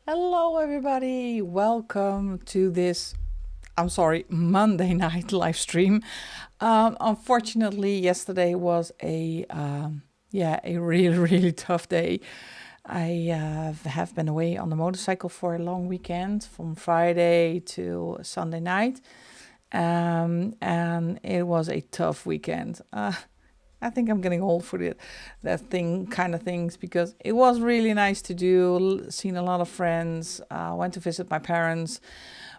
Hello, everybody. Welcome to this, Monday night live stream. Unfortunately, yesterday was a really, really tough day. I have been away on the motorcycle for a long weekend from Friday to Sunday night. And it was a tough weekend. I think I'm getting old for that kind of things because it was really nice to do. Seen a lot of friends. Went to visit my parents,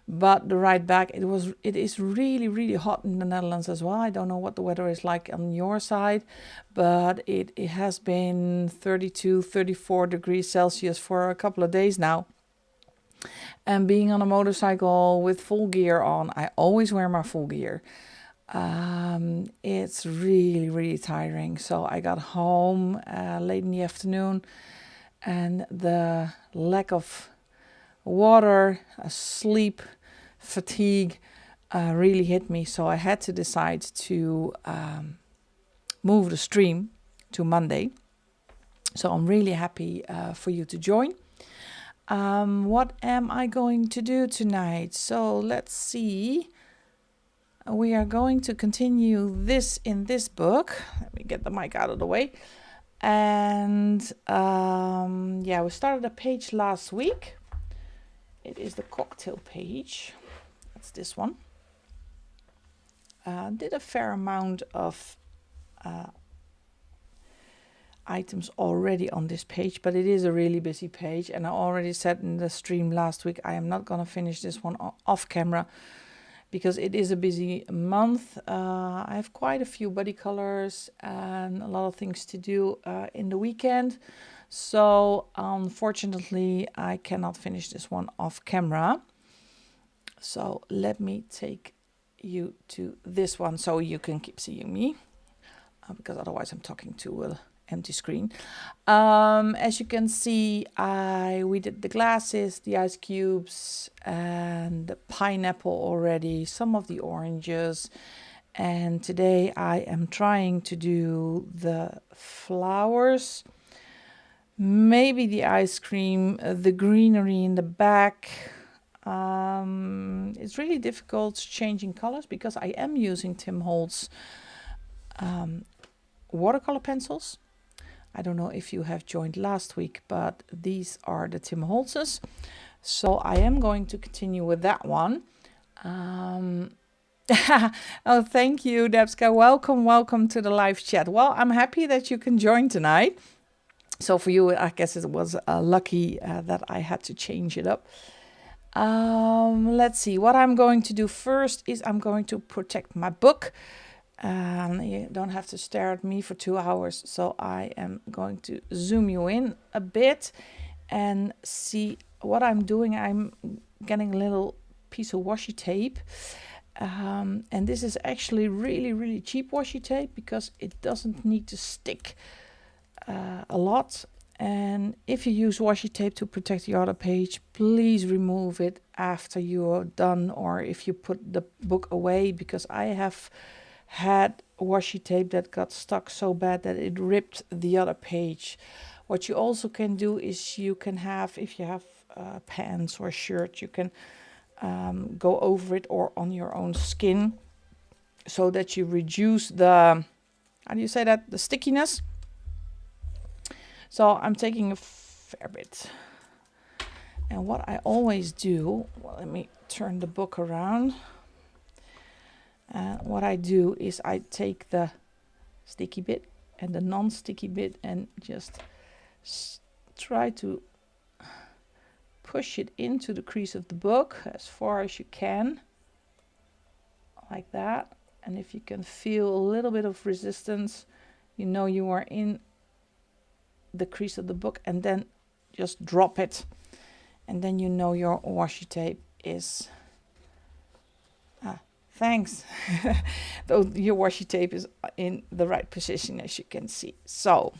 but the ride back it is really really hot in the Netherlands as well. I don't know what the weather is like on your side, but it has been 32, 34 degrees Celsius for a couple of days now. And being on a motorcycle with full gear on, I always wear my full gear. It's really, really tiring. So I got home late in the afternoon, and the lack of water, sleep, fatigue really hit me. So I had to decide to move the stream to Monday. So I'm really happy for you to join. What am I going to do tonight? So let's see. We are going to continue this in this book. Let me get the mic out of the way. And we started a page last week. It is the cocktail page. That's this one. Did a fair amount of items already on this page, but it is a really busy page. And I already said in the stream last week, I am not going to finish this one off camera, because it is a busy month. I have quite a few body colors and a lot of things to do in the weekend. So unfortunately, I cannot finish this one off camera. So let me take you to this one so you can keep seeing me, because otherwise I'm talking to an empty screen. As you can see, we did the glasses, the ice cubes, and the pineapple already, some of the oranges. And today I am trying to do the flowers, maybe the ice cream, the greenery in the back. It's really difficult changing colors because I am using Tim Holtz watercolor pencils. I don't know if you have joined last week, but these are the Tim Holtz's. So I am going to continue with that one. Oh, thank you, Debska. Welcome to the live chat. Well, I'm happy that you can join tonight. So for you, I guess it was lucky that I had to change it up. Let's see. What I'm going to do first is I'm going to protect my book. You don't have to stare at me for 2 hours, so I am going to zoom you in a bit and see what I'm doing. I'm getting a little piece of washi tape, and this is actually really, really cheap washi tape because it doesn't need to stick a lot. And if you use washi tape to protect the other page, please remove it after you're done, or if you put the book away, because I have had washi tape that got stuck so bad that it ripped the other page. What you also can do is you can have, if you have pants or shirt, you can go over it or on your own skin so that you reduce the, how do you say that, the stickiness. So I'm taking a fair bit. And what I always do, well, let me turn the book around. What I do is I take the sticky bit and the non-sticky bit and just try to push it into the crease of the book as far as you can, like that. And if you can feel a little bit of resistance, you know you are in the crease of the book, and then just drop it, and then you know your washi tape is thanks. Though your washi tape is in the right position, as you can see. So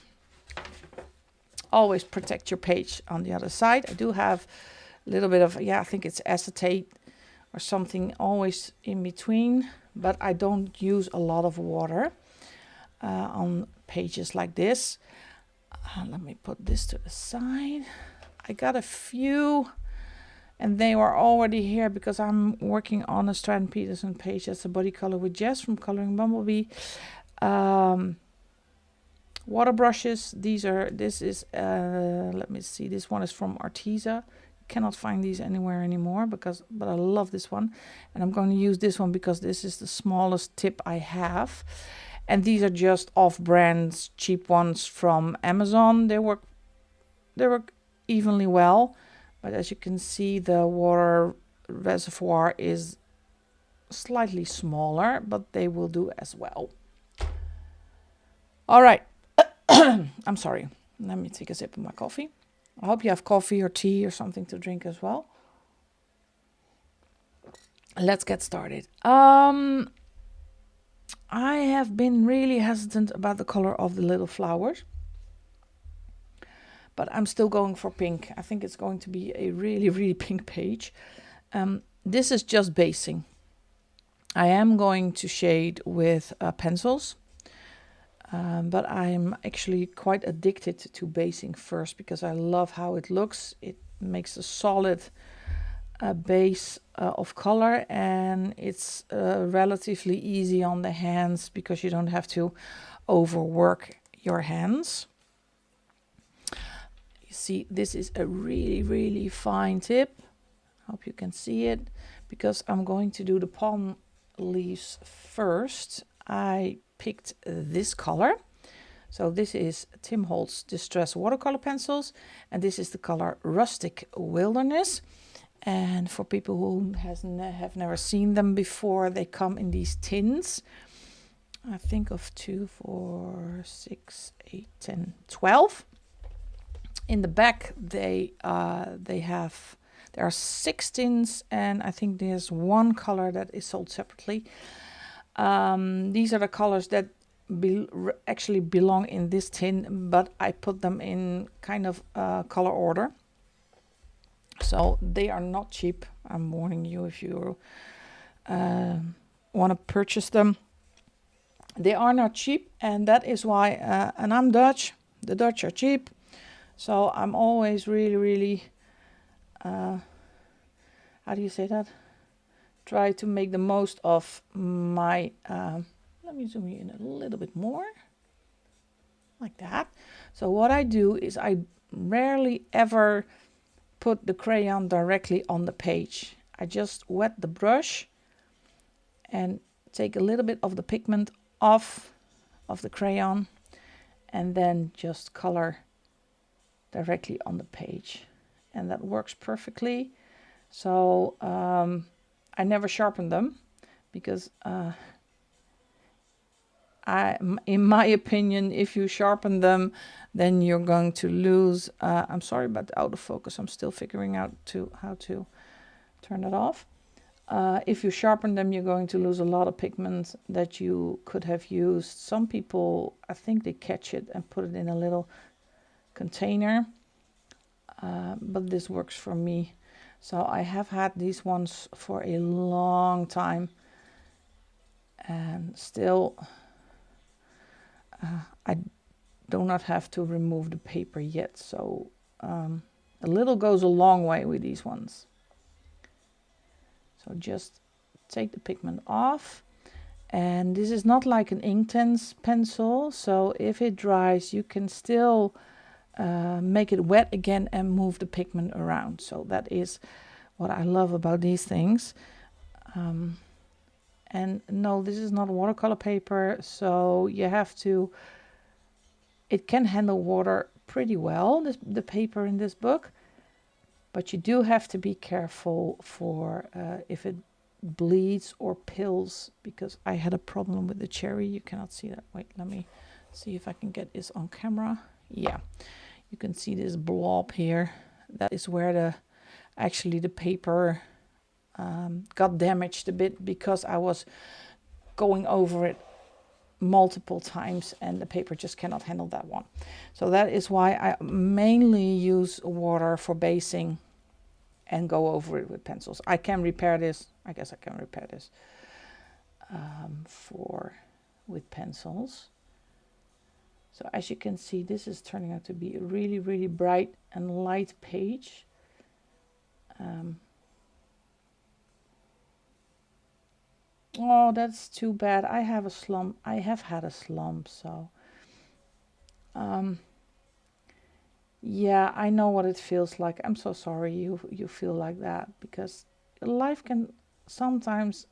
always protect your page on the other side. I do have a little bit of, I think it's acetate or something always in between, but I don't use a lot of water on pages like this. Let me put this to the side. I got a few, and they were already here because I'm working on a Stratton Peterson page. That's a body color with Jess from Coloring Bumblebee. Water brushes. This is let me see. This one is from Arteza. Cannot find these anywhere anymore but I love this one, and I'm going to use this one because this is the smallest tip I have. And these are just off-brand cheap ones from Amazon. They work evenly well, but as you can see, the water reservoir is slightly smaller, but they will do as well. All right. I'm sorry. Let me take a sip of my coffee. I hope you have coffee or tea or something to drink as well. Let's get started. I have been really hesitant about the color of the little flowers, but I'm still going for pink. I think it's going to be a really, really pink page. This is just basing. I am going to shade with pencils. But I'm actually quite addicted to basing first because I love how it looks. It makes a solid base of color, and it's relatively easy on the hands because you don't have to overwork your hands. You see, this is a really, really fine tip. I hope you can see it because I'm going to do the palm leaves first. I picked this color. So this is Tim Holtz Distress Watercolor Pencils, and this is the color Rustic Wilderness. And for people who have never seen them before, they come in these tins. I think of 2, 4, 6, 8, 10, 12. In the back, there are 6 tins, and I think there's one color that is sold separately. These are the colors that actually belong in this tin, but I put them in kind of color order. So they are not cheap. I'm warning you if you want to purchase them. They are not cheap, and that is why, and I'm Dutch. The Dutch are cheap. So I'm always really, really, how do you say that? Try to make the most of my, let me zoom you in a little bit more, like that. So what I do is I rarely ever put the crayon directly on the page. I just wet the brush and take a little bit of the pigment off of the crayon and then just color directly on the page. And that works perfectly. So I never sharpen them because in my opinion, if you sharpen them, then you're going to lose. I'm sorry about the out of focus. I'm still figuring out how to turn it off. If you sharpen them, you're going to lose a lot of pigment that you could have used. Some people, I think they catch it and put it in a little container, but this works for me. So I have had these ones for a long time, and still I do not have to remove the paper yet. So a little goes a long way with these ones. So just take the pigment off. And this is not like an Inktense pencil. So if it dries, you can still make it wet again and move the pigment around. So that is what I love about these things. And no, this is not watercolor paper, so you have to, it can handle water pretty well, the paper in this book, but you do have to be careful for if it bleeds or pills, because I had a problem with the cherry. You cannot see that. Wait, let me see if I can get this on camera. Yeah, you can see this blob here. That is where actually the paper got damaged a bit because I was going over it multiple times and the paper just cannot handle that one. So that is why I mainly use water for basing and go over it with pencils. I can repair this. I guess I can repair this with pencils. So as you can see, this is turning out to be a really, really bright and light page. Oh, that's too bad. I have a slump. I have had a slump, so yeah, I know what it feels like. I'm so sorry you feel like that, because life can sometimes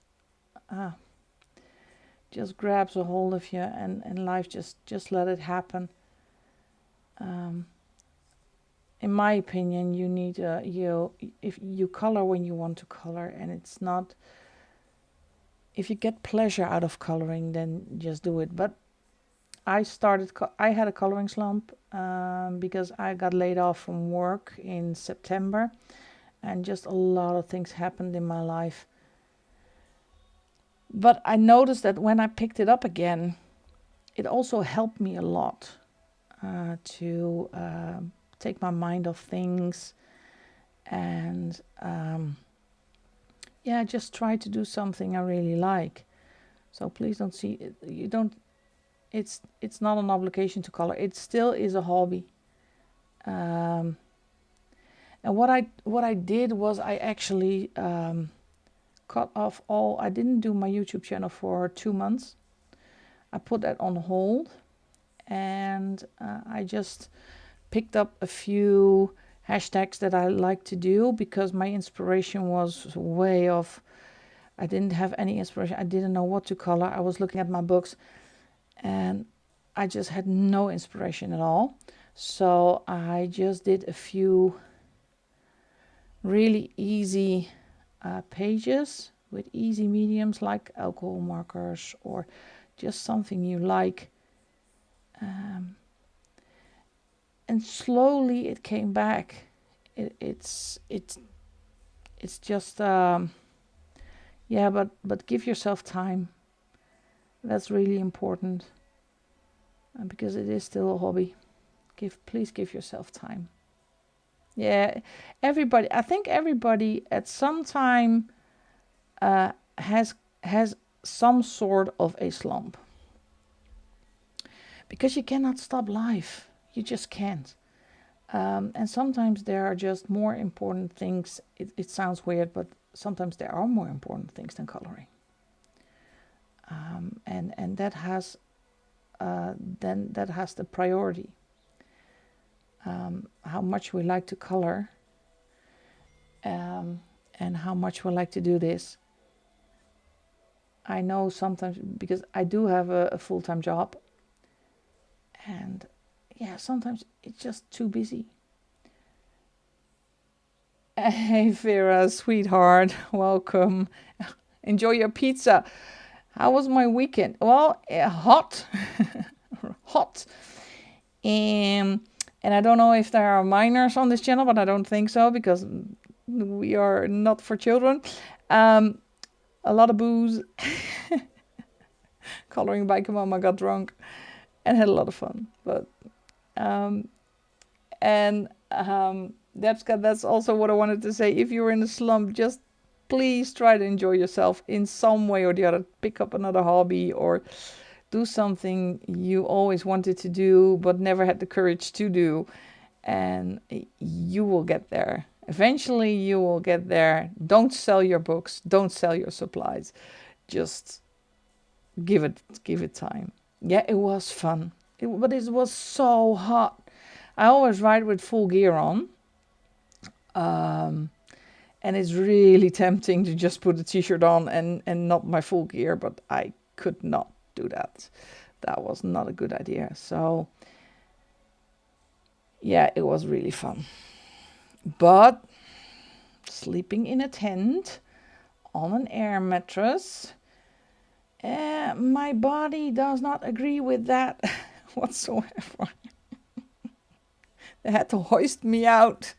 just grabs a hold of you, and life just let it happen. In my opinion, you need if you color when you want to color, and it's not, if you get pleasure out of coloring, then just do it. But I had a coloring slump because I got laid off from work in September, and just a lot of things happened in my life. But I noticed that when I picked it up again, it also helped me a lot to take my mind off things, and yeah, just try to do something I really like. So please don't see it, you don't. It's not an obligation to color. It still is a hobby. And what I did was I actually cut off all. I didn't do my YouTube channel for 2 months. I put that on hold, and I just picked up a few hashtags that I like to do, because my inspiration was way off. I didn't have any inspiration. I didn't know what to color. I was looking at my books, and I just had no inspiration at all. So I just did a few really easy pages with easy mediums like alcohol markers, or just something you like. And slowly it came back. It's just yeah, but give yourself time. That's really important, because it is still a hobby. Please give yourself time. Yeah, I think everybody at some time has some sort of a slump, because you cannot stop life. You just can't. And sometimes there are just more important things. It sounds weird, but sometimes there are more important things than coloring. And that has the priority. How much we like to color, and how much we like to do this. I know sometimes, because I do have a full-time job, and yeah, sometimes it's just too busy. Hey Vera, sweetheart, welcome. Enjoy your pizza. How was my weekend? Well, hot. Hot. And I don't know if there are minors on this channel, but I don't think so, because we are not for children. A lot of booze. ColouringBikerMama got drunk and had a lot of fun. But that's also what I wanted to say. If you're in a slump, just please try to enjoy yourself in some way or the other. Pick up another hobby, or do something you always wanted to do but never had the courage to do, and you will get there. Eventually you will get there. Don't sell your books, don't sell your supplies. Just give it time. Yeah, it was fun. But it was so hot. I always ride with full gear on. And it's really tempting to just put a t-shirt on and not my full gear, but I could not do that. That was not a good idea. So yeah, it was really fun. But sleeping in a tent on an air mattress, my body does not agree with that whatsoever. They had to hoist me out.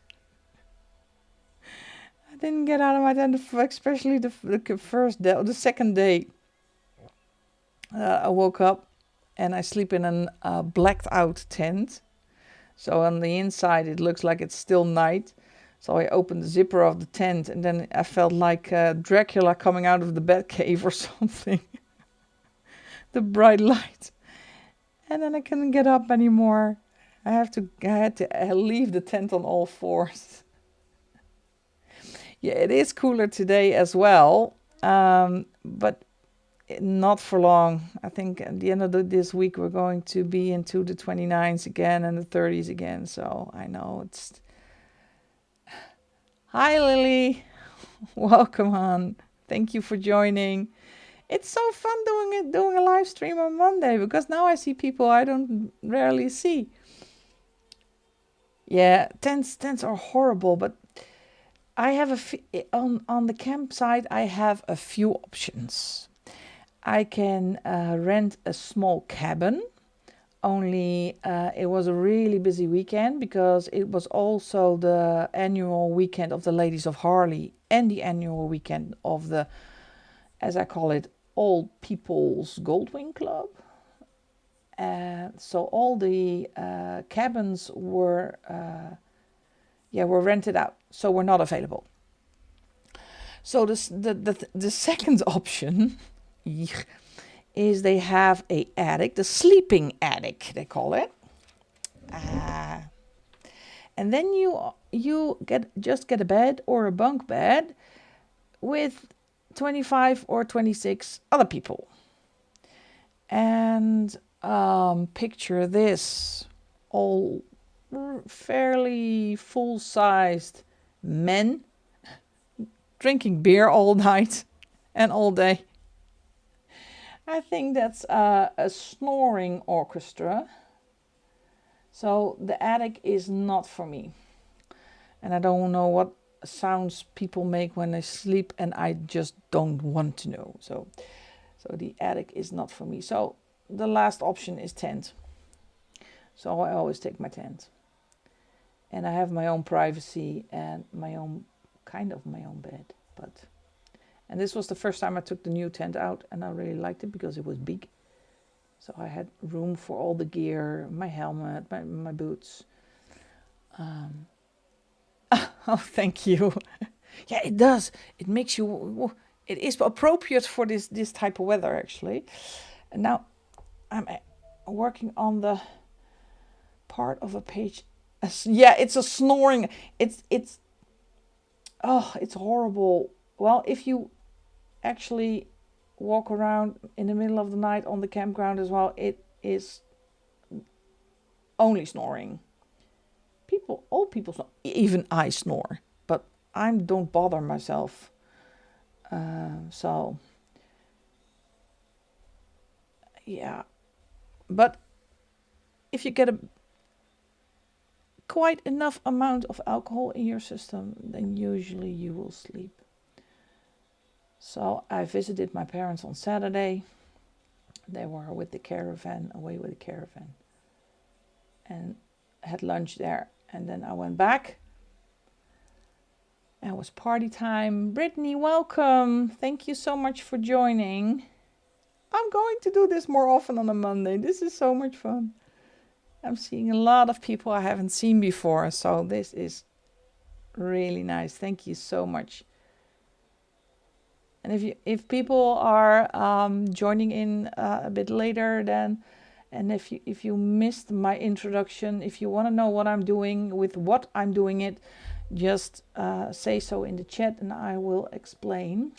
I didn't get out of my tent, especially the first day, or the second day. I woke up and I sleep in a blacked out tent. So on the inside it looks like it's still night. So I opened the zipper of the tent, and then I felt like Dracula coming out of the Batcave or something. The bright light. And then I couldn't get up anymore. I had to leave the tent on all fours. Yeah, it is cooler today as well, but not for long. I think at the end of this week we're going to be into the 29s again and the 30s again. So I know it's... Hi Lily, welcome on. Thank you for joining. It's so fun doing a live stream on Monday because now I see people I don't rarely see. Yeah, tents are horrible, but I have on the campsite I have a few options. I can rent a small cabin. Only it was a really busy weekend because it was also the annual weekend of the Ladies of Harley and the annual weekend of the, as I call it, Old People's Goldwing Club. So all the cabins were rented out, so were not available. So the second option is they have a attic, the sleeping attic they call it, and then you get a bed or a bunk bed with 25 or 26 other people. And picture this, all fairly full-sized men drinking beer all night and all day. I think that's a snoring orchestra. So the attic is not for me. And I don't know what sounds people make when they sleep, and I just don't want to know. So the attic is not for me. So the last option is tent. So I always take my tent. And I have my own privacy and my own bed. And this was the first time I took the new tent out, and I really liked it because it was big. So I had room for all the gear, my helmet, my boots. Oh, thank you. Yeah, it does. It makes you... It is appropriate for this type of weather, actually. And now I'm working on the part of a page. Yeah, it's a snoring. It's horrible. Well, if you actually walk around in the middle of the night on the campground as well, it is only snoring. All people snore. Even I snore, but I don't bother myself. So yeah, but if you get quite enough amount of alcohol in your system, then usually you will sleep. So I visited my parents on Saturday. They were away with the caravan, and had lunch there. And then I went back. It was party time. Brittany, welcome. Thank you so much for joining. I'm going to do this more often on a Monday. This is so much fun. I'm seeing a lot of people I haven't seen before, so this is really nice. Thank you so much. And if people are joining in a bit later, then, and if you missed my introduction, if you want to know what I'm doing with what I'm doing it, just say so in the chat, and I will explain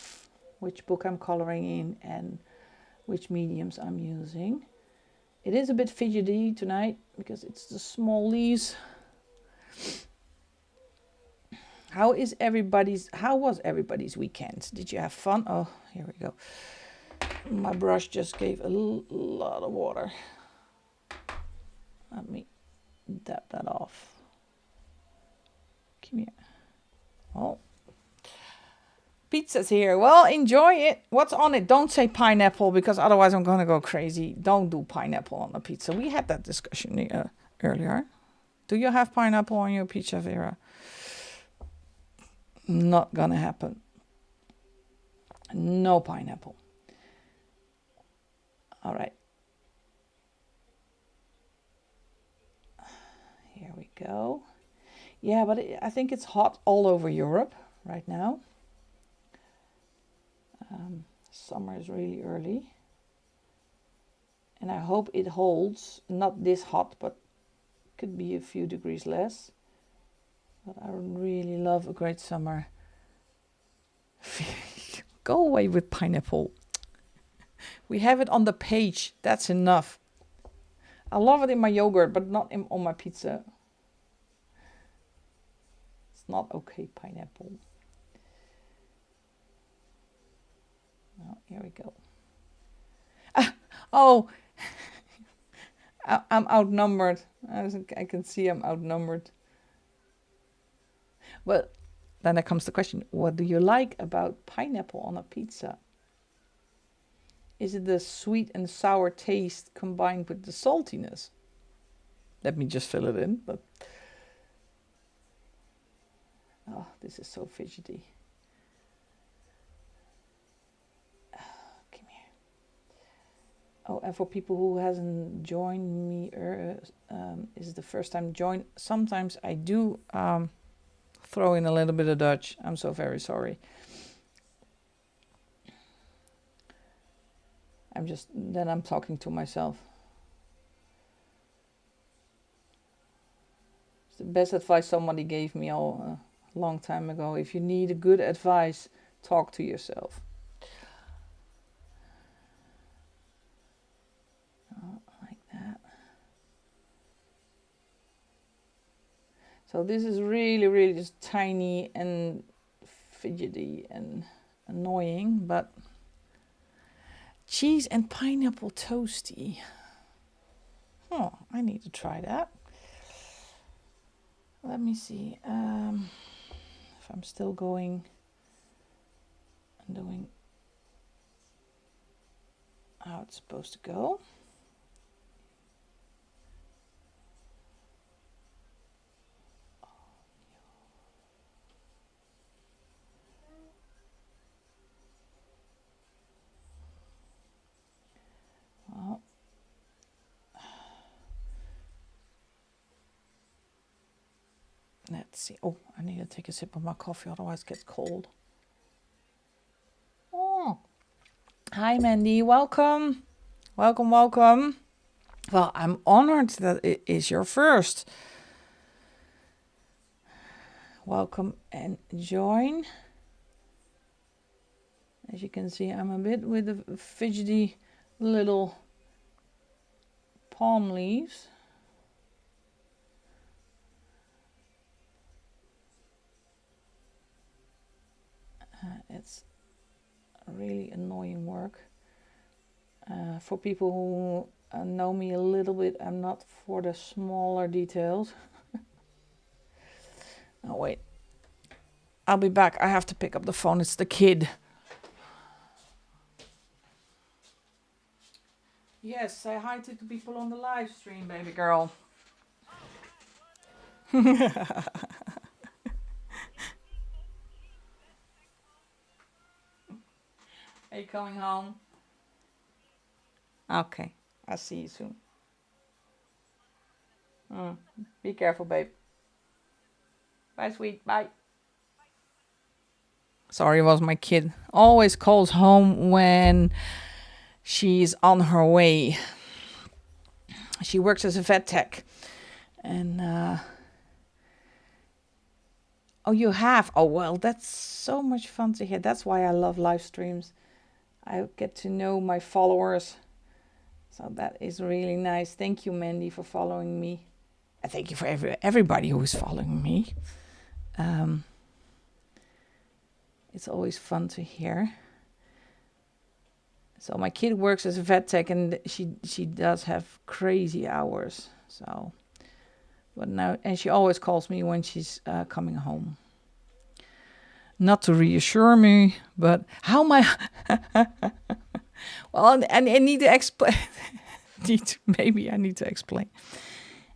which book I'm coloring in and which mediums I'm using. It is a bit fidgety tonight because it's the small leaves. How was everybody's weekend? Did you have fun? Oh, here we go. My brush just gave a lot of water. Let me dab that off. Come here. Oh. Pizza's here. Well, enjoy it. What's on it? Don't say pineapple, because otherwise I'm going to go crazy. Don't do pineapple on the pizza. We had that discussion earlier. Do you have pineapple on your pizza, Vera? Not going to happen. No pineapple. All right. Here we go. Yeah, but I think it's hot all over Europe right now. Summer is really early. And I hope it holds, not this hot, but could be a few degrees less. But I really love a great summer. Go away with pineapple. We have it on the page. That's enough. I love it in my yogurt, but not on my pizza. It's not okay, pineapple. Oh, here we go. Oh, I'm outnumbered. I can see I'm outnumbered. Well, then there comes the question, what do you like about pineapple on a pizza? Is it the sweet and sour taste combined with the saltiness? Let me just fill it in. But oh, this is so fidgety. Come here. Oh, and for people who hasn't joined me, is the first time join. Sometimes I do throw in a little bit of Dutch. I'm so very sorry. I'm talking to myself. It's the best advice somebody gave me a long time ago. If you need a good advice, talk to yourself. Oh, like that. So this is really, really just tiny and fidgety and annoying, but cheese and pineapple toasty. Oh, I need to try that. Let me see if I'm still going and doing how it's supposed to go. Well, let's see. Oh, I need to take a sip of my coffee, otherwise it gets cold. Oh, hi Mandy, welcome. Welcome, welcome. Well, I'm honored that it is your first. Welcome and join. As you can see, I'm a bit with the fidgety little palm leaves. It's really annoying work. For people who know me a little bit, I'm not for the smaller details. Oh wait, I'll be back. I have to pick up the phone. It's the kid. Yes, say hi to the people on the live stream, baby girl. Are you coming home? Okay, I'll see you soon. Be careful, babe. Bye, sweet. Bye. Sorry, it was my kid. Always calls home when she's on her way. She works as a vet tech. And, oh, you have? Oh, well, that's so much fun to hear. That's why I love live streams. I get to know my followers. So that is really nice. Thank you, Mandy, for following me. And thank you for everybody who is following me. It's always fun to hear. So my kid works as a vet tech, and she does have crazy hours. So, but now, and she always calls me when she's coming home. Not to reassure me, but how am I? Well, and I need to explain. Maybe I need to explain.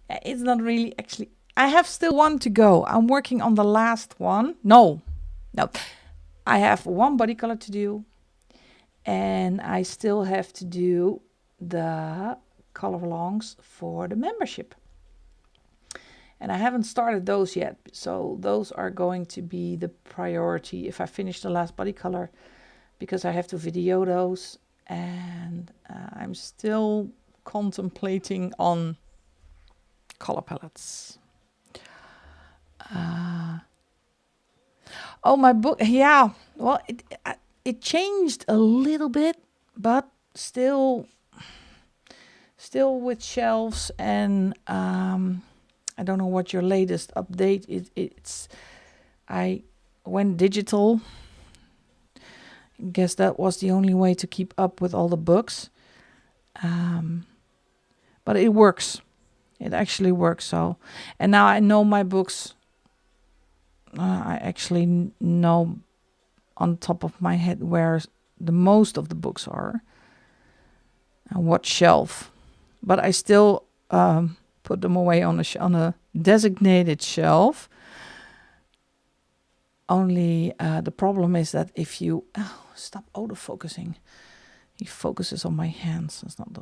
It's not really actually. I have still one to go. I'm working on the last one. No. I have one body color to do, and I still have to do the color alongs for the membership. And I haven't started those yet, so those are going to be the priority if I finish the last body color, because I have to video those, and I'm still contemplating on color palettes. Oh, my book. Yeah. Well, it changed a little bit, but still with shelves. And I don't know what your latest update is. I went digital. Guess that was the only way to keep up with all the books. But it works. It actually works. So, and now I know my books. I actually know on top of my head where the most of the books are and what shelf. But I still put them away on a designated shelf. Only the problem is that if you stop autofocusing, he focuses on my hands. That's not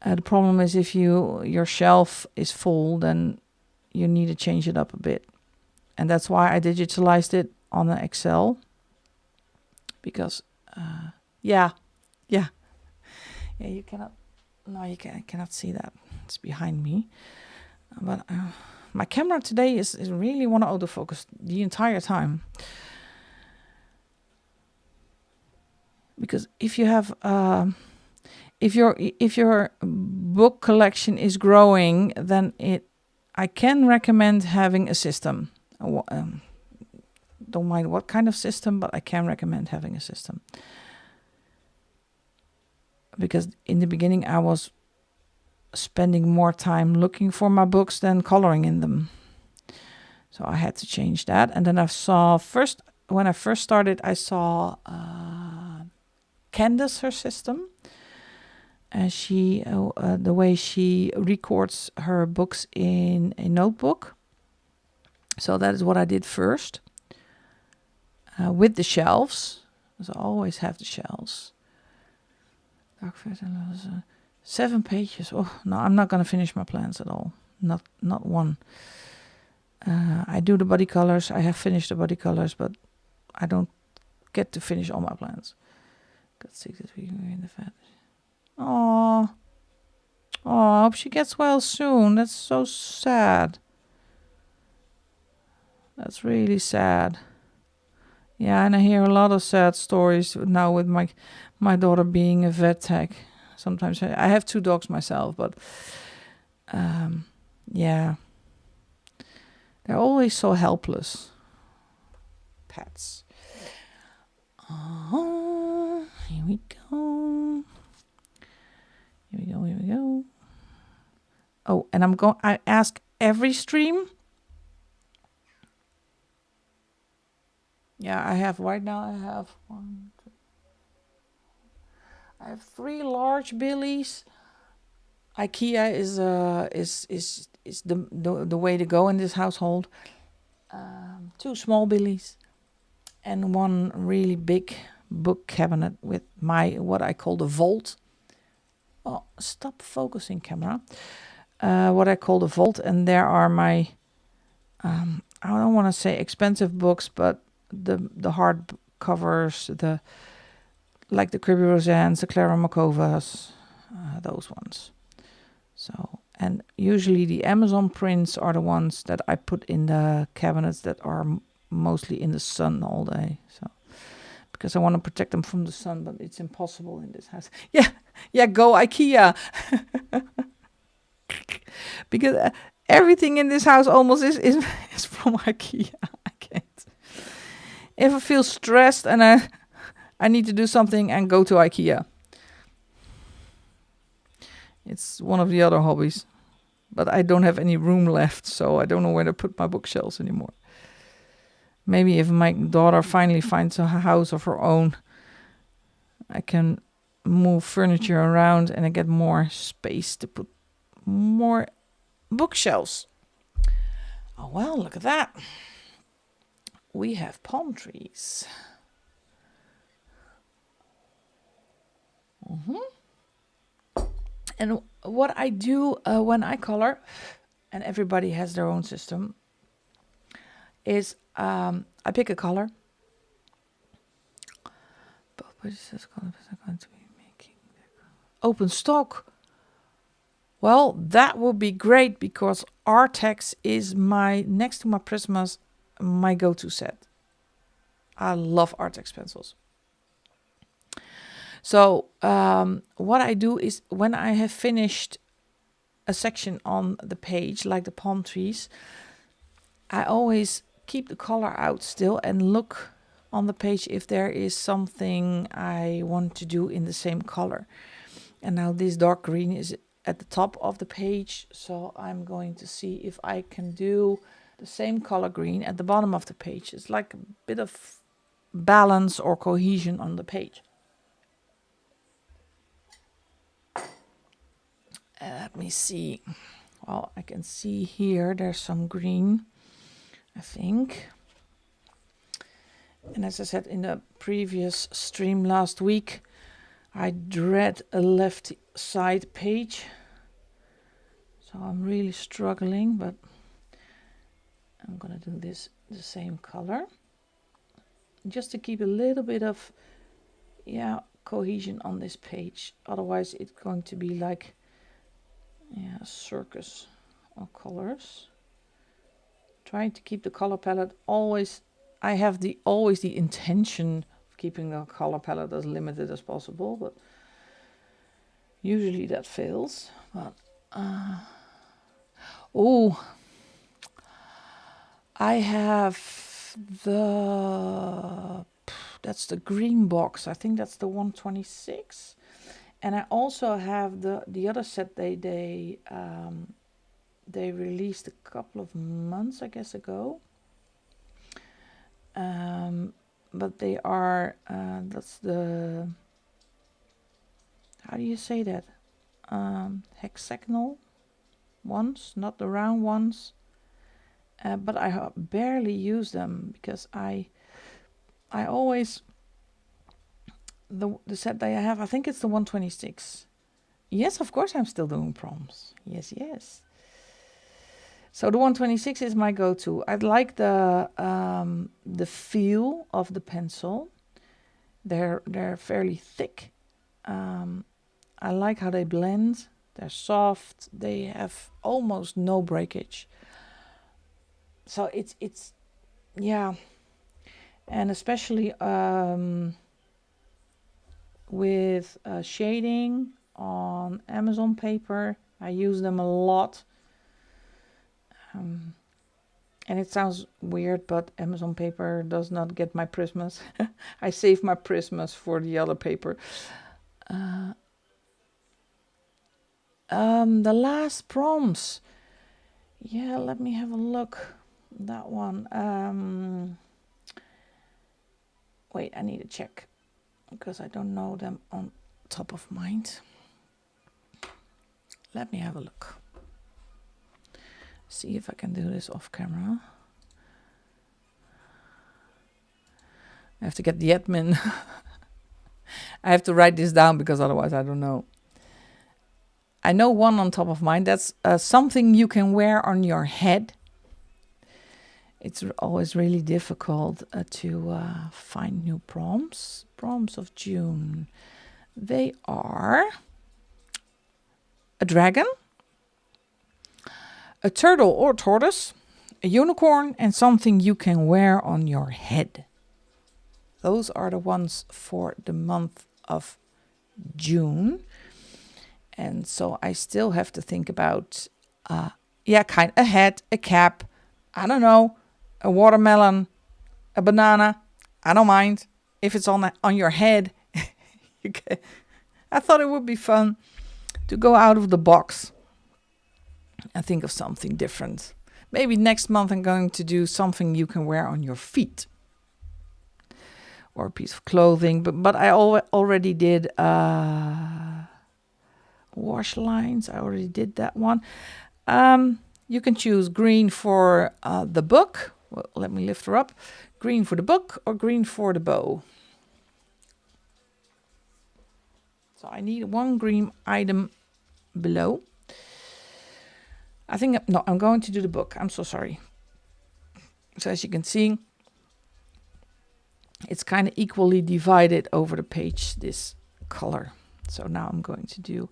the problem is if your shelf is full, then you need to change it up a bit. And that's why I digitalized it on an Excel. Because, you cannot see that. It's behind me. But my camera today is really want to autofocus the entire time. Because if you have, if your book collection is growing, then I can recommend having a system. Don't mind what kind of system, but I can recommend having a system. Because in the beginning I was spending more time looking for my books than coloring in them. So I had to change that. And then when I first started, I saw Candace, her system. And she, the way she records her books in a notebook. So that is what I did first. With the shelves. So I always have the shelves. 7 pages. Oh, no, I'm not going to finish my plans at all. Not one. I do the body colors. I have finished the body colors, but I don't get to finish all my plans. Got 6 this week in the fat. Oh, I hope she gets well soon. That's so sad. That's really sad. Yeah, and I hear a lot of sad stories now with my daughter being a vet tech. Sometimes I have 2 dogs myself, but yeah, they're always so helpless. Pets. Oh, here we go. Here we go. Oh, and I ask every stream. Yeah, I have right now. I have 1, 2. I have 3 large billies. IKEA is the way to go in this household. 2 small billies, and 1 really big book cabinet with what I call the vault. Oh, stop focusing, camera. What I call the vault, and there are my I don't want to say expensive books, but the hard covers, like the Kirby Roseannes, the Clara Makovas, those ones. So, and usually the Amazon prints are the ones that I put in the cabinets that are mostly in the sun all day. So, because I want to protect them from the sun, but it's impossible in this house. Yeah, go IKEA. Because everything in this house almost is from IKEA. I can't. If I feel stressed and I need to do something, and go to IKEA. It's one of the other hobbies. But I don't have any room left, so I don't know where to put my bookshelves anymore. Maybe if my daughter finally finds a house of her own, I can move furniture around and I get more space to put more bookshelves. Oh, well, look at that. We have palm trees. And what I do when I color, and everybody has their own system, is I pick a color. Open stock. Well, that would be great because Artex is next to my Prismas, my go-to set. I love Artex pencils. So what I do is when I have finished a section on the page, like the palm trees, I always keep the color out still and look on the page if there is something I want to do in the same color. And now this dark green is at the top of the page, so I'm going to see if I can do the same color green at the bottom of the page. It's like a bit of balance or cohesion on the page. Let me see. Well, I can see here there's some green, I think. And as I said in the previous stream last week, I dread a left side page. So I'm really struggling, but I'm gonna do this the same color. Just to keep a little bit of cohesion on this page. Otherwise it's going to be like a circus of colors. Trying to keep the color palette always. I have always the intention of keeping the color palette as limited as possible, but usually that fails. But I have that's the green box. I think that's the 126. And I also have the other set they released a couple of months, I guess, ago. But they are, that's the, how do you say that? Hexagonal ones, not the round ones. But I barely use them because I always, the set that I have, I think it's the 126. Yes, of course I'm still doing prompts. Yes. So the 126 is my go-to. I like the feel of the pencil. They're fairly thick. I like how they blend. They're soft. They have almost no breakage. So it's and especially with shading on Amazon paper, I use them a lot. And it sounds weird, but Amazon paper does not get my Prismas. I save my Prismas for the other paper. The last prompts. Yeah, let me have a look. That one. Wait, I need to check because I don't know them on top of mind. Let me have a look. See if I can do this off camera. I have to get the admin. I have to write this down because otherwise I don't know. I know one on top of mind. That's something you can wear on your head. It's always really difficult to find new prompts. Prompts of June. They are a dragon, a turtle or tortoise, a unicorn, and something you can wear on your head. Those are the ones for the month of June. And so I still have to think about, a hat, a cap, I don't know, a watermelon, a banana. I don't mind if it's on your head. I thought it would be fun to go out of the box and think of something different. Maybe next month I'm going to do something you can wear on your feet. Or a piece of clothing. But I already did wash lines. I already did that one. You can choose green for the book. Well, let me lift her up. Green for the book or green for the bow. So I need one green item below. I'm going to do the book. I'm so sorry. So as you can see, it's kind of equally divided over the page, this color. So now I'm going to do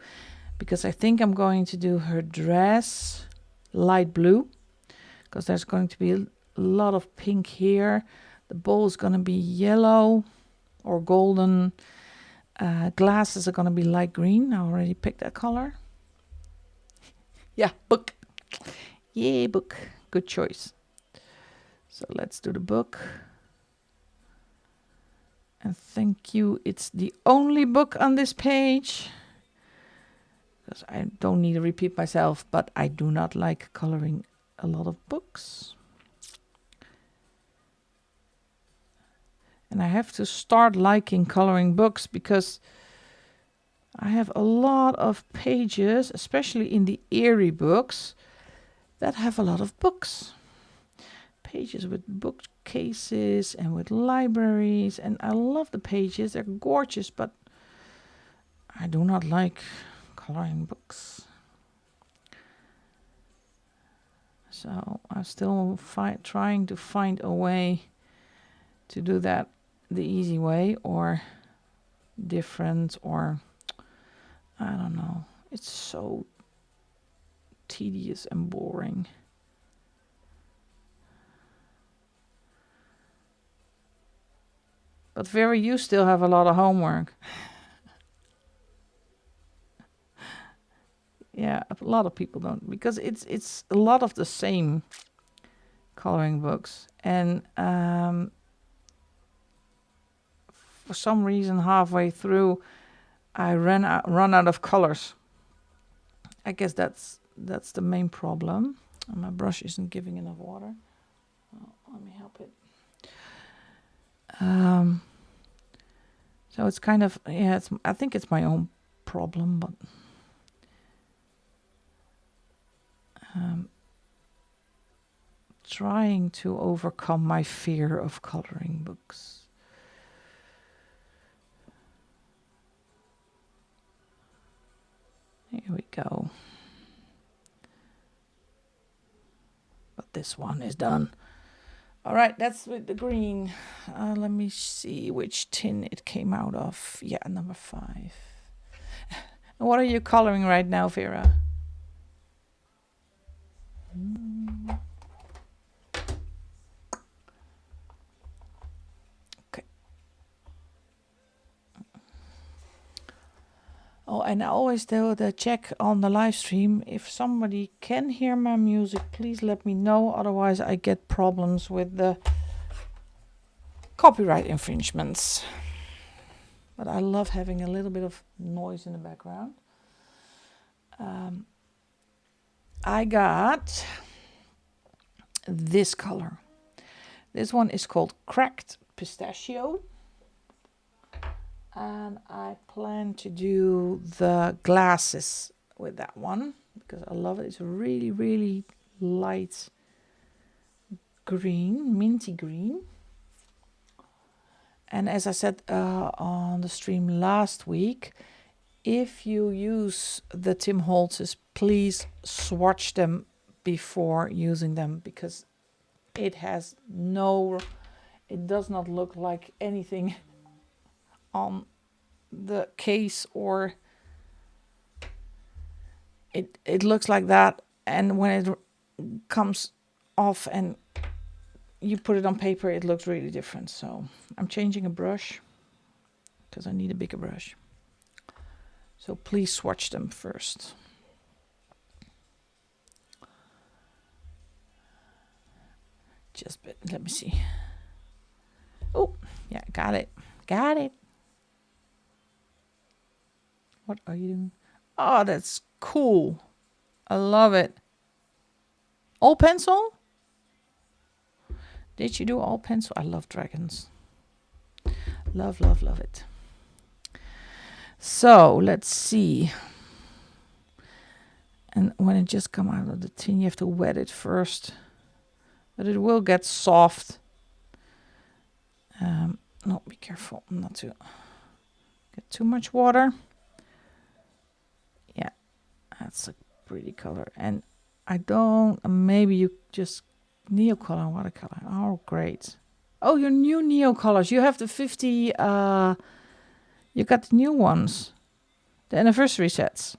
because I think I'm going to do her dress light blue, because there's going to be a lot of pink here. The bowl is going to be yellow or golden. Glasses are going to be light green. I already picked that color. Yeah, book. Yay, book. Good choice. So let's do the book. And thank you. It's the only book on this page, because I don't need to repeat myself, but I do not like coloring a lot of books. And I have to start liking coloring books, because I have a lot of pages, especially in the eerie books, that have a lot of books. Pages with bookcases and with libraries, and I love the pages. They're gorgeous, but I do not like coloring books. So I'm still trying to find a way to do that the easy way, or different, or I don't know. It's so tedious and boring. But Vera, you still have a lot of homework. Yeah, a lot of people don't, because it's a lot of the same coloring books, and for some reason halfway through I run out of colors. I guess that's the main problem. And my brush isn't giving enough water. Oh, let me help it. So it's kind of, yeah, I think it's my own problem, but trying to overcome my fear of coloring books. Here we go. But this one is done. All right, that's with the green. Let me see which tin it came out of. Yeah, number 5. And what are you coloring right now, Vera? Okay. Oh, and I always do the check on the live stream. If somebody can hear my music, please let me know. Otherwise, I get problems with the copyright infringements. But I love having a little bit of noise in the background. I got this color. This one is called Cracked Pistachio. And I plan to do the glasses with that one, because I love it. It's a really, really light green, minty green. And as I said on the stream last week, if you use the Tim Holtz's, please swatch them before using them, because it does not look like anything on the case, or it looks like that, and when it comes off and you put it on paper, it looks really different. So I'm changing a brush, because I need a bigger brush. So please swatch them first. Let me see. Oh, yeah, got it. What are you doing? Oh, that's cool. I love it. All pencil? Did you do all pencil? I love dragons. Love it. So let's see. And when it just comes out of the tin, you have to wet it first. But it will get soft. No, be careful not to get too much water. Yeah, that's a pretty color. And maybe you just Neocolor and watercolor. Oh, great. Oh, your new Neocolors. You have the 50, you got the new ones. The anniversary sets.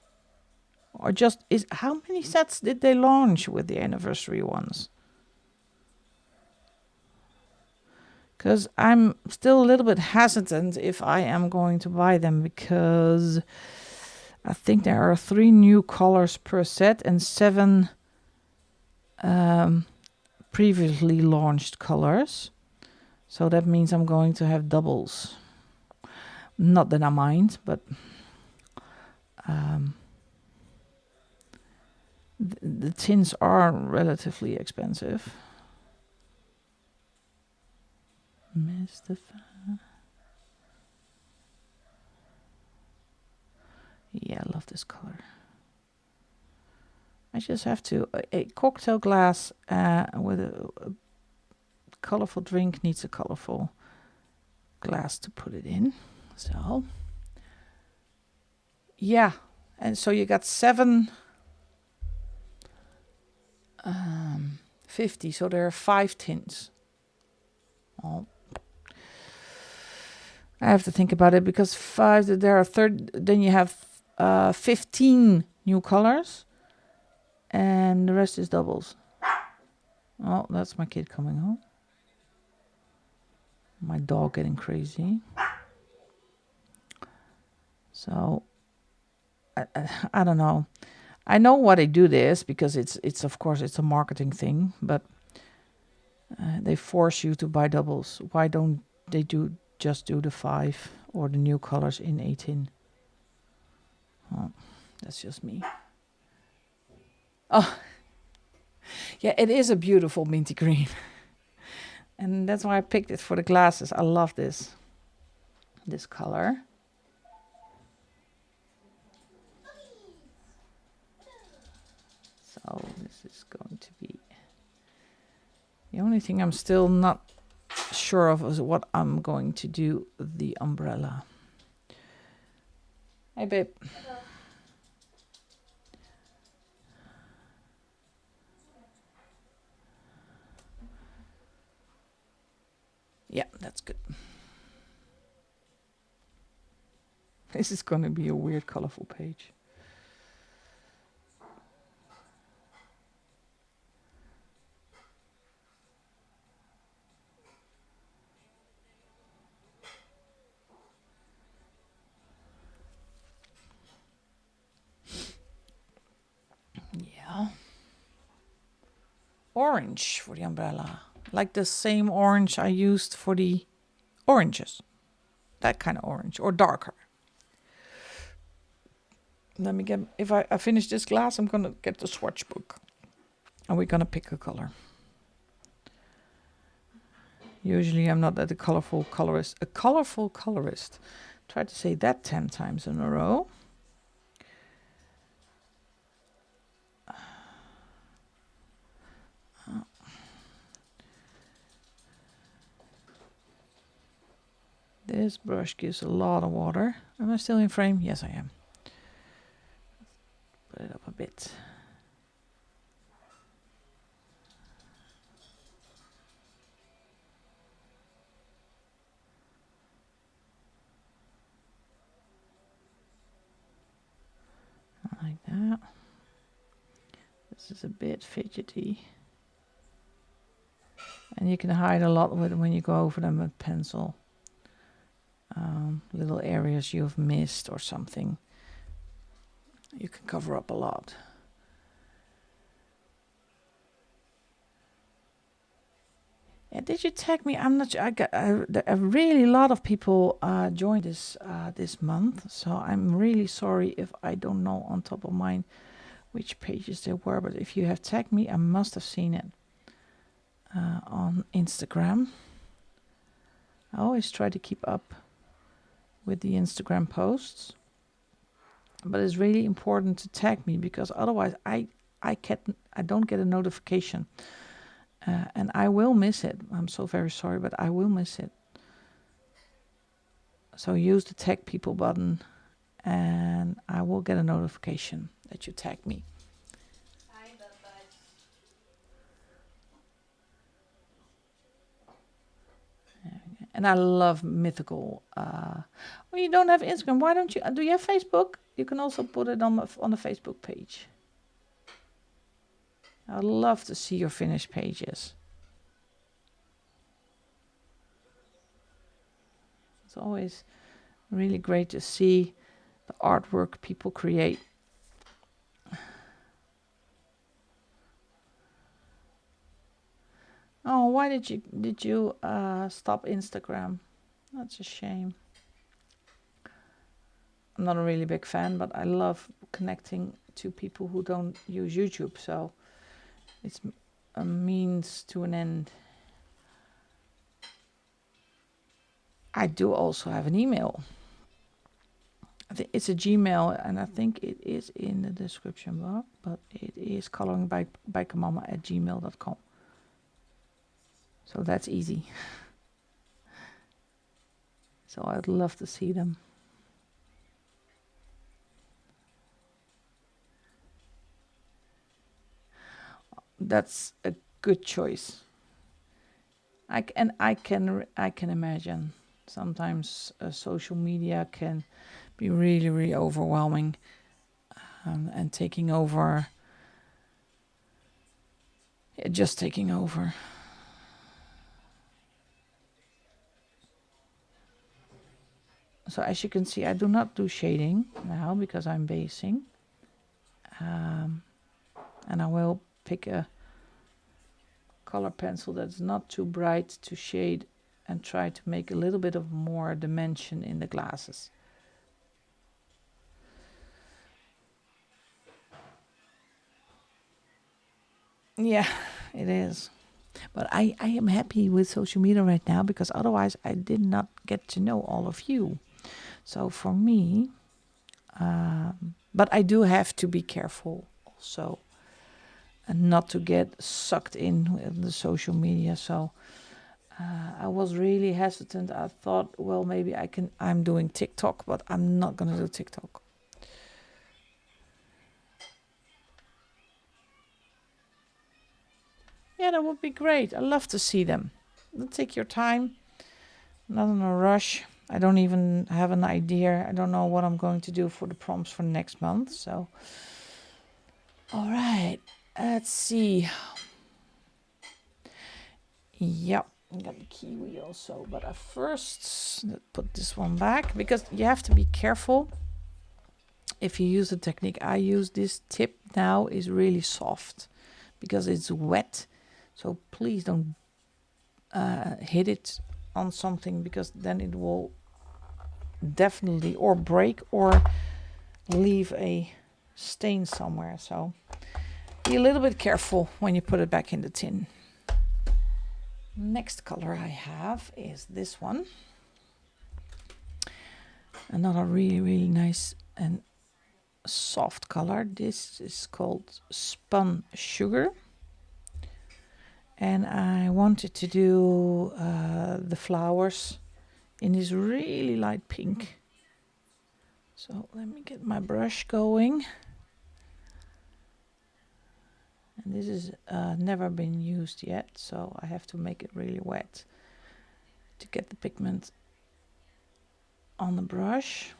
Or just, how many sets did they launch with the anniversary ones? Because I'm still a little bit hesitant if I am going to buy them, because I think there are 3 new colors per set and 7 previously launched colors. So that means I'm going to have doubles. Not that I mind, but the tins are relatively expensive. Yeah, I love this color. I just have to, a cocktail glass with a colorful drink needs a colorful glass to put it in. So, yeah. And so you got 750, so there are 5 tins. Oh. I have to think about it, because 5, there are then you have 15 new colors, and the rest is doubles. Oh, that's my kid coming home. My dog getting crazy. So, I don't know. I know why they do this, because it's of course it's a marketing thing, but they force you to buy doubles. Why don't they just do the 5 or the new colors in 18? Oh, that's just me. Oh, yeah, it is a beautiful minty green. And that's why I picked it for the glasses. I love this color. So this is going to be... The only thing I'm still not sure of is what I'm going to do with the umbrella. Hey, babe. Hello. Yeah, that's good. This is going to be a weird, colorful page. Yeah. Orange for the umbrella. Like the same orange I used for the oranges. That kind of orange, or darker. Let me get, if I finish this glass, I'm going to get the swatch book. And we're going to pick a color. Usually I'm not a colorful colorist. A colorful colorist. Try to say that 10 times in a row. This brush gives a lot of water. Am I still in frame? Yes, I am. Put it up a bit. Like that. This is a bit fidgety. And you can hide a lot with when you go over them with pencil. Little areas you've missed or something. You can cover up a lot. Yeah, did you tag me? I'm not sure. I got a really lot of people joined this month, so I'm really sorry if I don't know on top of mind which pages they were. But if you have tagged me, I must have seen it on Instagram. I always try to keep up with the Instagram posts, but it's really important to tag me, because otherwise I don't get a notification. And I will miss it. I'm so very sorry, but I will miss it. So use the tag people button and I will get a notification that you tag me. And I love mythical. Well, you don't have Instagram. Why don't you? Do you have Facebook? you can also put it on the Facebook page. I'd love to see your finished pages. It's always really great to see the artwork people create. Oh, why did you stop Instagram? That's a shame. I'm not a really big fan, but I love connecting to people who don't use YouTube, so it's a means to an end. I do also have an email. I think it's a Gmail, and I think it is in the description box, but it is ColouringBikerMama@gmail.com. So that's easy. So I'd love to see them. That's a good choice. I can imagine sometimes social media can be really, really overwhelming, and taking over. Just taking over. So as you can see, I do not do shading now because I'm basing. And I will pick a color pencil that's not too bright to shade and try to make a little bit of more dimension in the glasses. Yeah, it is. But I am happy with social media right now because otherwise I did not get to know all of you. So for me, but I do have to be careful also and not to get sucked in with the social media. So I was really hesitant. I thought, well, maybe I'm doing TikTok, but I'm not going to do TikTok. Yeah, that would be great. I love to see them. Take your time. Not in a rush. I don't even have an idea. I don't know what I'm going to do for the prompts for next month. So, all right. Let's see. Yep. I got the kiwi also, but I first put this one back because you have to be careful. If you use the technique I use, this tip now is really soft because it's wet. So please don't hit it on something because then it will definitely or break or leave a stain somewhere. So be a little bit careful when you put it back in the tin. Next color I have is this one. Another really, really nice and soft color. This is called Spun Sugar. And I wanted to do the flowers in this really light pink. So let me get my brush going. And this is never been used yet, so I have to make it really wet to get the pigment on the brush.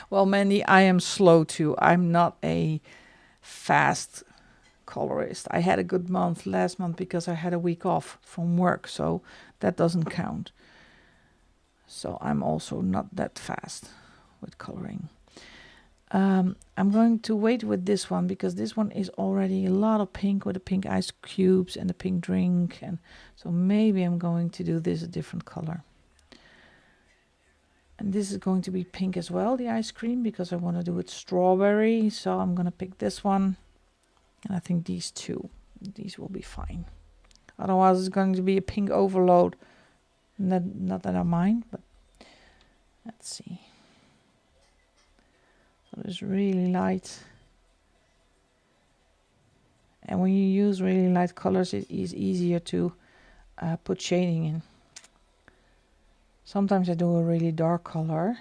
Well, Mandy, I am slow too. I'm not a fast colorist. I had a good month last month because I had a week off from work, so that doesn't count. So I'm also not that fast with coloring. I'm going to wait with this one because this one is already a lot of pink with the pink ice cubes and the pink drink, and so maybe I'm going to do this a different color. And this is going to be pink as well, the ice cream, because I want to do it strawberry. So I'm going to pick this one, and I think these two, these will be fine. Otherwise it's going to be a pink overload. Not that I mind, but let's see. So it's really light. And when you use really light colors, it is easier to put shading in. Sometimes I do a really dark color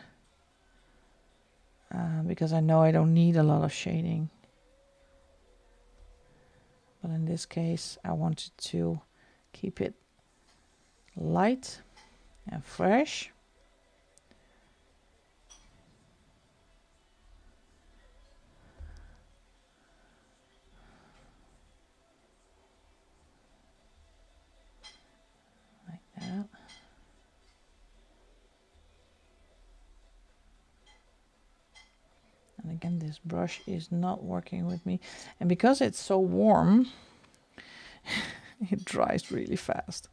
because I know I don't need a lot of shading. But in this case, I wanted to keep it light and fresh. again, this brush is not working with me. And because it's so warm, it dries really fast.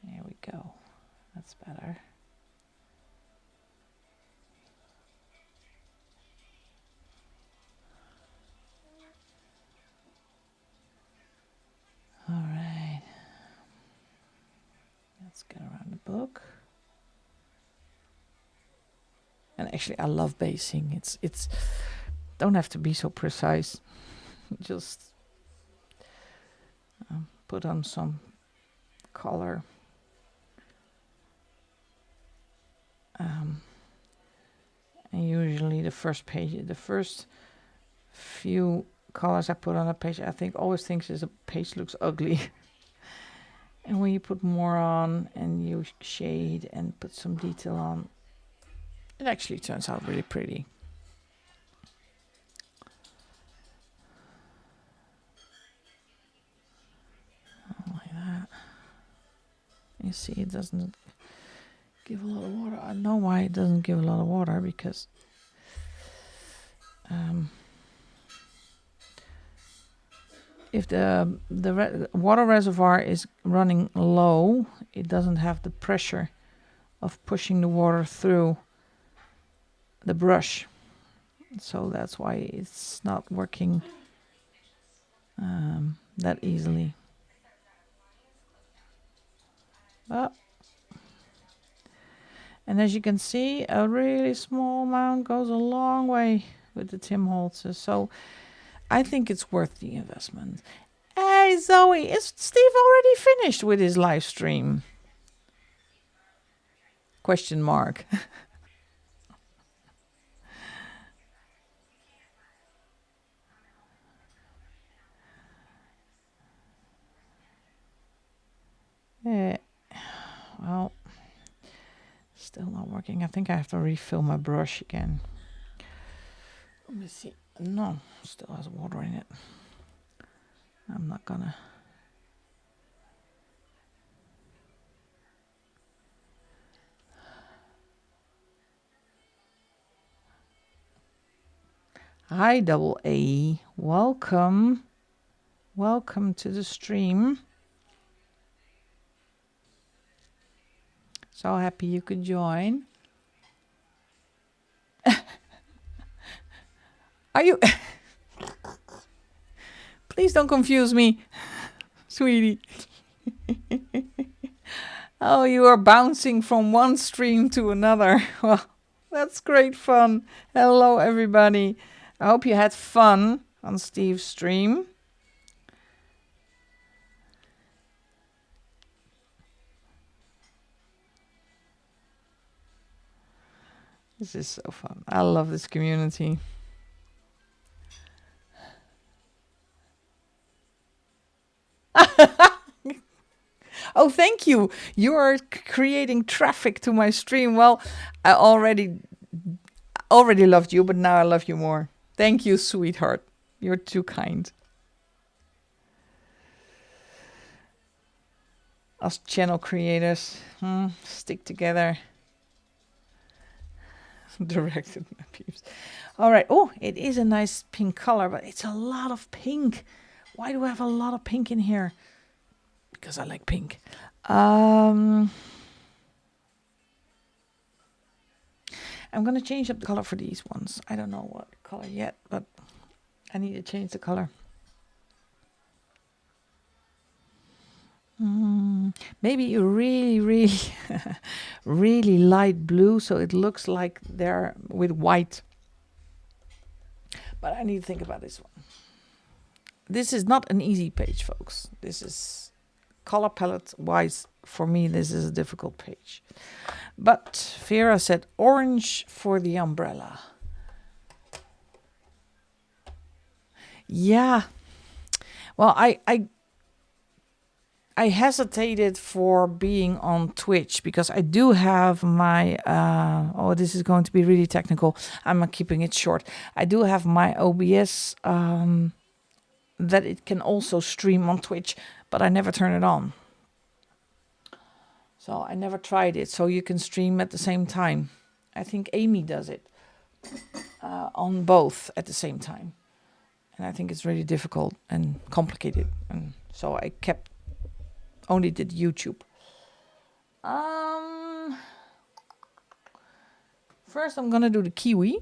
There we go. That's better. All right. Let's get around the book. And actually, I love basing. It's don't have to be so precise. Just put on some color. And usually the first few colors I put on a page, I always think is a page looks ugly. And when you put more on and you shade and put some detail on, it actually turns out really pretty. Like that. You see, it doesn't give a lot of water. I know why it doesn't give a lot of water, because if the water reservoir is running low, it doesn't have the pressure of pushing the water through the brush. So that's why it's not working that easily. And as you can see, a really small amount goes a long way with the Tim Holtz's. So I think it's worth the investment. Hey Zoe, is Steve already finished with his live stream? Question mark. Well, still not working. I think I have to refill my brush again. Let me see. No, still has water in it. I'm not gonna. Hi, Double A. Welcome. Welcome to the stream. So happy you could join. Are you? Please don't confuse me, sweetie. Oh, you are bouncing from one stream to another. Well, that's great fun. Hello, everybody. I hope you had fun on Steve's stream. This is so fun. I love this community. Oh, thank you. You are creating traffic to my stream. Well, I already loved you, but now I love you more. Thank you, sweetheart. You're too kind. Us channel creators, stick together. Directed my peeps. All right. Oh, it is a nice pink color, but it's a lot of pink. Why do I have a lot of pink in here? Because I like pink. I'm going to change up the color for these ones. I don't know what color yet, but I need to change the color. Maybe a really, really light blue, so it looks like they're with white. But I need to think about this one. This is not an easy page, folks. This is color palette wise. For me, this is a difficult page. But Vera said orange for the umbrella. Yeah. Well, I hesitated for being on Twitch because I do have my, this is going to be really technical. I'm keeping it short. I do have my OBS that it can also stream on Twitch, but I never turn it on. So I never tried it. So you can stream at the same time. I think Amy does it on both at the same time. And I think it's really difficult and complicated. And so I only did YouTube. First I'm gonna do the kiwi.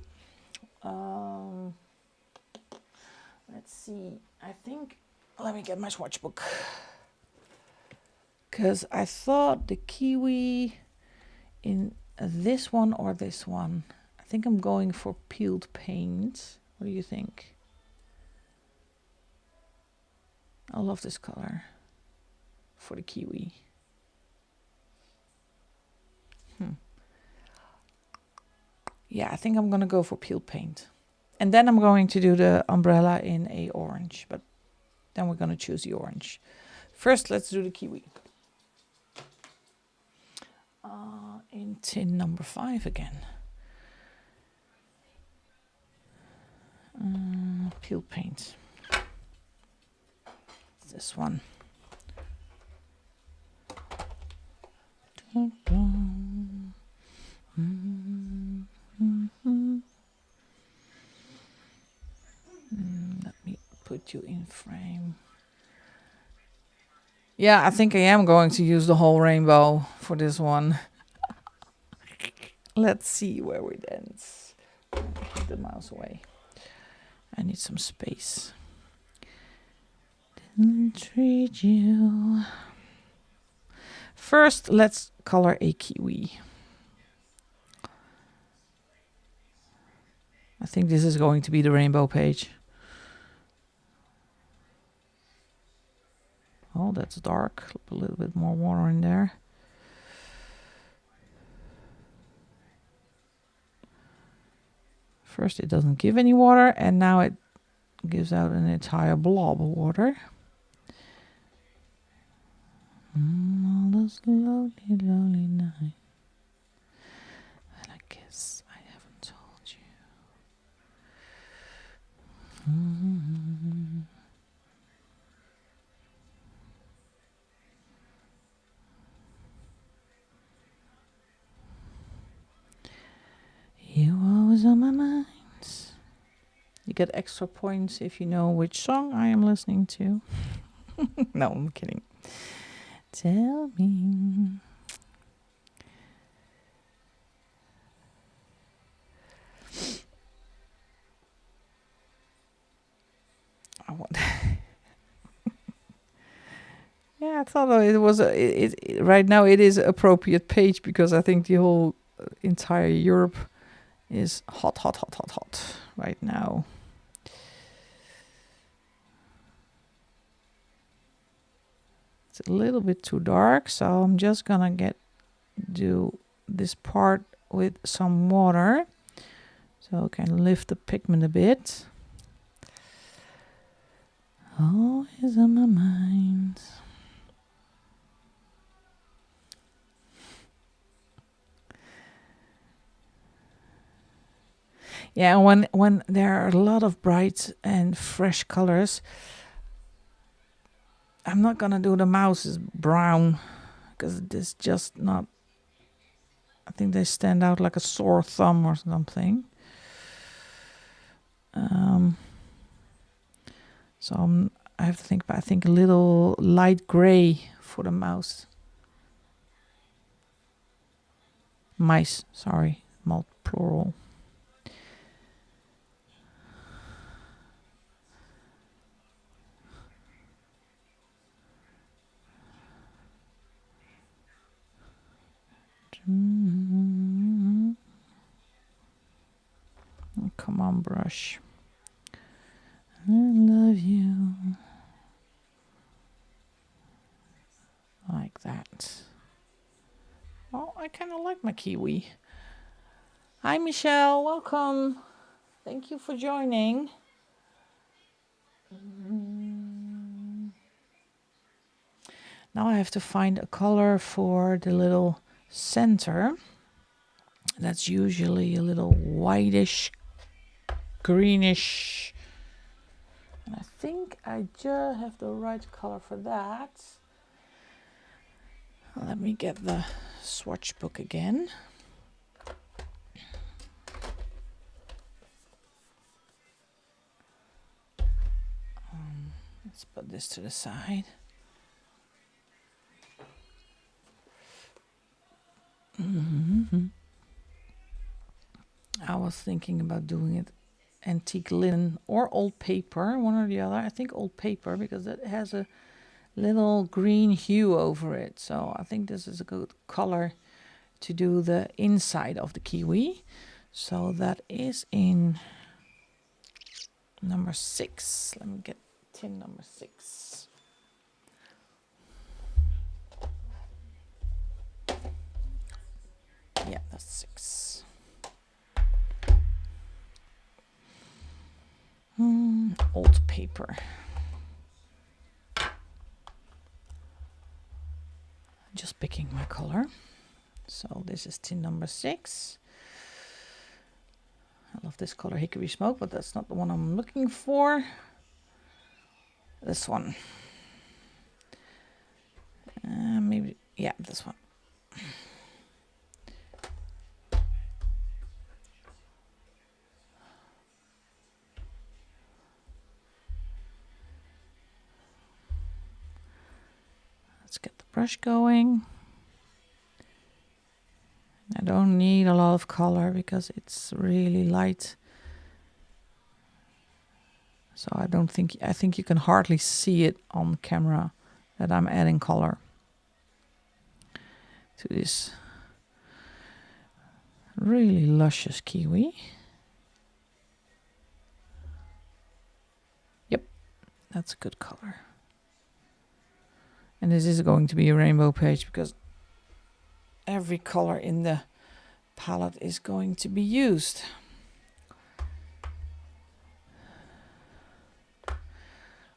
Let's see. I think, let me get my swatch book. Because I thought the kiwi in this one or this one. I think I'm going for peeled paint. What do you think? I love this color for the kiwi. Yeah, I think I'm gonna go for peeled paint. And then I'm going to do the umbrella in a orange, but then we're gonna choose the orange. First, let's do the kiwi. In tin number 5 again. Peeled paint. This one. Let me put you in frame. Yeah, I think I am going to use the whole rainbow for this one. Let's see where it ends. Put the mouse away. I need some space. Didn't treat you. First, let's color a kiwi. I think this is going to be the rainbow page. Oh, that's dark. A little bit more water in there. First it doesn't give any water, and now it gives out an entire blob of water. All those lonely, lonely nights. And I guess I haven't told you. You always on my mind. You get extra points if you know which song I am listening to. No, I'm kidding. Tell me. I want. Yeah, I thought it was right now it is an appropriate page because I think the whole entire Europe is hot right now. It's a little bit too dark, so I'm just gonna do this part with some water so I can lift the pigment a bit. Always on my mind. Yeah, when there are a lot of bright and fresh colors, I'm not gonna do the mouses brown because it's just not. I think they stand out like a sore thumb or something. So I have to think, but I think a little light gray for the mouse. Mice, sorry, plural. Come on, brush. I love you. Like that. Oh, I kind of like my kiwi. Hi, Michelle. Welcome. Thank you for joining. Now I have to find a color for the little center. That's usually a little whitish, greenish. And I think I just have the right color for that. Let me get the swatch book again. Let's put this to the side. I was thinking about doing it antique linen or old paper, one or the other. I think old paper because it has a little green hue over it. So I think this is a good color to do the inside of the kiwi. So that is in number 6. Let me get tin number 6. Yeah, that's 6. Old paper. Just picking my color. So this is tin number 6. I love this color, Hickory Smoke, but that's not the one I'm looking for. This one. Maybe, yeah, this one. Let's get the brush going. I don't need a lot of color because it's really light. So I think you can hardly see it on camera that I'm adding color to this really luscious kiwi. Yep, that's a good color. And this is going to be a rainbow page because every color in the palette is going to be used.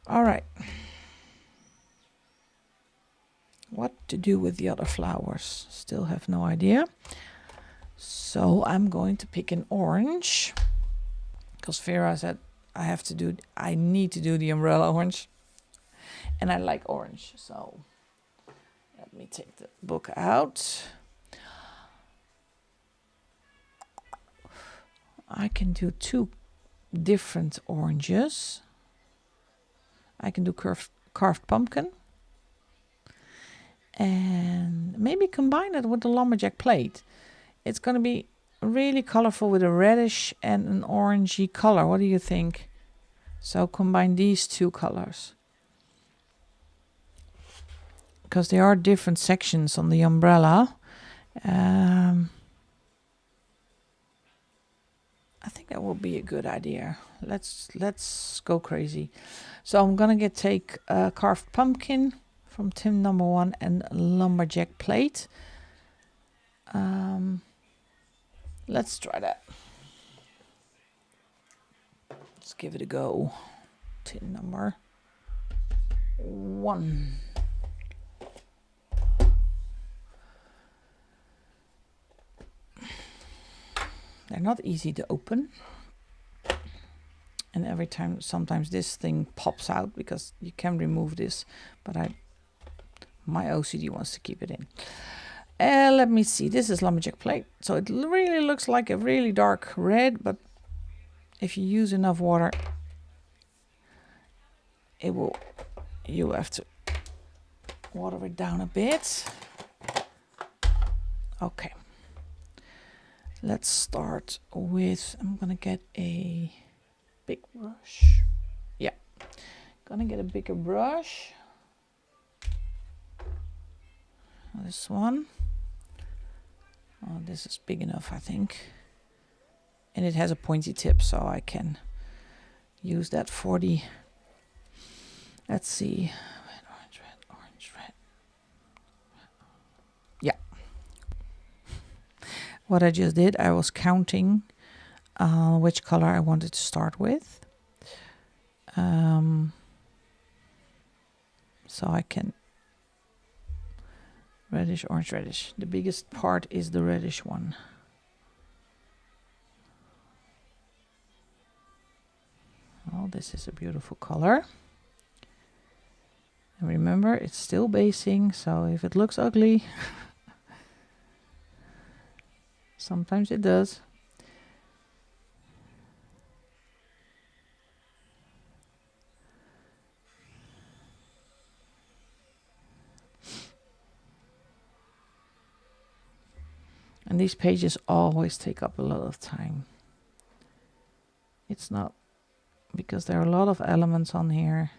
All right. What to do with the other flowers? Still have no idea. So I'm going to pick an orange because Vera said I need to do the umbrella orange. And I like orange, so let me take the book out. I can do 2 different oranges. I can do carved pumpkin. And maybe combine it with the lumberjack plate. It's going to be really colorful with a reddish and an orangey color. What do you think? So combine these 2 colors. Because there are different sections on the umbrella. I think that will be a good idea. Let's go crazy. So I'm gonna take carved pumpkin from tin number 1 and lumberjack plate. Let's try that. Let's give it a go. Tin number 1. They're not easy to open. And every time, sometimes this thing pops out because you can remove this, but my OCD wants to keep it in. Let me see, this is lumberjack plate. So it really looks like a really dark red, but if you use enough water, you have to water it down a bit. Okay. Let's start with, I'm gonna get a big brush. Yeah, gonna get a bigger brush. This one. Oh, this is big enough, I think. And it has a pointy tip, so I can use that for the, let's see. Orange, red. Yeah. What I just did, I was counting which color I wanted to start with. So I can reddish, orange, reddish. The biggest part is the reddish one. Oh, this is a beautiful color. And remember, it's still basing, so if it looks ugly, sometimes it does. And these pages always take up a lot of time. It's not because there are a lot of elements on here.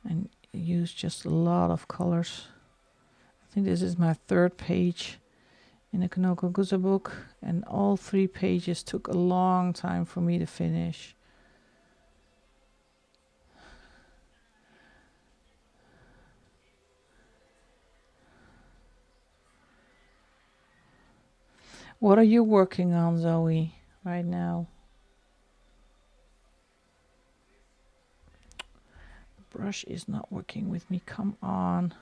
And use just a lot of colors. I think this is my 3rd page in the Kanoko Egusa book, and all 3 pages took a long time for me to finish. What are you working on, Zoe, right now? The brush is not working with me. Come on.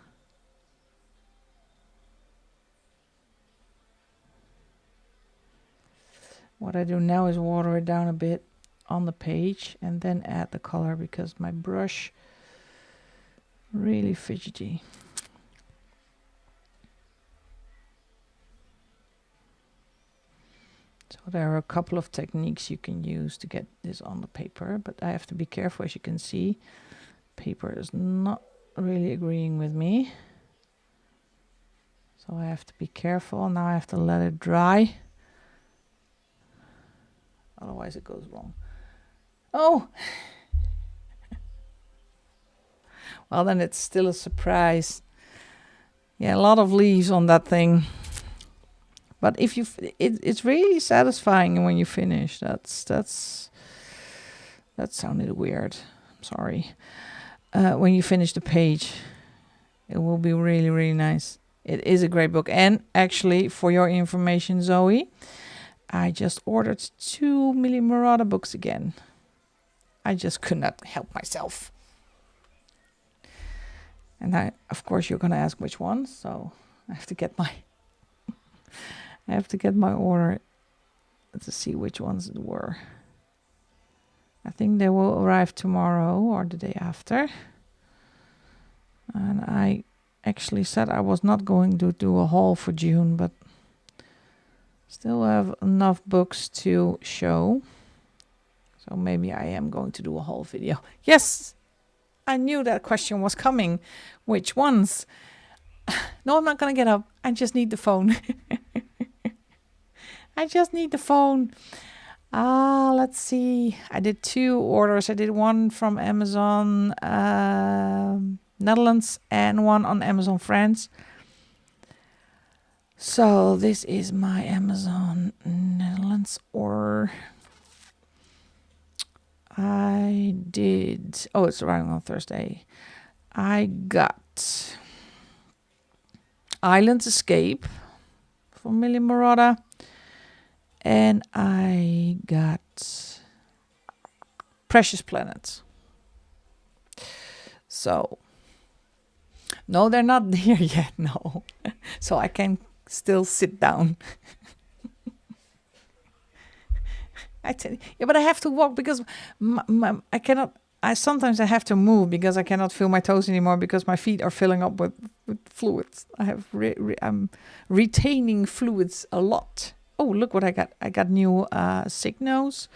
What I do now is water it down a bit on the page and then add the color because my brush really fidgety. So there are a couple of techniques you can use to get this on the paper, but I have to be careful. As you can see, paper is not really agreeing with me. So I have to be careful. Now I have to let it dry. Otherwise it goes wrong. Oh! Well, then it's still a surprise. Yeah, a lot of leaves on that thing. But if you, it's really satisfying when you finish. That sounded weird. I'm sorry. When you finish the page, it will be really, really nice. It is a great book. And actually, for your information, Zoe, I just ordered 2 Millie Murata books again. I just could not help myself. And of course, you're going to ask which ones. So I have to get my order to see which ones it were. I think they will arrive tomorrow or the day after. And I actually said I was not going to do a haul for June, but still have enough books to show. So maybe I am going to do a haul video. Yes, I knew that question was coming. Which ones? No, I'm not going to get up. I just need the phone. I just need the phone. Let's see. I did 2 orders. I did one from Amazon Netherlands and one on Amazon France. So this is my Amazon Netherlands order. I did. Oh, it's arriving on Thursday. I got Island Escape from Millie Murata. And I got Precious Planets. So, no, they're not there yet, no. So I can still sit down. Yeah, but I have to walk because I cannot. Sometimes I have to move because I cannot feel my toes anymore because my feet are filling up with fluids. I'm retaining fluids a lot. Oh, look what I got. I got new Signos.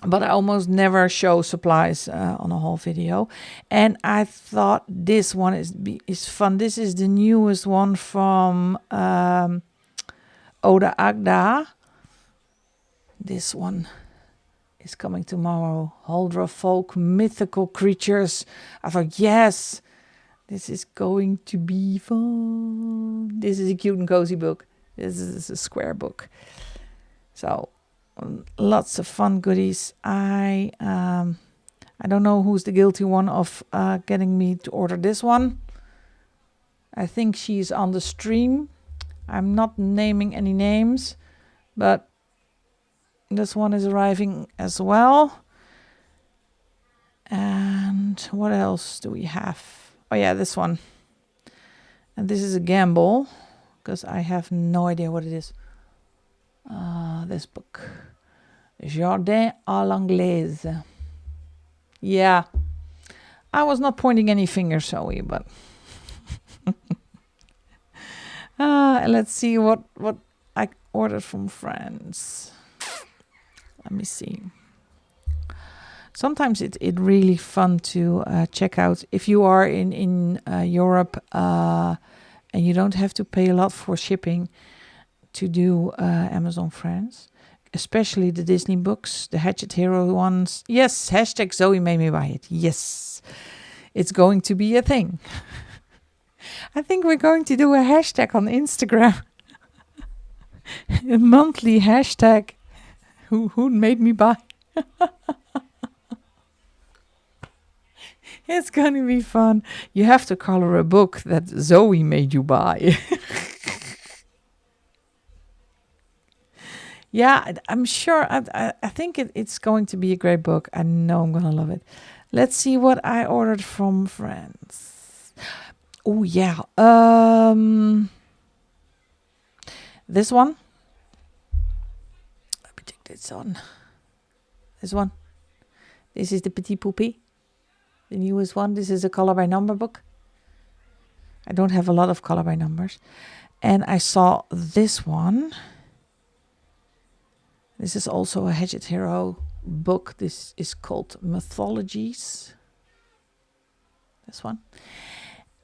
But I almost never show supplies on a whole video. And I thought this one is fun. This is the newest one from Oda Agda. This one is coming tomorrow. Huldra Folk Mythical Creatures. I thought, yes, this is going to be fun. This is a cute and cozy book. This is a square book. So lots of fun goodies. I don't know who's the guilty one of getting me to order this one. I think she's on the stream. I'm not naming any names, but this one is arriving as well. And what else do we have? Oh yeah, this one. And this is a gamble because I have no idea what it is. This book. Jardin à l'anglaise. Yeah. I was not pointing any fingers, Zoe, but... let's see what I ordered from France. Let me see. Sometimes it's really fun to check out if you are in Europe and you don't have to pay a lot for shipping to do Amazon France, especially the Disney books, the Hatchet Hero ones. Yes, hashtag Zoe made me buy it. Yes, it's going to be a thing. I think we're going to do a hashtag on Instagram. A monthly hashtag. Who made me buy? It's going to be fun. You have to color a book that Zoe made you buy. Yeah, I'm sure. I think it's going to be a great book. I know I'm going to love it. Let's see what I ordered from France. Oh, yeah. This one. Let me take this on. This one. This is the Petit Poupée. The newest one. This is a color by number book. I don't have a lot of color by numbers. And I saw this one. This is also a Hatchet Hero book. This is called Mythologies. This one.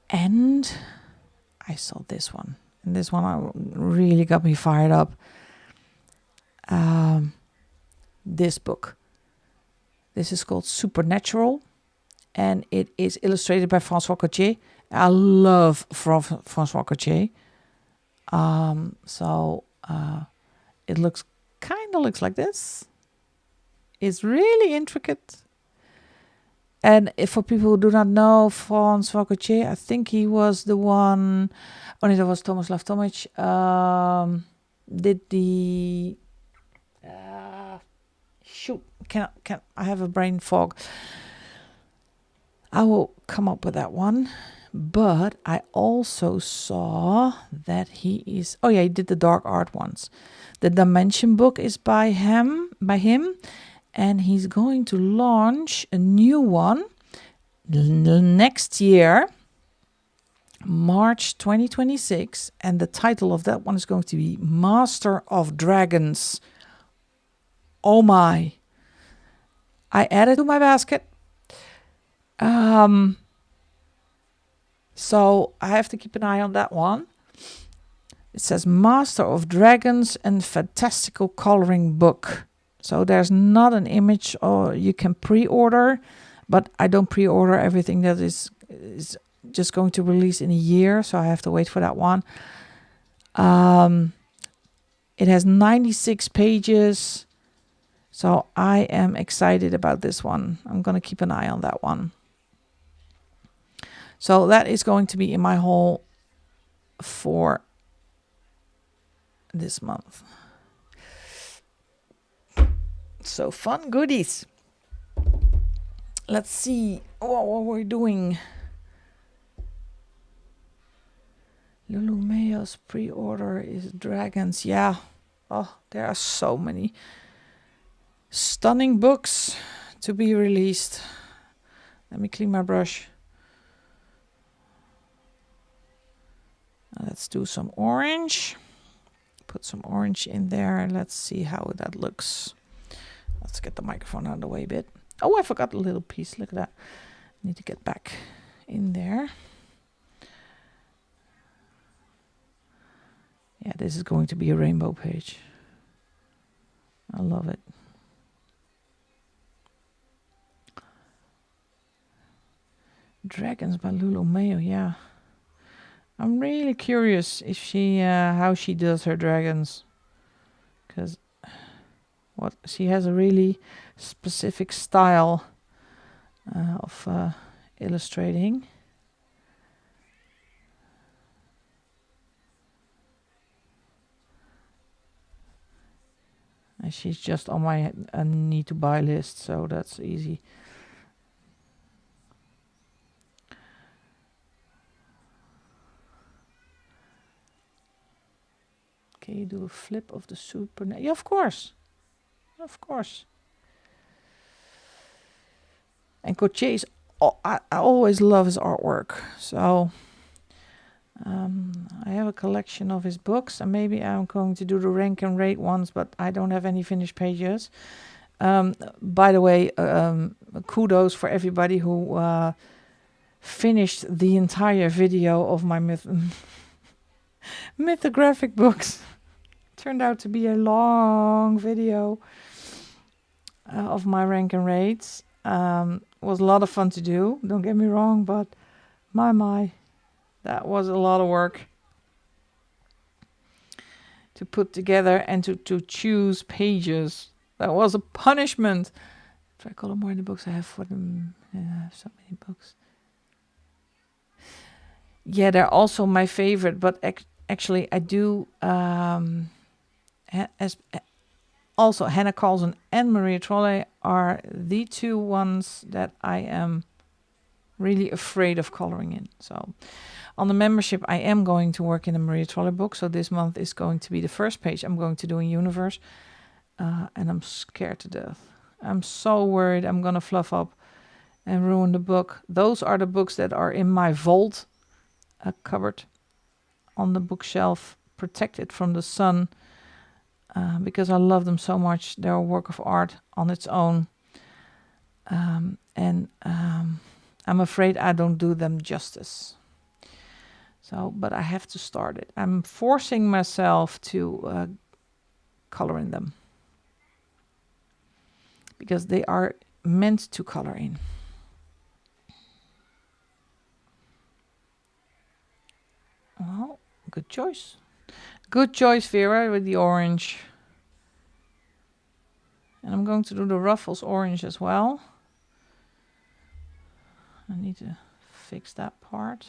And I saw this one. And this one really got me fired up. This book. This is called Supernatural. And it is illustrated by François Cotier. I love François Cotier. It looks like this. It's really intricate. And if for people who do not know François Cotier, I think he was the one. Oh, no, that was Tomislav Tomic. Did the shoot? Can I have a brain fog? I will come up with that one. But I also saw that he is... Oh, yeah, he did the dark art ones. The Dimension book is by him. And he's going to launch a new one next year, March 2026. And the title of that one is going to be Master of Dragons. Oh, my. I added to my basket. So I have to keep an eye on that one. It says Master of Dragons and Fantastical Coloring Book. So there's not an image, or you can pre-order, but I don't pre-order everything that is just going to release in a year. So I have to wait for that one. It has 96 pages. So I am excited about this one. I'm going to keep an eye on that one. So that is going to be in my haul for this month. So fun goodies. Let's see what we're doing. Lulu Mayo's pre-order is dragons. Yeah. Oh, there are so many stunning books to be released. Let me clean my brush. Let's do some orange. Put some orange in there. Let's see how that looks. Let's get the microphone out of the way a bit. Oh, I forgot a little piece. Look at that. Need to get back in there. Yeah, this is going to be a rainbow page. I love it. Dragons by Lulu Mayo, yeah. I'm really curious if she how she does her dragons, because she has a really specific style of illustrating. And she's just on my need to buy list, so that's easy. Can you do a flip of the super? Yeah, of course. Of course. And Gautier's, I always love his artwork. So I have a collection of his books, and maybe I'm going to do the rank and rate ones, but I don't have any finished pages. By the way, kudos for everybody who finished the entire video of my mythographic books. Turned out to be a long video of my rank and rates. Was a lot of fun to do, don't get me wrong, but my, that was a lot of work to put together and to choose pages. That was a punishment. Try color more in the books I have for them. I have so many books. Yeah, they're also my favorite, but actually I do also Hannah Carlson and Maria Trolle are the two ones that I am really afraid of coloring in. So on the membership, I am going to work in a Maria Trolle book. So this month is going to be the first page I'm going to do in Universe. And I'm scared to death. I'm so worried I'm going to fluff up and ruin the book. Those are the books that are in my vault cupboard on the bookshelf, protected from the sun, because I love them so much. They're a work of art on its own. And I'm afraid I don't do them justice. So, but I have to start it. I'm forcing myself to color in them, because they are meant to color in. Well, good choice. Good choice, Vera, with the orange. And I'm going to do the ruffles orange as well. I need to fix that part.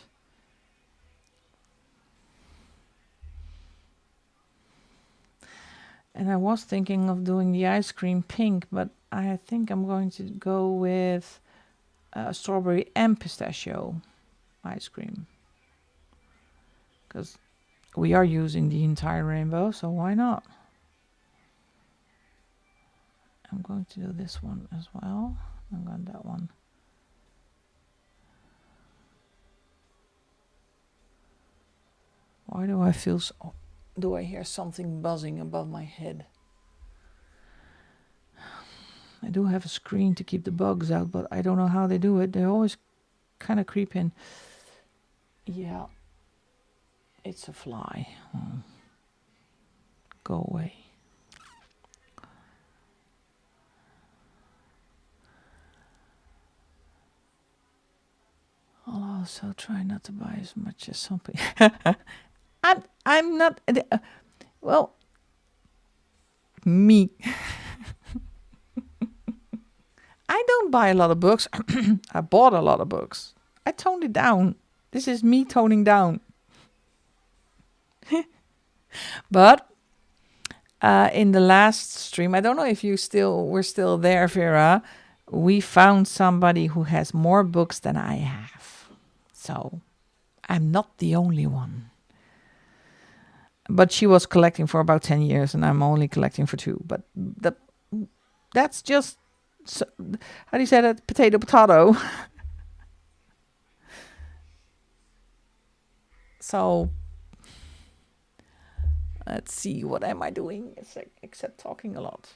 And I was thinking of doing the ice cream pink, but I think I'm going to go with strawberry and pistachio ice cream, because we are using the entire rainbow, so why not? I'm going to do this one as well. I'm going that one. Why do I feel so? Do I hear something buzzing above my head? I do have a screen to keep the bugs out, but I don't know how they do it. They always kind of creep in. Yeah, it's a fly. Go away. I'll also try not to buy as much as some people. I'm not. Well, me. I don't buy a lot of books. I bought a lot of books. I toned it down. This is me toning down. But in the last stream, I don't know if you were still there, Vera. We found somebody who has more books than I have. So I'm not the only one. But she was collecting for about 10 years and I'm only collecting for 2. But that's just, how do you say that? Potato, potato. So let's see, what am I doing except talking a lot?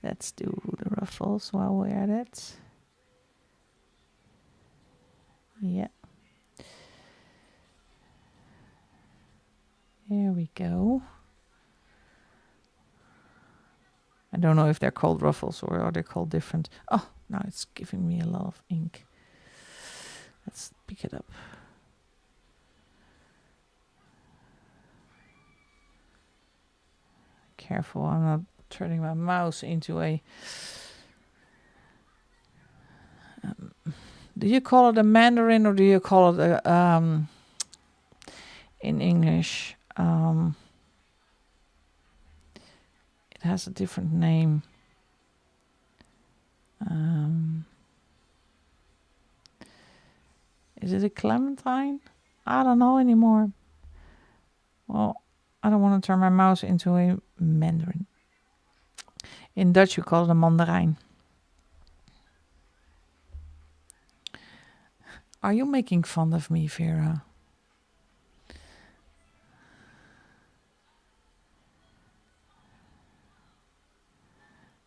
Let's do the ruffles while we're at it. Yeah. There we go. I don't know if they're called ruffles or are they called different. Oh, now it's giving me a lot of ink. Let's pick it up. Careful, I'm not turning my mouse into a... do you call it a mandarin or do you call it a... in English? It has a different name. Is it a clementine? I don't know anymore. Well, I don't want to turn my mouse into a mandarin. In Dutch, you call it a mandarijn. Are you making fun of me, Vera?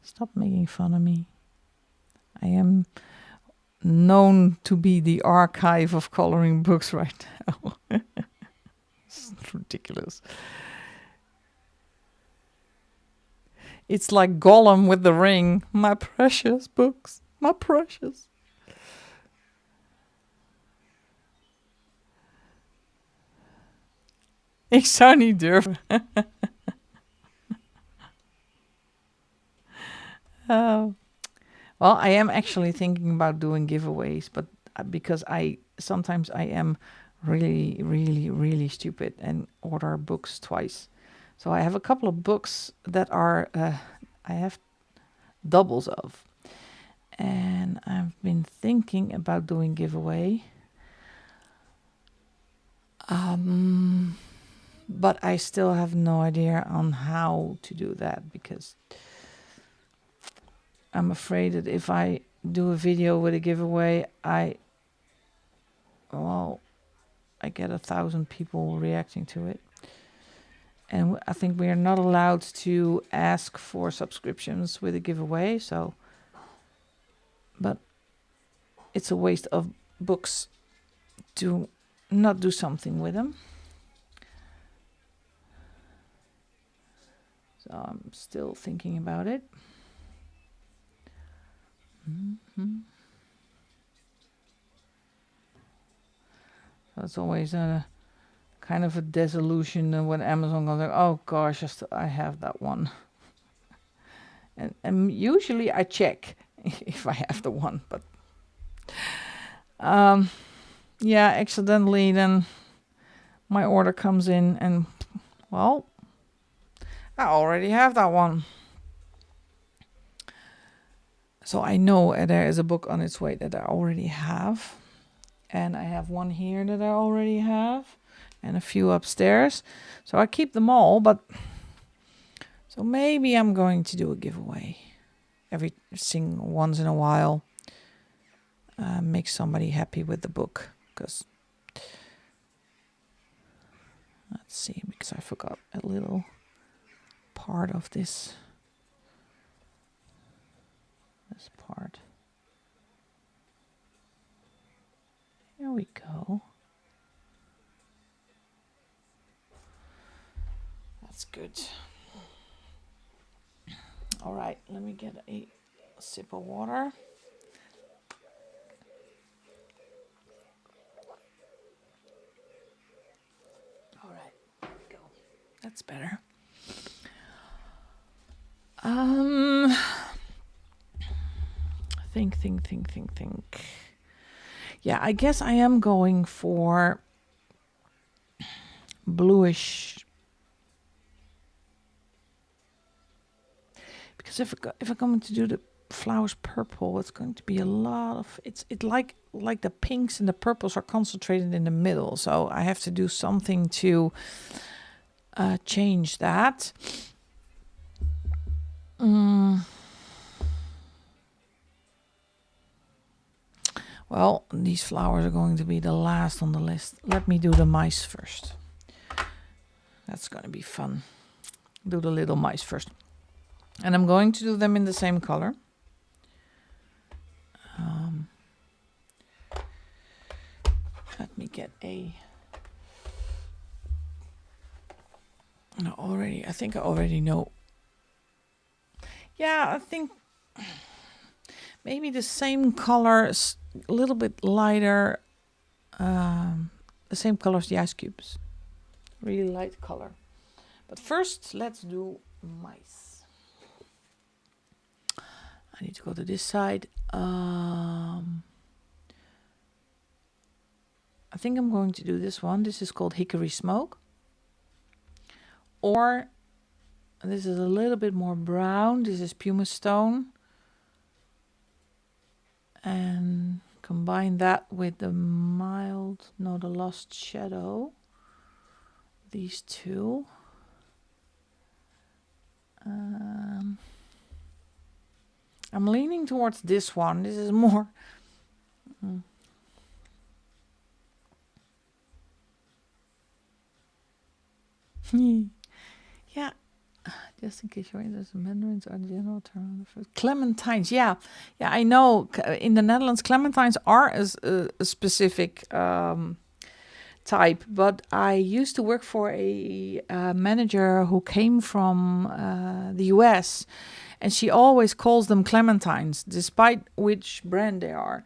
Stop making fun of me. I am known to be the archive of coloring books right now. It's ridiculous. It's like Gollum with the ring. My precious books. My precious. Ik zou niet durven. Oh. Well, I am actually thinking about doing giveaways, but because sometimes I am really, really, really stupid and order books twice. So I have a couple of books that are I have doubles of, and I've been thinking about doing giveaway. But I still have no idea on how to do that, because I'm afraid that if I do a video with a giveaway, I get 1,000 people reacting to it. And I think we are not allowed to ask for subscriptions with a giveaway, but it's a waste of books to not do something with them. So I'm still thinking about it. So it's always a kind of a disillusion when Amazon goes like, oh gosh, I have that one. and usually I check if I have the one, but yeah, accidentally then my order comes in and, well, I already have that one. So I know there is a book on its way that I already have. And I have one here that I already have. And a few upstairs. So I keep them all, but so maybe I'm going to do a giveaway once in a while. Make somebody happy with the book, because let's see, because I forgot a little part of this part. Here we go. That's good. All right, let me get a sip of water. All right, there we go. That's better. Think. Yeah, I guess I am going for bluish, because if I'm going to do the flowers purple, it's going to be a lot of it's like the pinks and the purples are concentrated in the middle, so I have to do something to change that. Well, these flowers are going to be the last on the list. Let me do the mice first. That's going to be fun. Do the little mice first. And I'm going to do them in the same color. Let me get I think I already know. Yeah, I think maybe the same color, a little bit lighter, the same color as the ice cubes. Really light color. But first, let's do mice. I need to go to this side. I think I'm going to do this one. This is called Hickory Smoke. Or this is a little bit more brown. This is Pumice Stone. And combine that with the the Lost Shadow. These two. I'm leaning towards this one. This is more. Yeah, just in case you're interested, mandarins are the general term. Clementines, yeah, I know. In the Netherlands, clementines are a specific type, but I used to work for a manager who came from the US, and she always calls them clementines, despite which brand they are.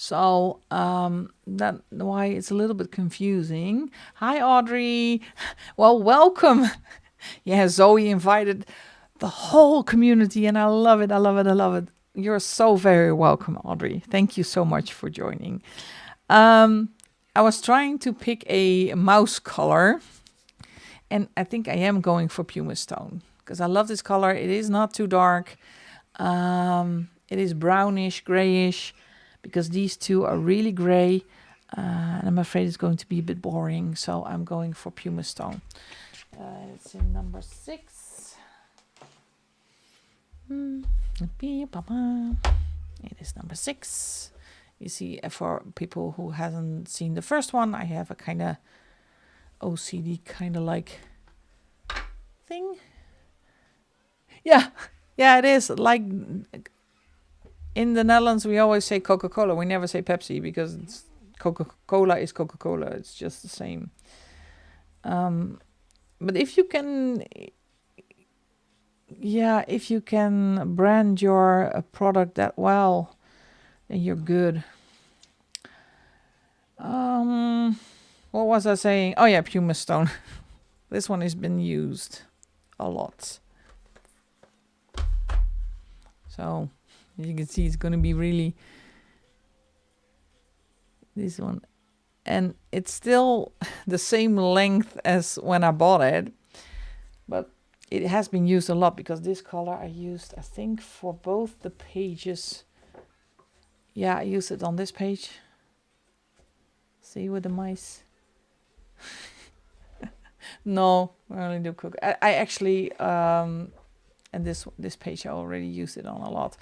So that's why it's a little bit confusing. Hi, Audrey. Well, welcome. Yeah, Zoe invited the whole community, and I love it. I love it. I love it. You're so very welcome, Audrey. Thank you so much for joining. I was trying to pick a mouse color, and I think I am going for pumice stone because I love this color. It is not too dark. It is brownish, grayish, because these two are really gray. And I'm afraid it's going to be a bit boring, so I'm going for pumice stone. It's in number 6. It is number 6. You see, for people who hasn't seen the first one, I have a kind of OCD kind of like thing. Yeah, it is like in the Netherlands we always say Coca-Cola. We never say Pepsi because Coca-Cola is Coca-Cola. It's just the same. But if you can, if you can brand your product that well, then you're good. What was I saying? Oh yeah, pumice stone. This one has been used a lot. So you can see it's going to be really this one. And it's still the same length as when I bought it. But it has been used a lot because this color I used, I think, for both the pages. Yeah, I used it on this page. See with the mice. No, I only do cook. I actually, and this page I already used it on a lot.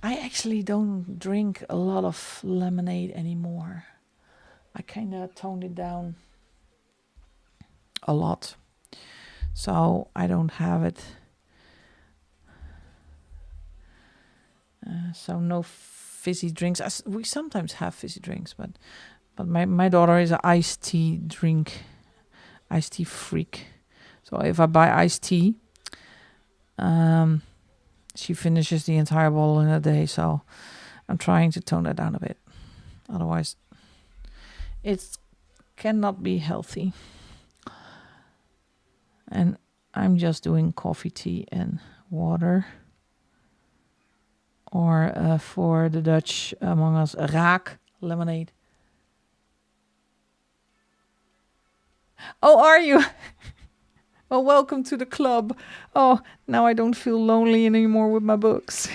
I actually don't drink a lot of lemonade anymore. I kind of toned it down a lot. So I don't have it. So no fizzy drinks. We sometimes have fizzy drinks, but my daughter is an iced tea freak. So if I buy iced tea, she finishes the entire bottle in a day. So I'm trying to tone that down a bit. Otherwise, it cannot be healthy. And I'm just doing coffee, tea, and water. Or for the Dutch among us, raak, lemonade. Oh, are you? Oh, welcome to the club. Oh, now I don't feel lonely anymore with my books.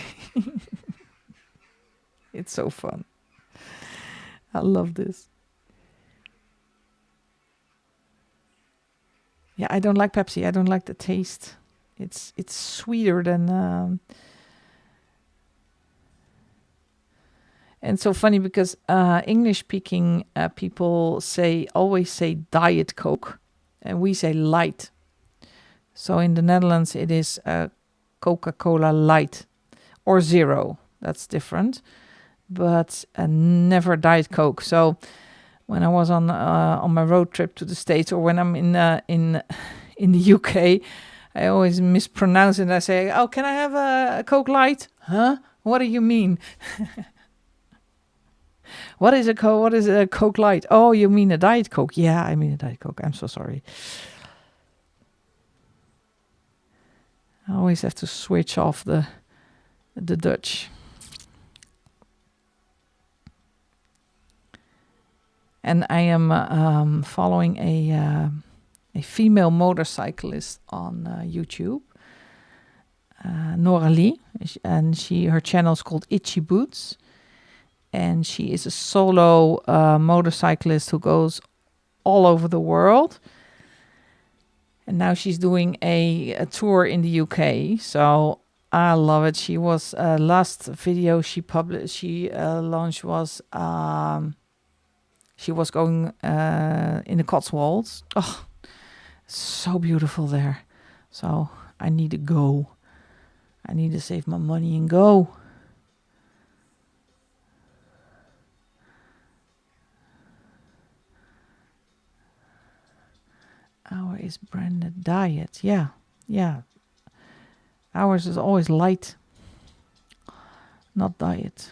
It's so fun. I love this. Yeah, I don't like Pepsi. I don't like the taste. It's sweeter than... And so funny because English-speaking people always say Diet Coke, and we say light. So in the Netherlands, it is Coca-Cola Light or Zero. That's different, but never Diet Coke. So when I was on my road trip to the States, or when I'm in the UK, I always mispronounce it. And I say, "Oh, can I have a Coke Light?" Huh? What do you mean? What is a Coke Light? Oh, you mean a Diet Coke? Yeah, I mean a Diet Coke. I'm so sorry. I always have to switch off the Dutch. And I am following a female motorcyclist on YouTube. Nora Lee, and her channel is called Itchy Boots, and she is a solo motorcyclist who goes all over the world. And now she's doing a tour in the UK. So I love it. She was last video she launched was she was going in the Cotswolds. Oh, so beautiful there. So I need to go. I need to save my money and go. Our is branded diet. Yeah. Ours is always light, not diet.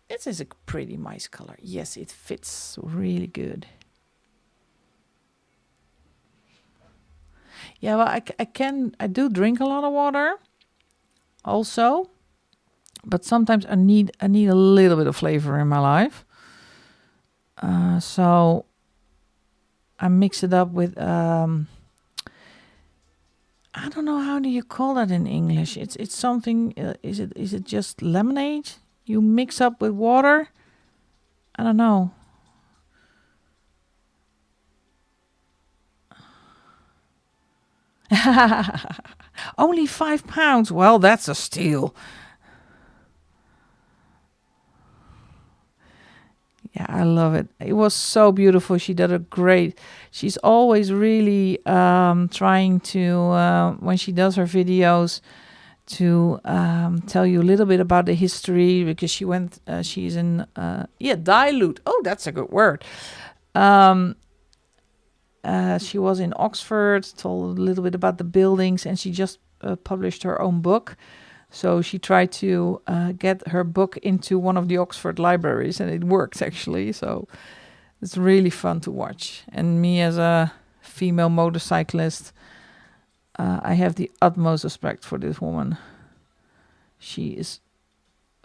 This is a pretty nice color. Yes, it fits really good. Yeah, well, I do drink a lot of water also, but sometimes I need a little bit of flavor in my life. So I mix it up with I don't know, how do you call that in English? It's something. Is it just lemonade you mix up with water? I don't know. Only £5. Well, that's a steal. Yeah, I love it. It was so beautiful. She did a great. She's always really trying to, when she does her videos, to tell you a little bit about the history, because she's in, dilute. Oh, that's a good word. She was in Oxford, told a little bit about the buildings, and she just published her own book. So she tried to get her book into one of the Oxford libraries, and it worked actually. So it's really fun to watch. And me as a female motorcyclist, I have the utmost respect for this woman. She is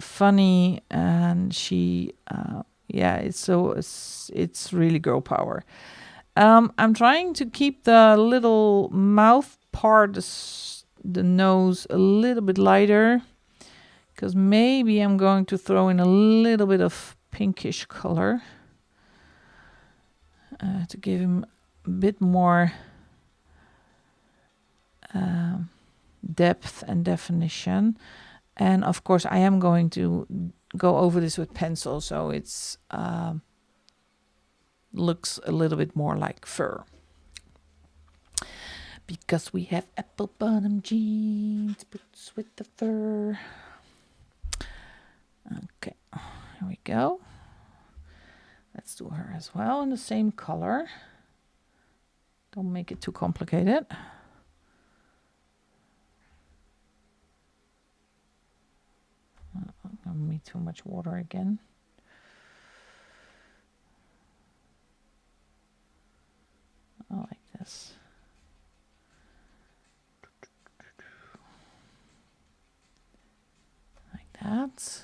funny, and she, it's really girl power. I'm trying to keep the little mouth part, the nose, a little bit lighter, because maybe I'm going to throw in a little bit of pinkish color to give him a bit more depth and definition. And of course I am going to go over this with pencil, so it's looks a little bit more like fur, because we have apple bottom jeans, boots with the fur. Okay, here we go. Let's do her as well in the same color. Don't make it too complicated. I don't need too much water again. I like this. Like that.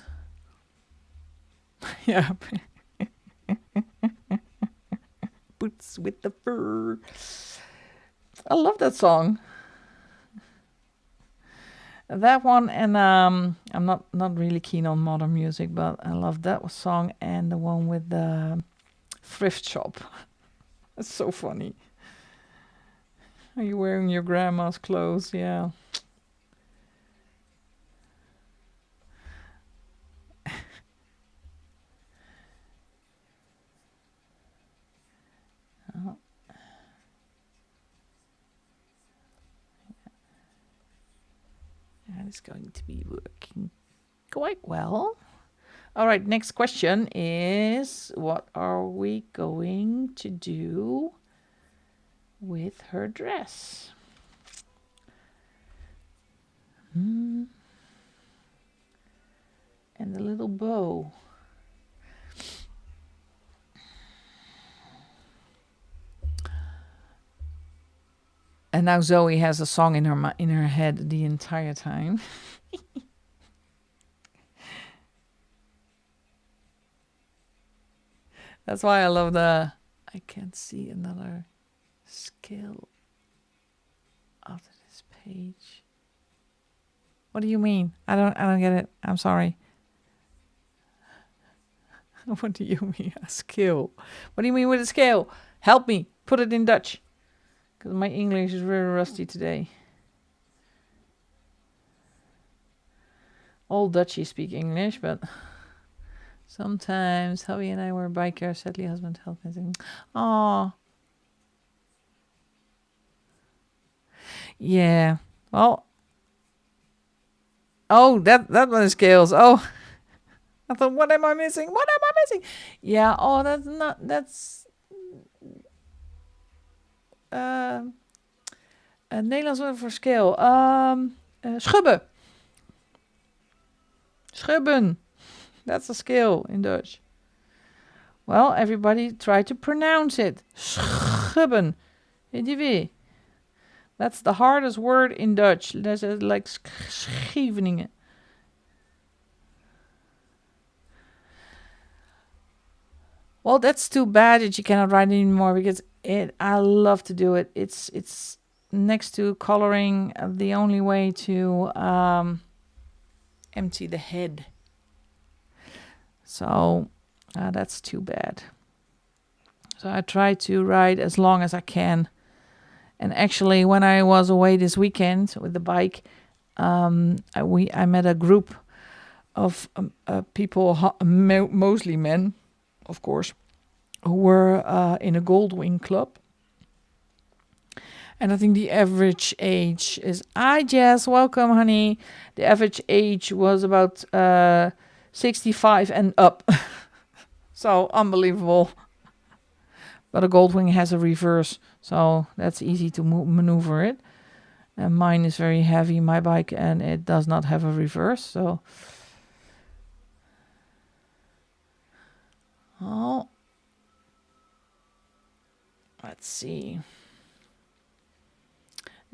Yeah. Boots with the fur. I love that song. That one, and I'm not really keen on modern music, but I love that song and the one with the thrift shop. It's so funny. Are you wearing your grandma's clothes? Yeah. That is going to be working quite well. All right, next question is, what are we going to do with her dress? And the little bow. And now Zoe has a song in her head the entire time. That's why I love I can't see another scale. after this page. What do you mean? I don't get it. I'm sorry. What do you mean? A scale? What do you mean with a scale? Help me. Put it in Dutch. Because my English is very rusty today. All Dutchies speak English, but sometimes Hubby and I were bikers. Sadly, husband helped me. Oh. Yeah. Well. Oh, that one is scales. Oh. I thought, what am I missing? What am I missing? Yeah, oh, that's Nederlands woord voor scale. Schubben. Schubben. That's a scale in Dutch. Well, everybody try to pronounce it. Schubben. That's the hardest word in Dutch. That's like Scheveningen. Well, that's too bad that you cannot write anymore because I love to do it. It's next to coloring the only way to empty the head. So that's too bad. So I try to write as long as I can. And actually, when I was away this weekend with the bike, I met a group of people, mostly men, of course, who were in a Goldwing club. And I think the average age is, hi Jess, welcome honey. The average age was about 65 and up. So unbelievable. But a Goldwing has a reverse, so that's easy to maneuver it. And mine is very heavy, my bike, and it does not have a reverse, so... Oh, let's see.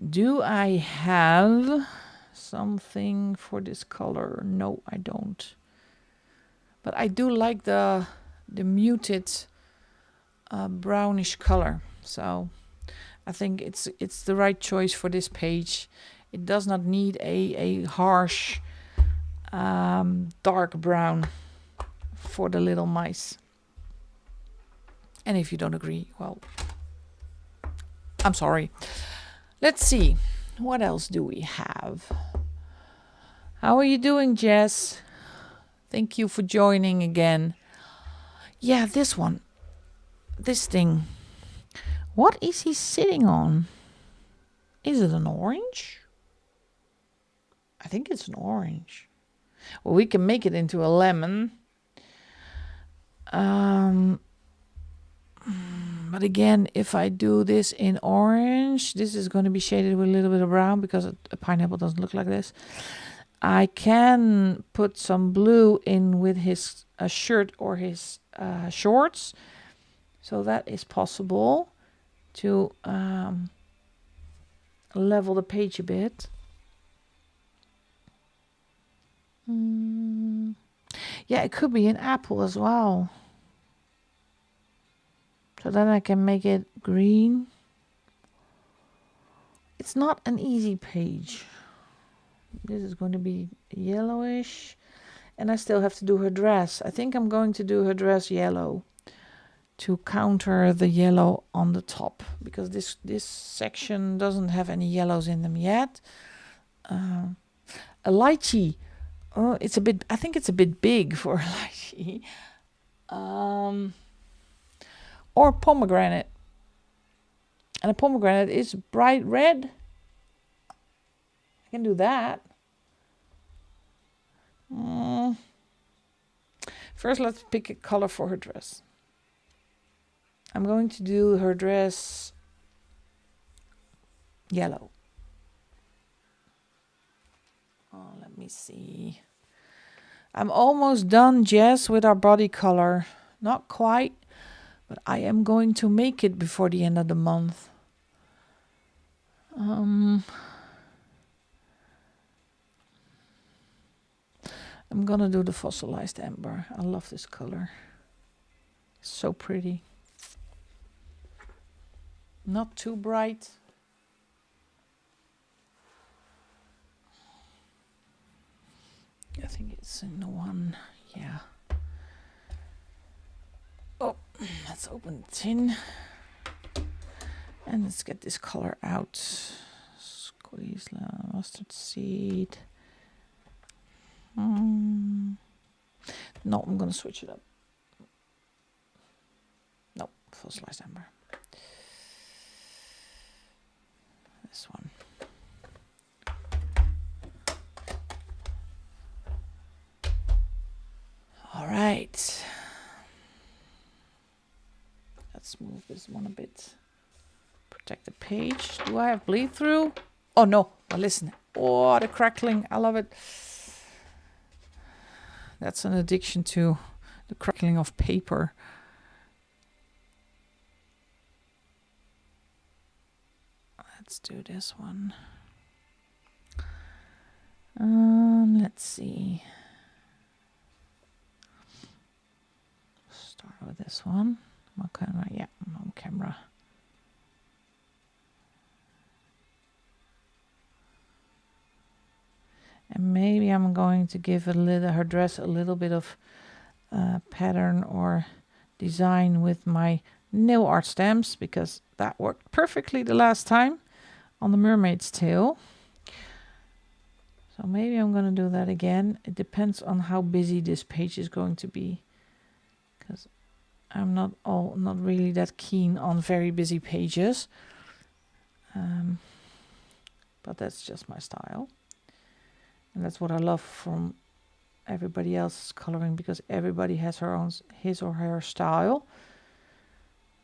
Do I have something for this color? No, I don't. But I do like the muted brownish color. So I think it's the right choice for this page. It does not need a harsh dark brown for the little mice. And if you don't agree, well, I'm sorry. Let's see. What else do we have? How are you doing, Jess? Thank you for joining again. Yeah, this one. This thing. What is he sitting on? Is it an orange? I think it's an orange. Well, we can make it into a lemon. But again, if I do this in orange, this is going to be shaded with a little bit of brown because a pineapple doesn't look like this. I can put some blue in with his shirt or his shorts. So that is possible to level the page a bit. Yeah, it could be an apple as well. So then I can make it green. It's not an easy page. This is going to be yellowish. And I still have to do her dress. I think I'm going to do her dress yellow to counter the yellow on the top. Because this section doesn't have any yellows in them yet. A lychee. Oh, it's a bit, I think it's a bit big for a lychee. Or pomegranate. And a pomegranate is bright red. I can do that. First, let's pick a color for her dress. I'm going to do her dress yellow. Oh, let me see. I'm almost done, Jess, with our body color. Not quite. But I am going to make it before the end of the month. I'm gonna do the fossilized amber. I love this color. It's so pretty. Not too bright. I think it's in the one, yeah. Oh, let's open the tin. And let's get this color out. Squeeze mustard seed. No, I'm gonna switch it up. No, fossilized amber. This one. All right. Let's move this one a bit. Protect the page. Do I have bleed through? Oh no, well, listen. Oh, the crackling, I love it. That's an addiction to the crackling of paper. Let's do this one. Let's see. Start with this one. What camera? Yeah, on camera. And maybe I'm going to give her dress a little bit of pattern or design with my nail art stamps, because that worked perfectly the last time on the mermaid's tail. So maybe I'm going to do that again. It depends on how busy this page is going to be, because I'm not really that keen on very busy pages. But that's just my style. And that's what I love from everybody else's coloring, because everybody has his or her style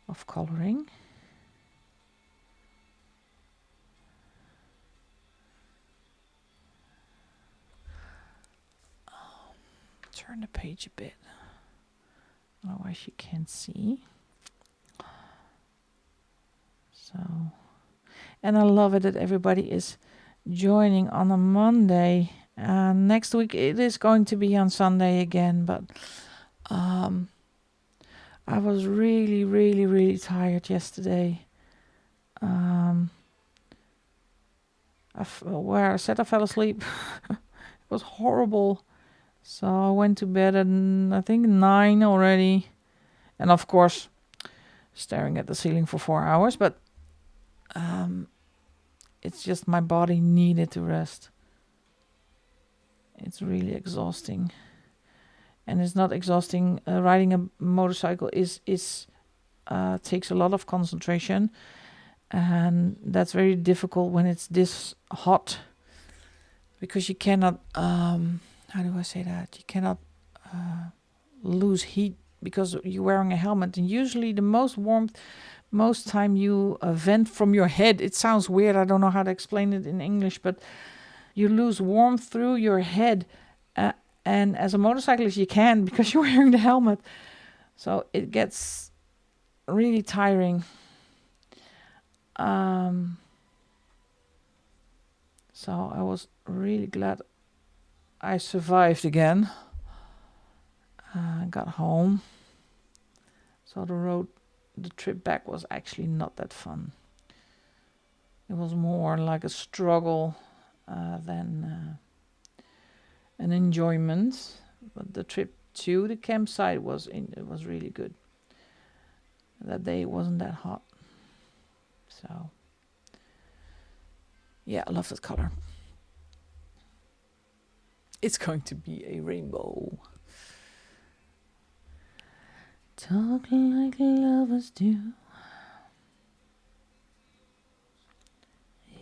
of coloring. Turn the page a bit, otherwise you can't see. So, and I love it that everybody is joining on a Monday. Next week it is going to be on Sunday again, but I was really tired yesterday. Where I said I fell asleep. It was horrible. So I went to bed at, I think, 9 already. And of course, staring at the ceiling for 4 hours. But it's just my body needed to rest. It's really exhausting. And it's not exhausting. Riding a motorcycle takes a lot of concentration. And that's very difficult when it's this hot. Because you cannot... how do I say that? You cannot lose heat because you're wearing a helmet. And usually the most time you vent from your head. It sounds weird. I don't know how to explain it in English, but you lose warmth through your head. And as a motorcyclist, you can because you're wearing the helmet. So it gets really tiring. So I was really glad I survived again. Got home. So the trip back was actually not that fun. It was more like a struggle than an enjoyment. But the trip to the campsite was really good. That day it wasn't that hot. So yeah, I love that color. It's going to be a rainbow. Talk like lovers do.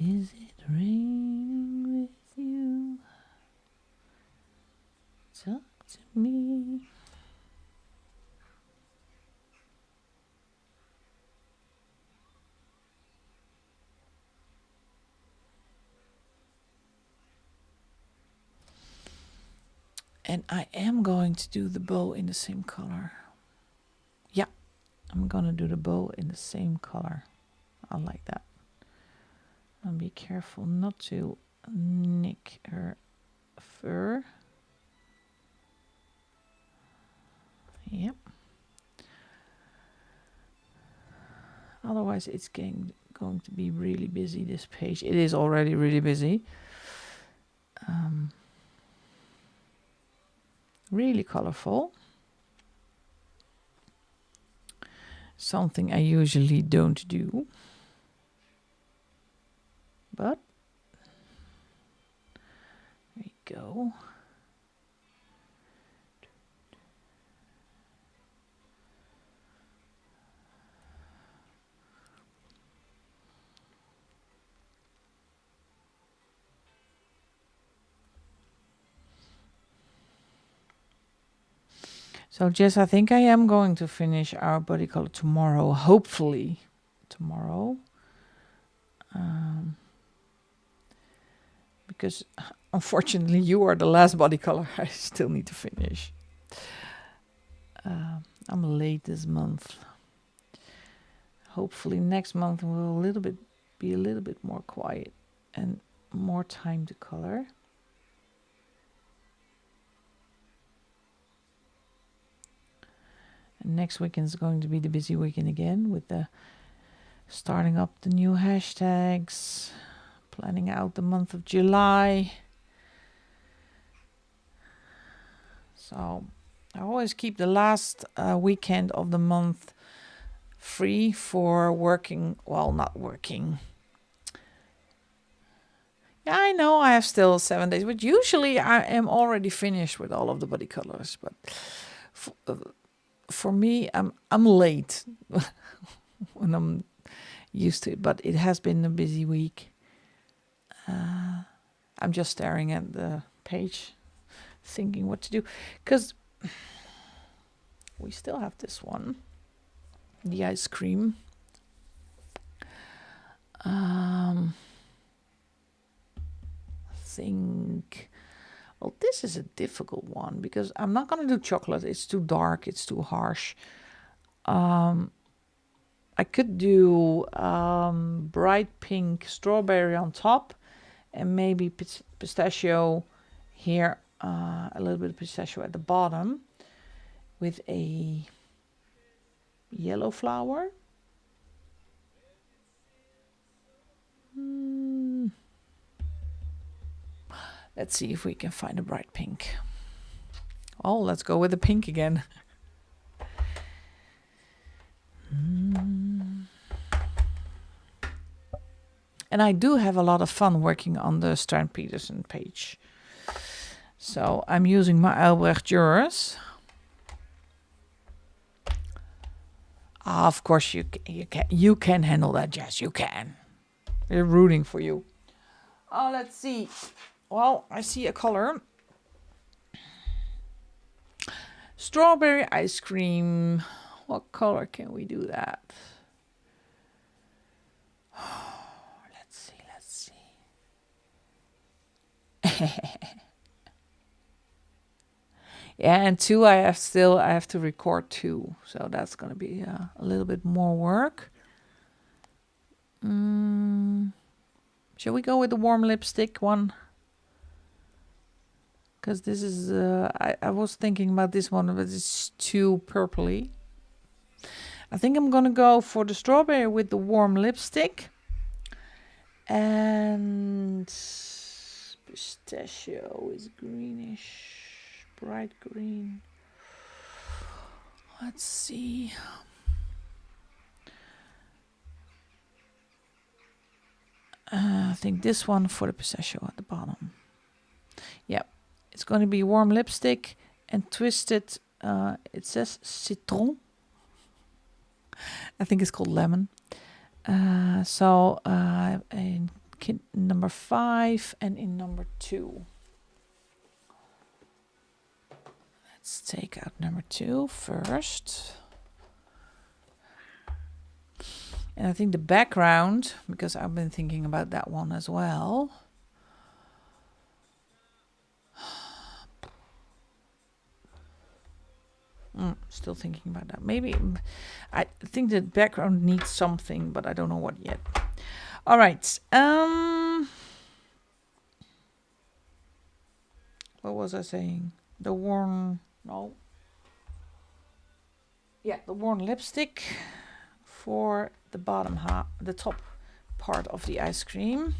Is it raining with you? Talk to me. And I am going to do the bow in the same color. Yeah, I'm going to do the bow in the same color. I like that. And be careful not to nick her fur. Yep. Otherwise it's going to be really busy, this page. It is already really busy. Really colorful. Something I usually don't do. But there you go. So Jess, I think I am going to finish our body color tomorrow, hopefully tomorrow. Because unfortunately you are the last body color I still need to finish. I'm late this month. Hopefully next month will be a little bit more quiet and more time to color. And next weekend is going to be the busy weekend again with the starting up the new hashtags, planning out the month of July. So I always keep the last weekend of the month free for working, well, not working. Yeah, I know I have still 7 days, but usually I am already finished with all of the body colors. But for me, I'm late when I'm used to it. But it has been a busy week. I'm just staring at the page, thinking what to do, because we still have this one, the ice cream. Think, well, this is a difficult one because I'm not going to do chocolate. It's too dark. It's too harsh. I could do bright pink strawberry on top and maybe pistachio here, a little bit of pistachio at the bottom with a yellow flower. Let's see if we can find a bright pink. Oh, let's go with the pink again. And I do have a lot of fun working on the Strand Peterson page. So I'm using my Albrecht Dürer. Of course you can handle that, Jess. You can. We're rooting for you. Oh, let's see. Well, I see a color. Strawberry ice cream. What color can we do that? Let's see. Yeah, and two, I have to record two. So that's going to be a little bit more work. Shall we go with the warm lipstick one? Because this is, I was thinking about this one, but it's too purpley. I think I'm going to go for the strawberry with the warm lipstick. And pistachio is greenish, bright green. Let's see. I think this one for the pistachio at the bottom. Yep. It's going to be warm lipstick and twisted. It says citron. I think it's called lemon. So in number 5 and in number 2. Let's take out number 2 first. And I think the background, because I've been thinking about that one as well. Still thinking about that. Maybe I think the background needs something, but I don't know what yet. All right. What was I saying? The warm lipstick for the bottom half, the top part of the ice cream.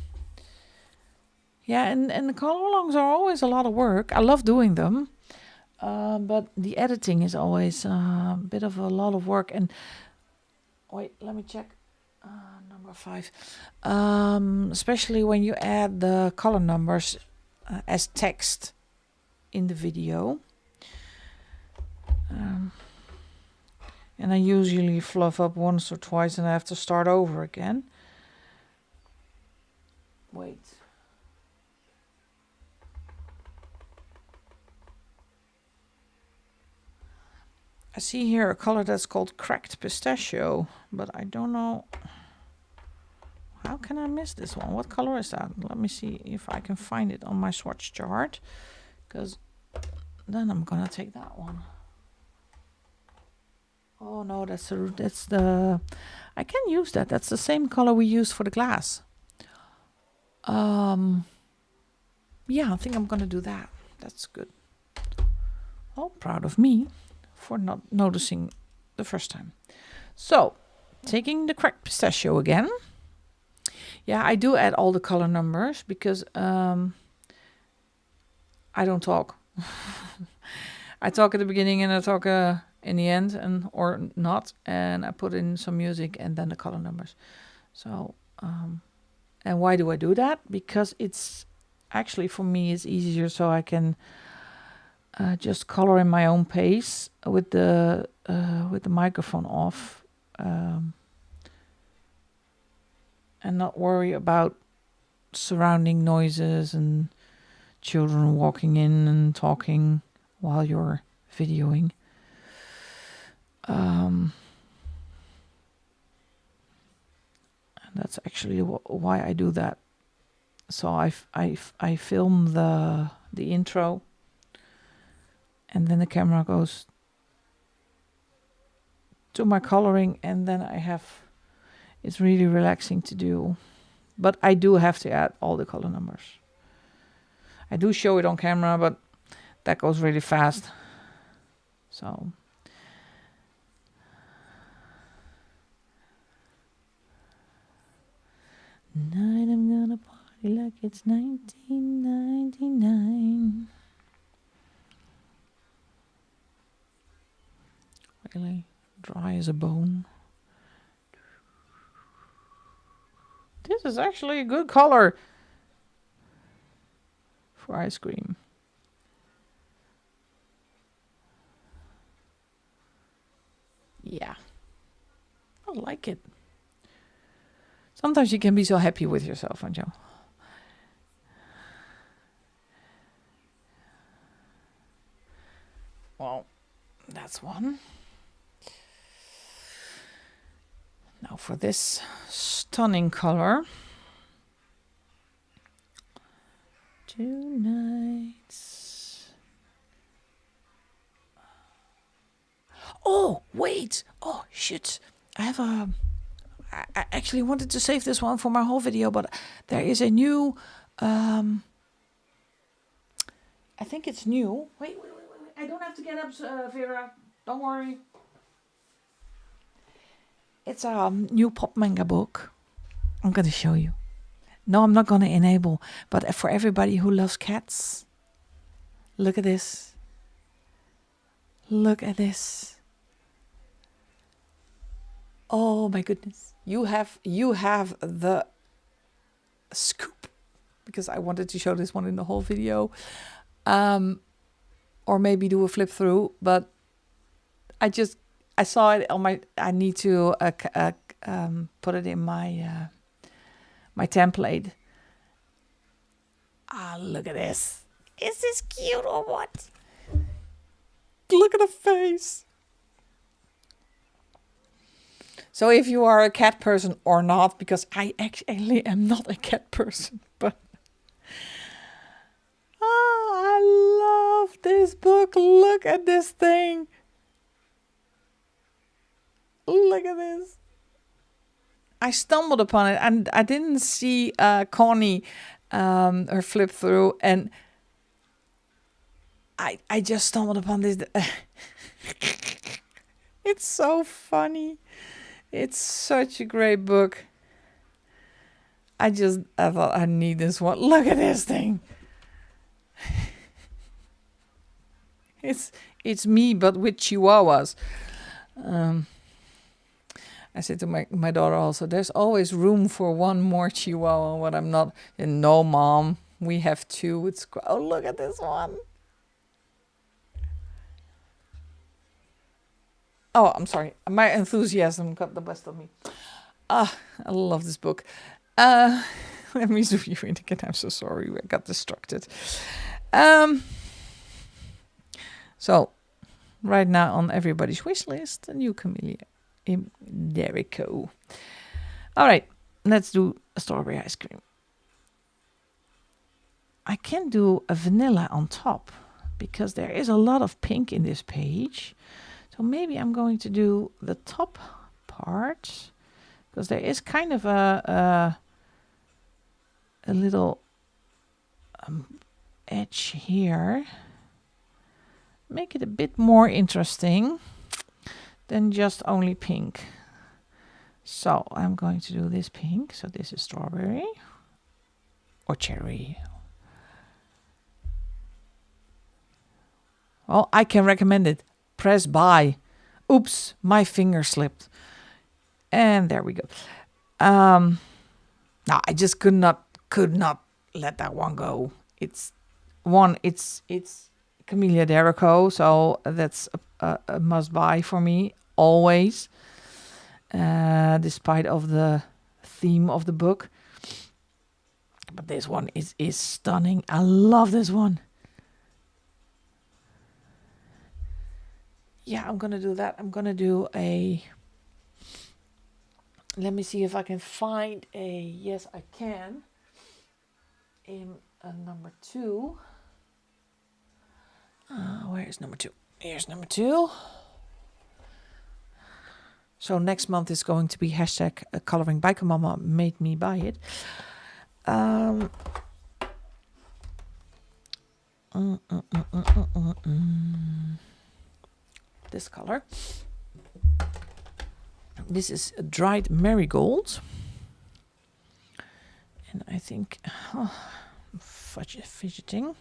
Yeah, and the color alongs are always a lot of work. I love doing them. But the editing is always a bit of a lot of work. And wait, let me check. Number 5. Especially when you add the color numbers as text in the video. And I usually fluff up once or twice and I have to start over again. Wait. I see here a color that's called cracked pistachio, but I don't know. How can I miss this one? What color is that? Let me see if I can find it on my swatch chart, because then I'm gonna take that one. Oh no, that's the I can use that. That's the same color we used for the glass. Yeah, I think I'm gonna do that. That's good. Oh, proud of me for not noticing the first time. So, taking the cracked pistachio again. Yeah, I do add all the color numbers because I don't talk. I talk at the beginning and I talk in the end, and or not, and I put in some music and then the color numbers. So, and why do I do that? Because it's actually, for me, it's easier, so I can just color in my own pace with the microphone off, and not worry about surrounding noises and children walking in and talking while you're videoing. And that's actually why I do that. So I film the intro, and then the camera goes to my coloring, and then it's really relaxing to do. But I do have to add all the color numbers. I do show it on camera, but that goes really fast. So tonight I'm gonna party like it's 1999. Really dry as a bone. This is actually a good color for ice cream. Yeah, I like it. Sometimes you can be so happy with yourself, aren't you? Well, that's one. Now for this stunning color. Tonight's. Oh, wait. Oh, shit. I actually wanted to save this one for my whole video, but there is a new, I think it's new. Wait. I don't have to get up, Vera. Don't worry. It's a new pop manga book. I'm going to show you. No, I'm not going to enable, but for everybody who loves cats, look at this. Look at this. Oh my goodness. You have the scoop, because I wanted to show this one in the whole video. Or maybe do a flip through, but I saw it on I need to put it in my my template. Look at this. Is this cute or what? Look at the face. So if you are a cat person or not, because I actually am not a cat person, but I love this book. Look at this thing. Look at this. I stumbled upon it and I didn't see Connie her flip through, and I just stumbled upon this. It's so funny. It's such a great book. I thought I need this one. Look at this thing. it's me, but with chihuahuas. Um, I said to my daughter also, there's always room for one more chihuahua, but I'm not. And no, mom, we have two. Oh, look at this one. Oh, I'm sorry. My enthusiasm got the best of me. Ah, I love this book. Let me zoom you in again. I'm so sorry. I got distracted. So, right now on everybody's wish list, a new camellia. There we go. All right, let's do a strawberry ice cream. I can do a vanilla on top because there is a lot of pink in this page. So maybe I'm going to do the top part because there is kind of a little edge here. Make it a bit more interesting than just only pink. So I'm going to do this pink. So this is strawberry or cherry. Well, I can recommend it. Press buy. Oops, my finger slipped. And there we go. No, I just could not let that one go. It's Camellia Derico, so that's a must buy for me always. Despite of the theme of the book. But this one is stunning. I love this one. Yeah, I'm gonna do that. I'm gonna do a. Let me see if I can find a. Yes, I can. In number 2. Where is number 2? Here's number 2. So next month is going to be hashtag ColouringBikerMama made me buy it. This color. This is a dried marigold. And I think, I'm fidgeting.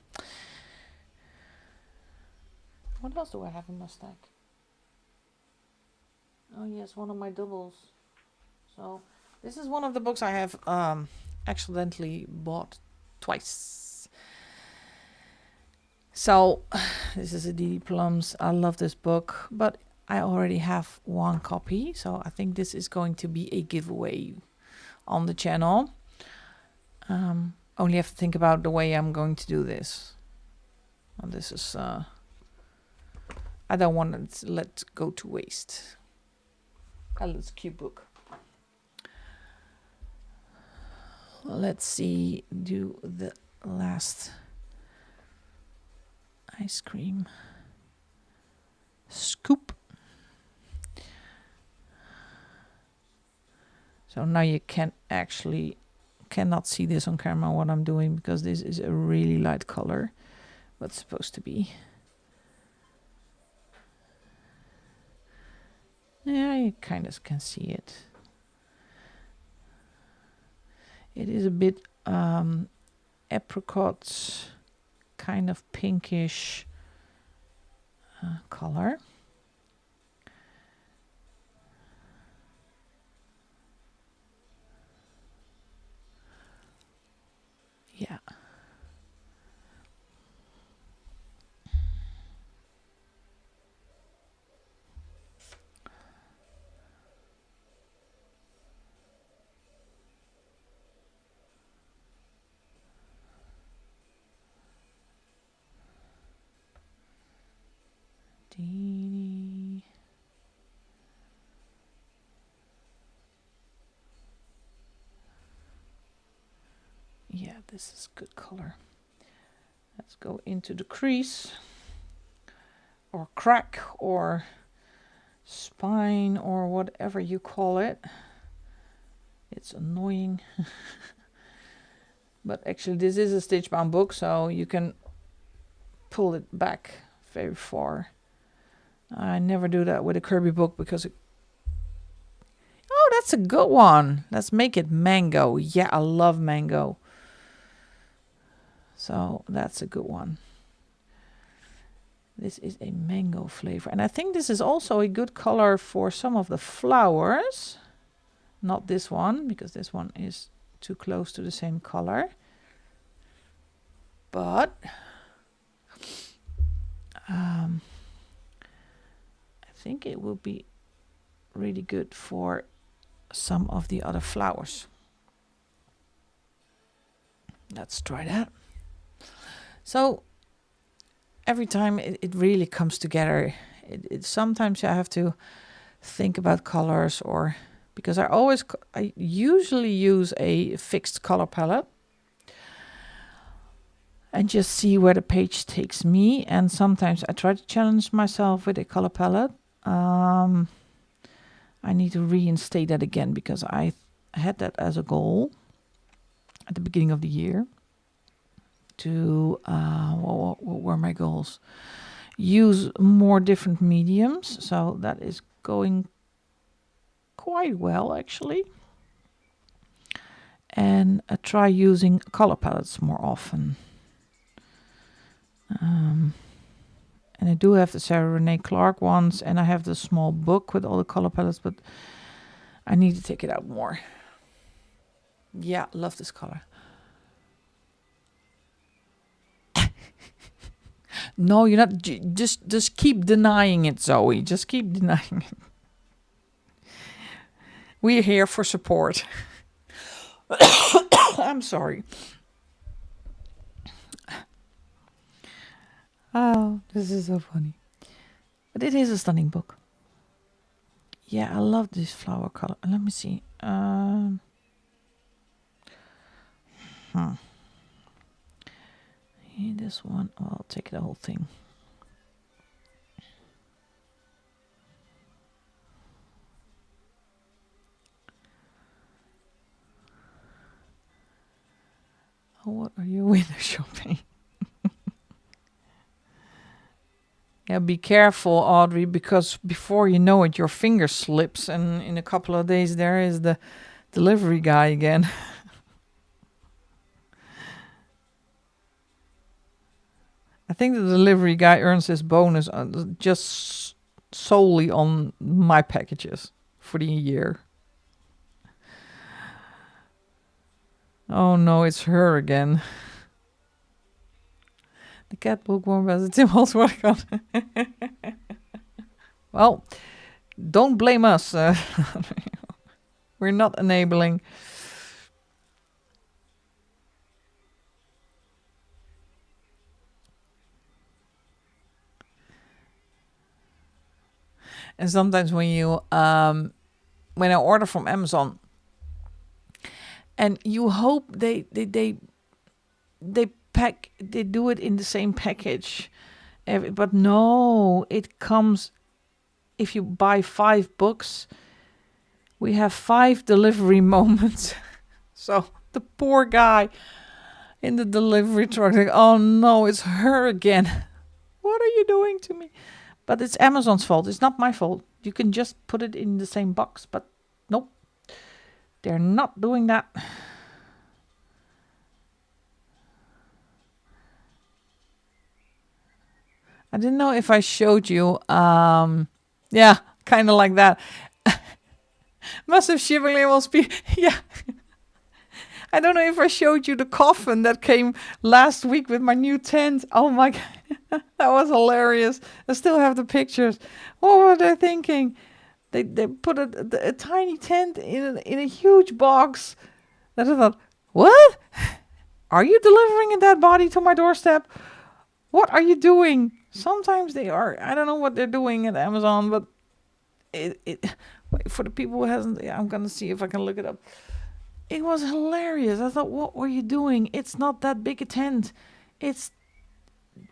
What else do I have in my stack? Oh yes, one of my doubles. So this is one of the books I have accidentally bought twice. So this is a D.D. Plums. I love this book, but I already have one copy. So I think this is going to be a giveaway on the channel. Only have to think about the way I'm going to do this. And this is, I don't want to let it go to waste. It's a cute book. Let's see, do the last ice cream scoop. So now you cannot see this on camera what I'm doing because this is a really light color, what's supposed to be. Yeah, you kind of can see it. It is a bit apricot, kind of pinkish color. Yeah. Yeah, this is good color. Let's go into the crease or crack or spine or whatever you call it. It's annoying. But actually this is a stitch bound book, so you can pull it back very far. I never do that with a Kirby book because oh, that's a good one. Let's make it mango. Yeah, I love mango. So that's a good one. This is a mango flavor. And I think this is also a good color for some of the flowers. Not this one, because this one is too close to the same color. But I think it will be really good for some of the other flowers. Let's try that. So every time it really comes together. It sometimes I have to think about colors, or because I usually use a fixed color palette and just see where the page takes me. And sometimes I try to challenge myself with a color palette. I need to reinstate that again, because I had that as a goal at the beginning of the year to, what were my goals? Use more different mediums. So that is going quite well, actually. And try using color palettes more often. And I do have the Sarah Renee Clark ones, and I have the small book with all the color palettes, but I need to take it out more. Yeah, love this color. No, you're not. Just keep denying it, Zoe. Just keep denying it. We're here for support. I'm sorry. Oh, this is so funny. But it is a stunning book. Yeah, I love this flower color. Let me see. This one, I'll take the whole thing. Oh, what are you window shopping? Yeah, be careful, Audrey, because before you know it, your finger slips, and in a couple of days there is the delivery guy again. I think the delivery guy earns his bonus just solely on my packages for the year. Oh no, it's her again. The cat bookworm as a Tim Holdsworth. Well, don't blame us. We're not enabling. And sometimes when you when I order from Amazon, and you hope they do it in the same package, but no, it comes. If you buy 5 books, we have 5 delivery moments. So the poor guy in the delivery truck, like, oh no, it's her again. What are you doing to me? But it's Amazon's fault. It's not my fault. You can just put it in the same box, but nope, they're not doing that. I didn't know if I showed you. Yeah, kind of like that. Massive shivering will speak. Yeah. I don't know if I showed you the coffin that came last week with my new tent. Oh my God. That was hilarious. I still have the pictures. What were they thinking? They put a tiny tent in a huge box. That I thought, what? Are you delivering a dead body to my doorstep? What are you doing? Sometimes they are. I don't know what they're doing at Amazon, but for the people who hasn't, I'm gonna see if I can look it up. It was hilarious. I thought, what were you doing? It's not that big a tent. It's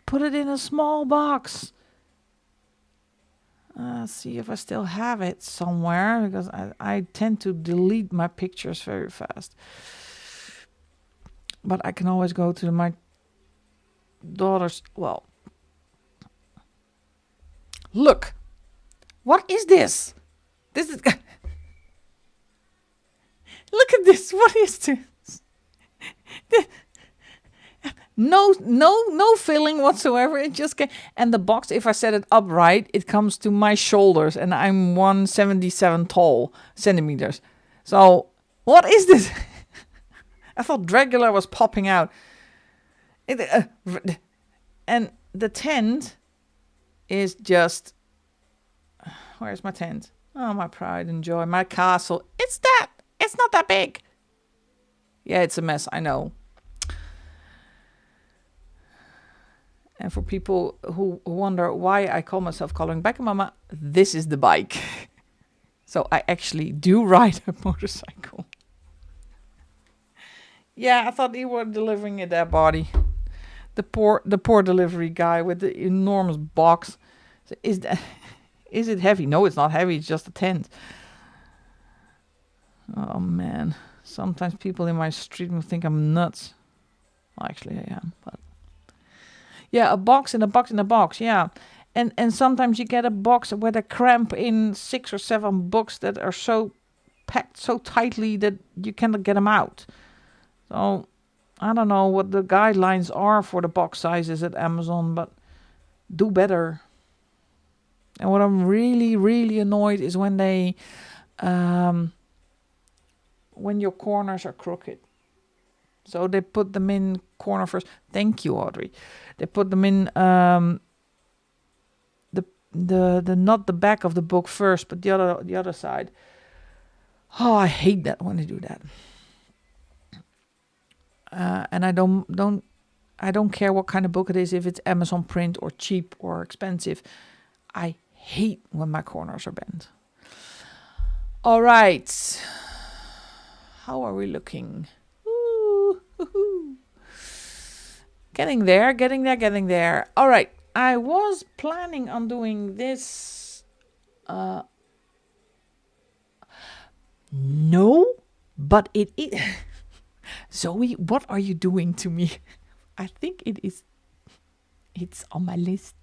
put it in a small box. See if I still have it somewhere, because I tend to delete my pictures very fast. But I can always go to my daughter's. Well, look. What is this? This is. Look at this. What is this? No filling whatsoever. It just came. And the box, if I set it up right, it comes to my shoulders, and I'm 177 tall centimeters. So what is this? I thought Dracula was popping out. And the tent is just... Where's my tent? Oh, my pride and joy, my castle. It's not that big. Yeah, it's a mess, I know. And for people who wonder why I call myself ColouringBikerMama, this is the bike. So I actually do ride a motorcycle. Yeah, I thought you were delivering a dead body. The poor delivery guy with the enormous box. So is it heavy? No, it's not heavy. It's just a tent. Oh man, sometimes people in my street will think I'm nuts. Well, actually I am, but yeah, a box in a box in a box. Yeah, and sometimes you get a box where they cramp in 6 or 7 books that are so packed so tightly that you cannot get them out. So I don't know what the guidelines are for the box sizes at Amazon, but do better. And what I'm really, really annoyed is when they, when your corners are crooked. So they put them in corner first. Thank you, Audrey. They put them in the not the back of the book first, but the other side. Oh, I hate that when they do that. And I don't care what kind of book it is, if it's Amazon print or cheap or expensive. I hate when my corners are bent. All right. How are we looking? Ooh. Getting there. All right. I was planning on doing this. No, but it is. Zoe, what are you doing to me? I think it's on my list.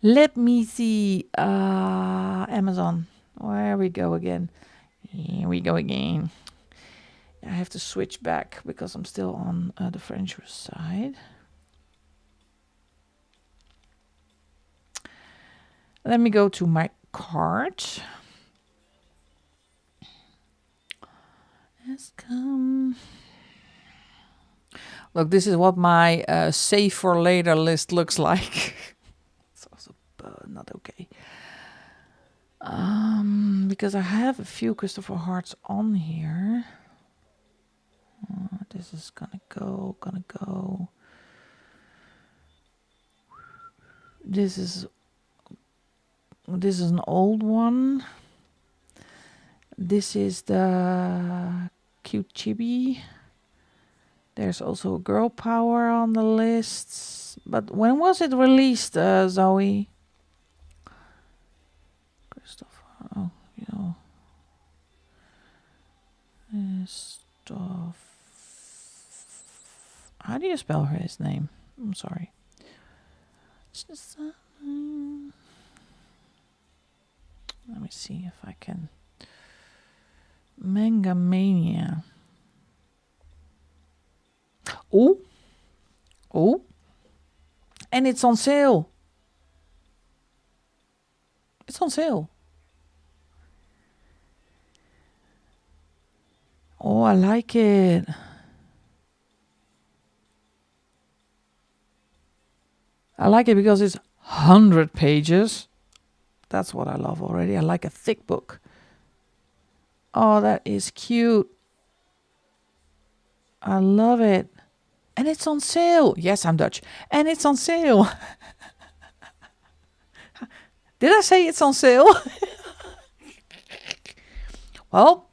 Let me see. Amazon. Where we go again? Here we go again. I have to switch back because I'm still on the French side. Let me go to my cart. Has come. Look, this is what my save for later list looks like. It's also not okay. Because I have a few Christopher Harts on here. This is gonna go. This is an old one. This is the Cute Chibi. There's also Girl Power on the list. But when was it released, Zoe? Christopher, oh, you know. How do you spell his name? I'm sorry. Let me see if I can. Manga Mania. Oh. And it's on sale. It's on sale. Oh, I like it. I like it because it's 100 pages. That's what I love already. I like a thick book. Oh, that is cute. I love it. And it's on sale. Yes, I'm Dutch. And it's on sale. Did I say it's on sale? Well.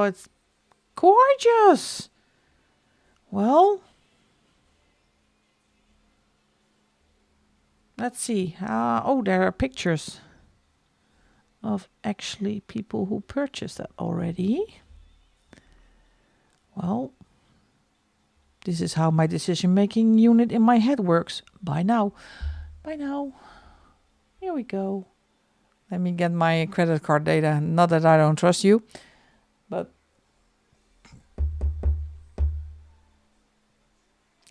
It's gorgeous. Well. Let's see. There are pictures of actually people who purchased that already. Well, this is how my decision-making unit in my head works. Bye now. Here we go. Let me get my credit card data. Not that I don't trust you, but...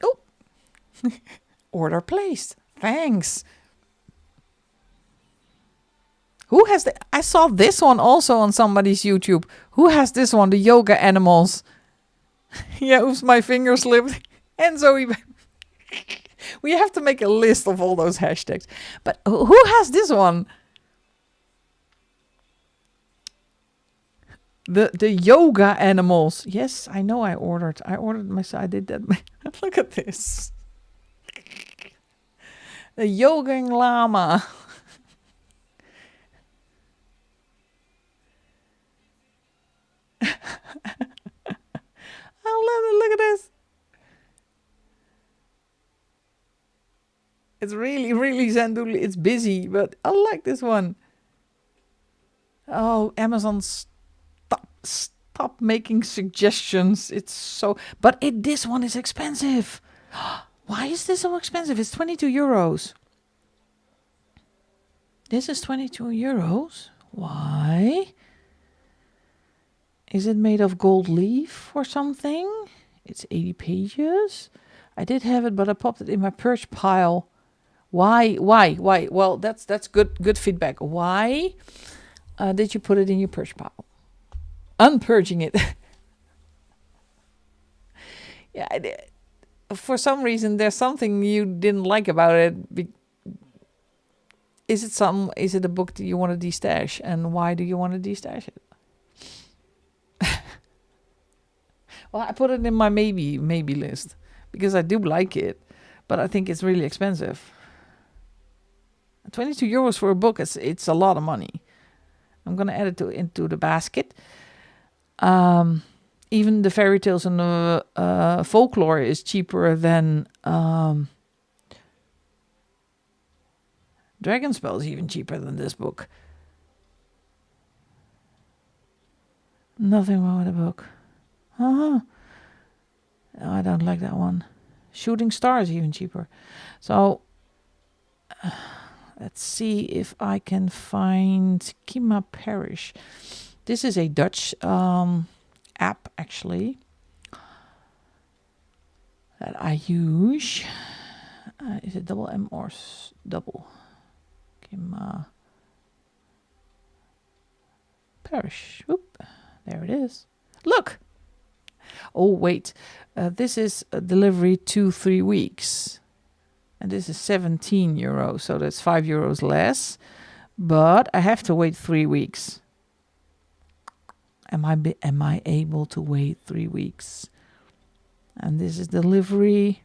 Oh! Order placed. Thanks. Who has the... I saw this one also on somebody's YouTube. Who has this one? The yoga animals. Yeah, oops, my finger slipped. And so we have to make a list of all those hashtags. But who has this one? The yoga animals. Yes, I know I ordered. I ordered myself. I did that. Look at this. The yoga llama. Look at this. It's really Zanduli. It's busy, but I like this one. Oh, Amazon, stop making suggestions. It's so... But this one is expensive. Why is this so expensive? It's 22 euros. This is 22 euros. Why? Is it made of gold leaf or something? It's 80 pages. I did have it, but I popped it in my purge pile. Why? Well, that's good feedback. Why did you put it in your purge pile? Unpurging it. Yeah, for some reason there's something you didn't like about it. Is it a book that you want to destash, and why do you want to destash it? Well, I put it in my maybe list because I do like it, but I think it's really expensive. 22 euros for a book, it's a lot of money. I'm gonna add it into the basket. Even the fairy tales and the folklore is cheaper than Dragonspell is even cheaper than this book. Nothing wrong with the book. No, I don't like that one. Shooting Star is even cheaper. So let's see if I can find Kima Parish. This is a Dutch app, actually, that I use. Is it double M or double? Kima Parish. Oop, there it is. Look. Oh, wait. This is a delivery 2-3 weeks. And this is 17 euros. So that's 5 euros less. But I have to wait 3 weeks. Am I able to wait 3 weeks? And this is delivery.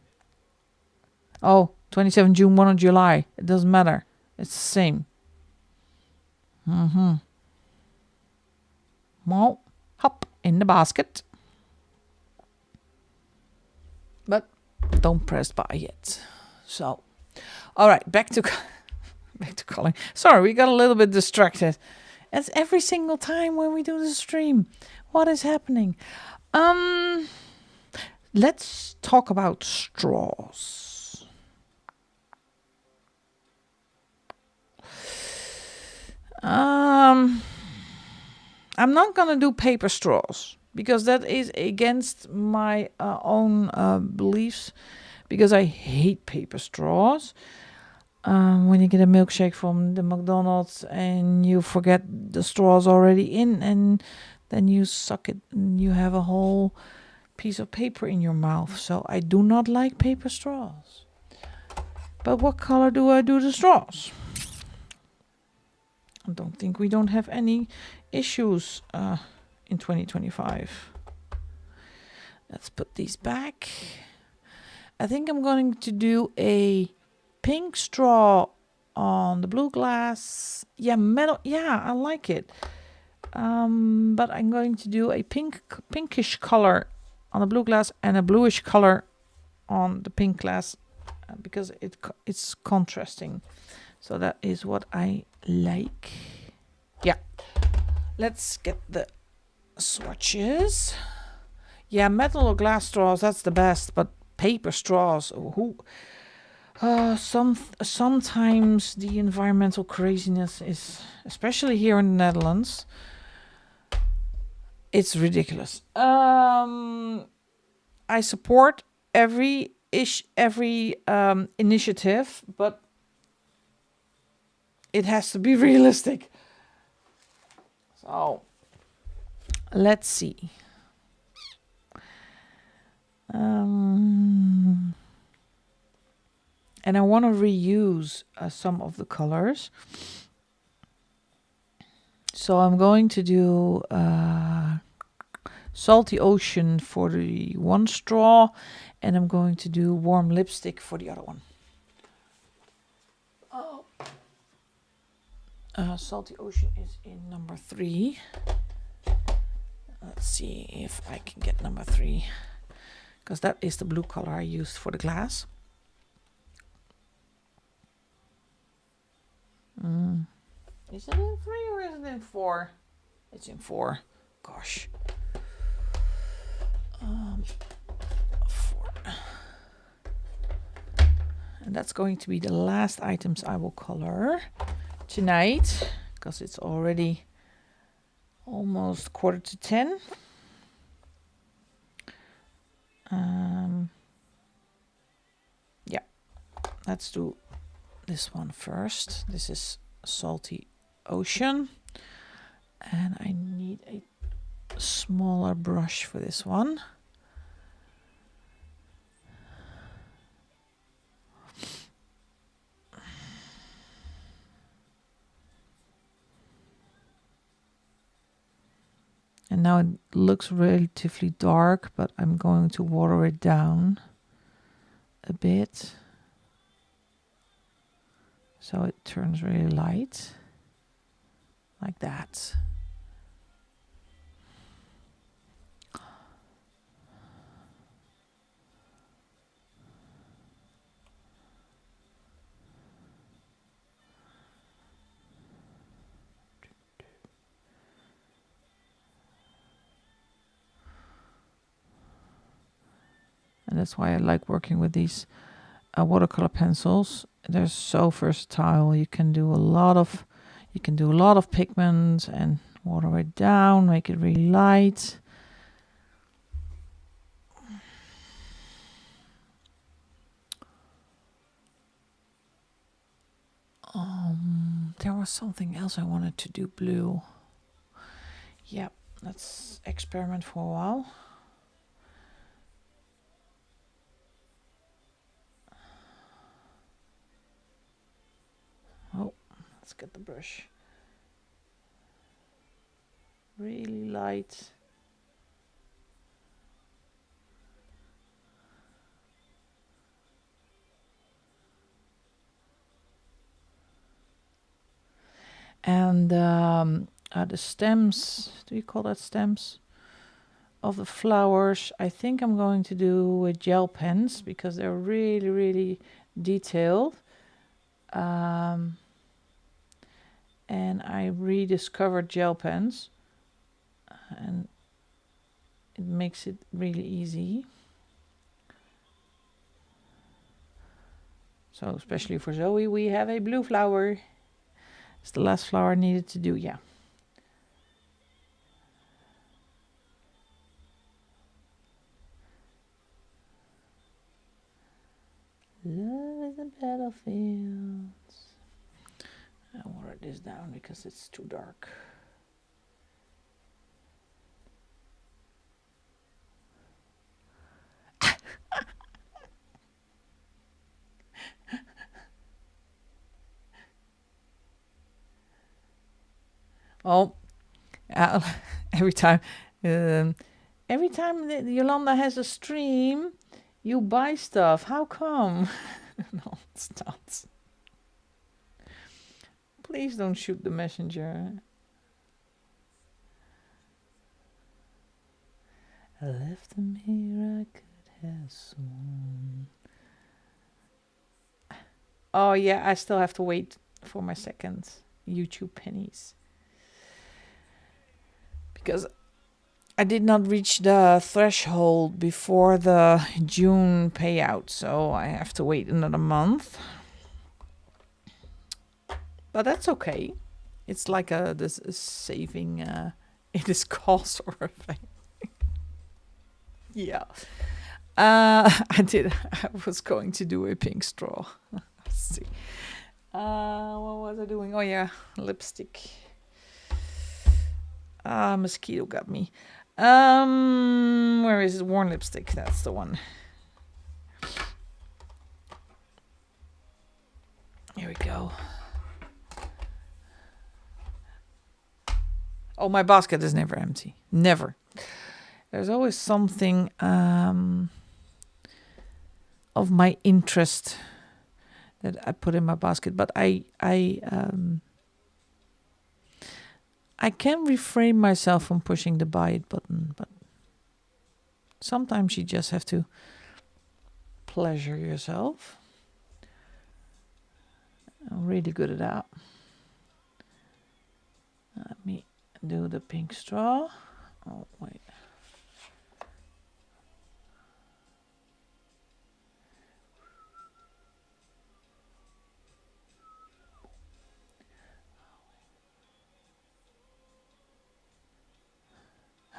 Oh, 27 June, 1 of July. It doesn't matter. It's the same. Well, hop in the basket. But don't press buy yet. So, all right, back to calling. Sorry, we got a little bit distracted. It's every single time when we do the stream. What is happening? Let's talk about straws. I'm not gonna do paper straws because that is against my own beliefs, because I hate paper straws. When you get a milkshake from the McDonald's and you forget the straw's already in, and then you suck it and you have a whole piece of paper in your mouth. So I do not like paper straws. But what color do I do the straws? I don't think we don't have any issues in 2025. Let's put these back. I think I'm going to do a pink straw on the blue glass. Yeah, metal. Yeah, I like it. But I'm going to do a pinkish color on the blue glass and a bluish color on the pink glass because it's contrasting. So that is what I like. Yeah. Let's get the swatches. Yeah, metal or glass straws, that's the best. But paper straws, Sometimes the environmental craziness is, especially here in the Netherlands, it's ridiculous. I support every initiative, but it has to be realistic. So let's see. And I want to reuse some of the colors. So I'm going to do Salty Ocean for the one straw, and I'm going to do Warm Lipstick for the other one. Oh. Salty Ocean is in number 3. Let's see if I can get number 3, because that is the blue color I used for the glass. Is it in 3 or is it in 4? It's in 4. Gosh. 4. And that's going to be the last items I will color tonight, because it's already almost 9:45. Yeah, let's do this one first. This is Salty Ocean, and I need a smaller brush for this one. And now it looks relatively dark, but I'm going to water it down a bit so it turns really light, like that. And that's why I like working with these watercolor pencils. They're so versatile. You can do a lot of pigment and water it down, make it really light. There was something else I wanted to do blue. Yeah, let's experiment for a while. Oh, let's get the brush. Really light. And the stems, do you call that stems? Of the flowers, I think I'm going to do with gel pens, because they're really, really detailed. And I rediscovered gel pens, and it makes it really easy. So especially for Zoe, we have a blue flower. It's the last flower I needed to do, yeah. Love is a battlefield. I water this down because it's too dark. Oh, every time Jolanda has a stream, you buy stuff. How come? No, it's not. Please don't shoot the messenger. I left the mirror, I could have sworn. Oh yeah, I still have to wait for my second YouTube pennies, because I did not reach the threshold before the June payout, so I have to wait another month. But that's okay. It's like this saving it is cost or a thing. Yeah. I was going to do a pink straw. Let's see. What was I doing? Oh yeah, lipstick. Mosquito got me. Where is it? Worn lipstick. That's the one. Here we go. Oh, my basket is never empty. Never. There's always something of my interest that I put in my basket, but I can refrain myself from pushing the buy it button, but sometimes you just have to pleasure yourself. I'm really good at that. Let me do the pink straw. Oh, wait.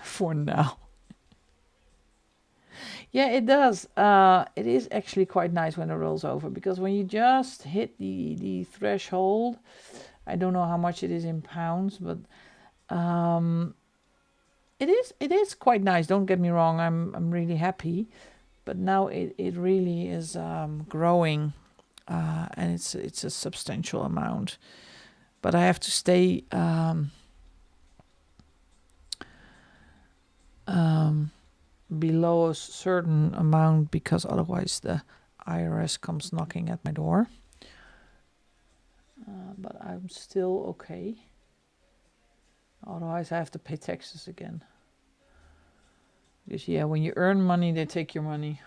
For now. Yeah, it does. It is actually quite nice when it rolls over, because when you just hit the threshold, I don't know how much it is in pounds, but it is quite nice. Don't get me wrong. I'm really happy, but now it really is growing, and it's a substantial amount. But I have to stay below a certain amount, because otherwise the IRS comes knocking at my door. But I'm still okay. Otherwise I have to pay taxes again. Because yeah, when you earn money, they take your money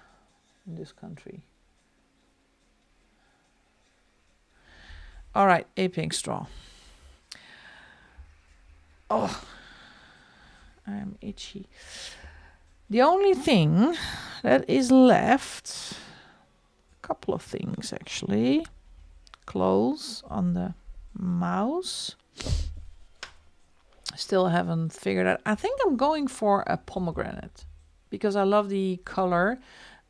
in this country. All right, a pink straw. Oh, I'm itchy. The only thing that is left, a couple of things actually. Clothes on the mouse. Still haven't figured out. I think I'm going for a pomegranate, because I love the color,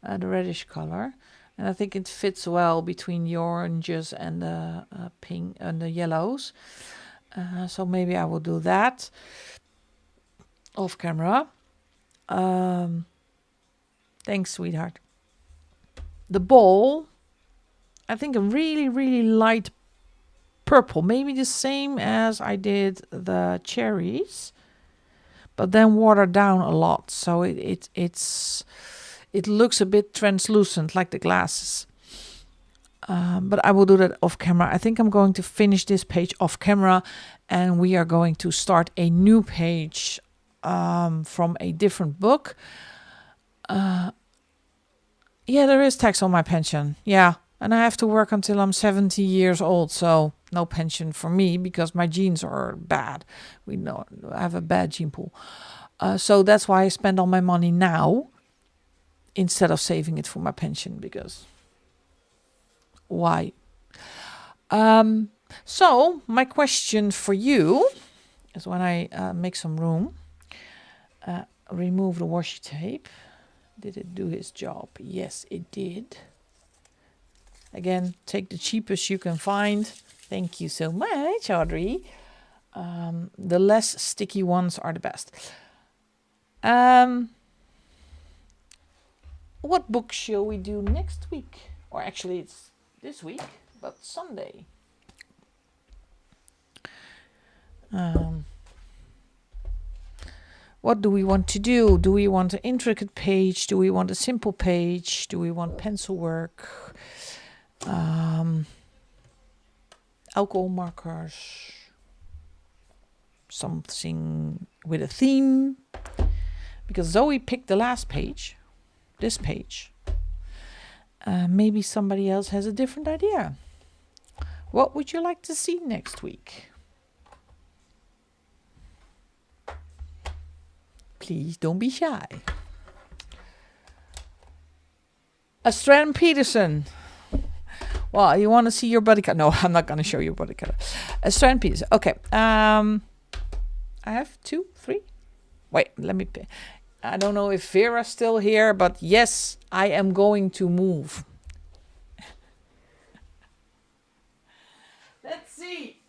the reddish color, and I think it fits well between the oranges and the pink and the yellows. So maybe I will do that off camera. Thanks, sweetheart. The bowl, I think a really, really light purple, maybe the same as I did the cherries, but then watered down a lot, so it looks a bit translucent like the glasses. But I will do that off camera. I think I'm going to finish this page off camera, and we are going to start a new page from a different book. Yeah, there is tax on my pension. Yeah, and I have to work until I'm 70 years old, so no pension for me because my genes are bad. I have a bad gene pool. So that's why I spend all my money now instead of saving it for my pension, because why? So my question for you is, when I make some room, remove the washi tape. Did it do his job? Yes, it did. Again, take the cheapest you can find. Thank you so much, Audrey. The less sticky ones are the best. What book shall we do next week? Or actually, it's this week, but Sunday. What do we want to do? Do we want an intricate page? Do we want a simple page? Do we want pencil work? Alcohol markers? Something with a theme? Because Zoe picked the last page, this page. Maybe somebody else has a different idea. What would you like to see next week? Please don't be shy. Strand Peterson. Well, you want to see your body color? No, I'm not going to show you body color. Strand Peterson. Okay. I have 2, 3. Wait, let me pick. I don't know if Vera's still here, but yes, I am going to move. Let's see.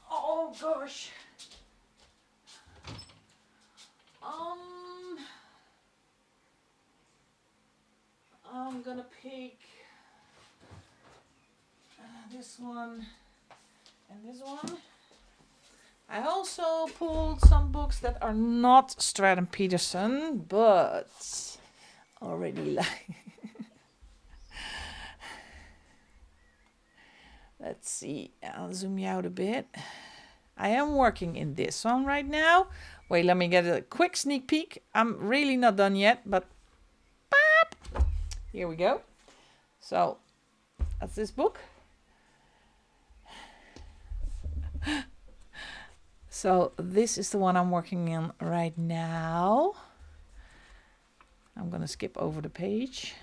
Oh gosh. I'm gonna pick this one and this one. I also pulled some books that are not Strand Peterson, but already like. Let's see. I'll zoom you out a bit. I am working in this one right now. Wait, let me get a quick sneak peek. I'm really not done yet, but pop! Here we go. So that's this book. So this is the one I'm working on right now. I'm gonna skip over the page.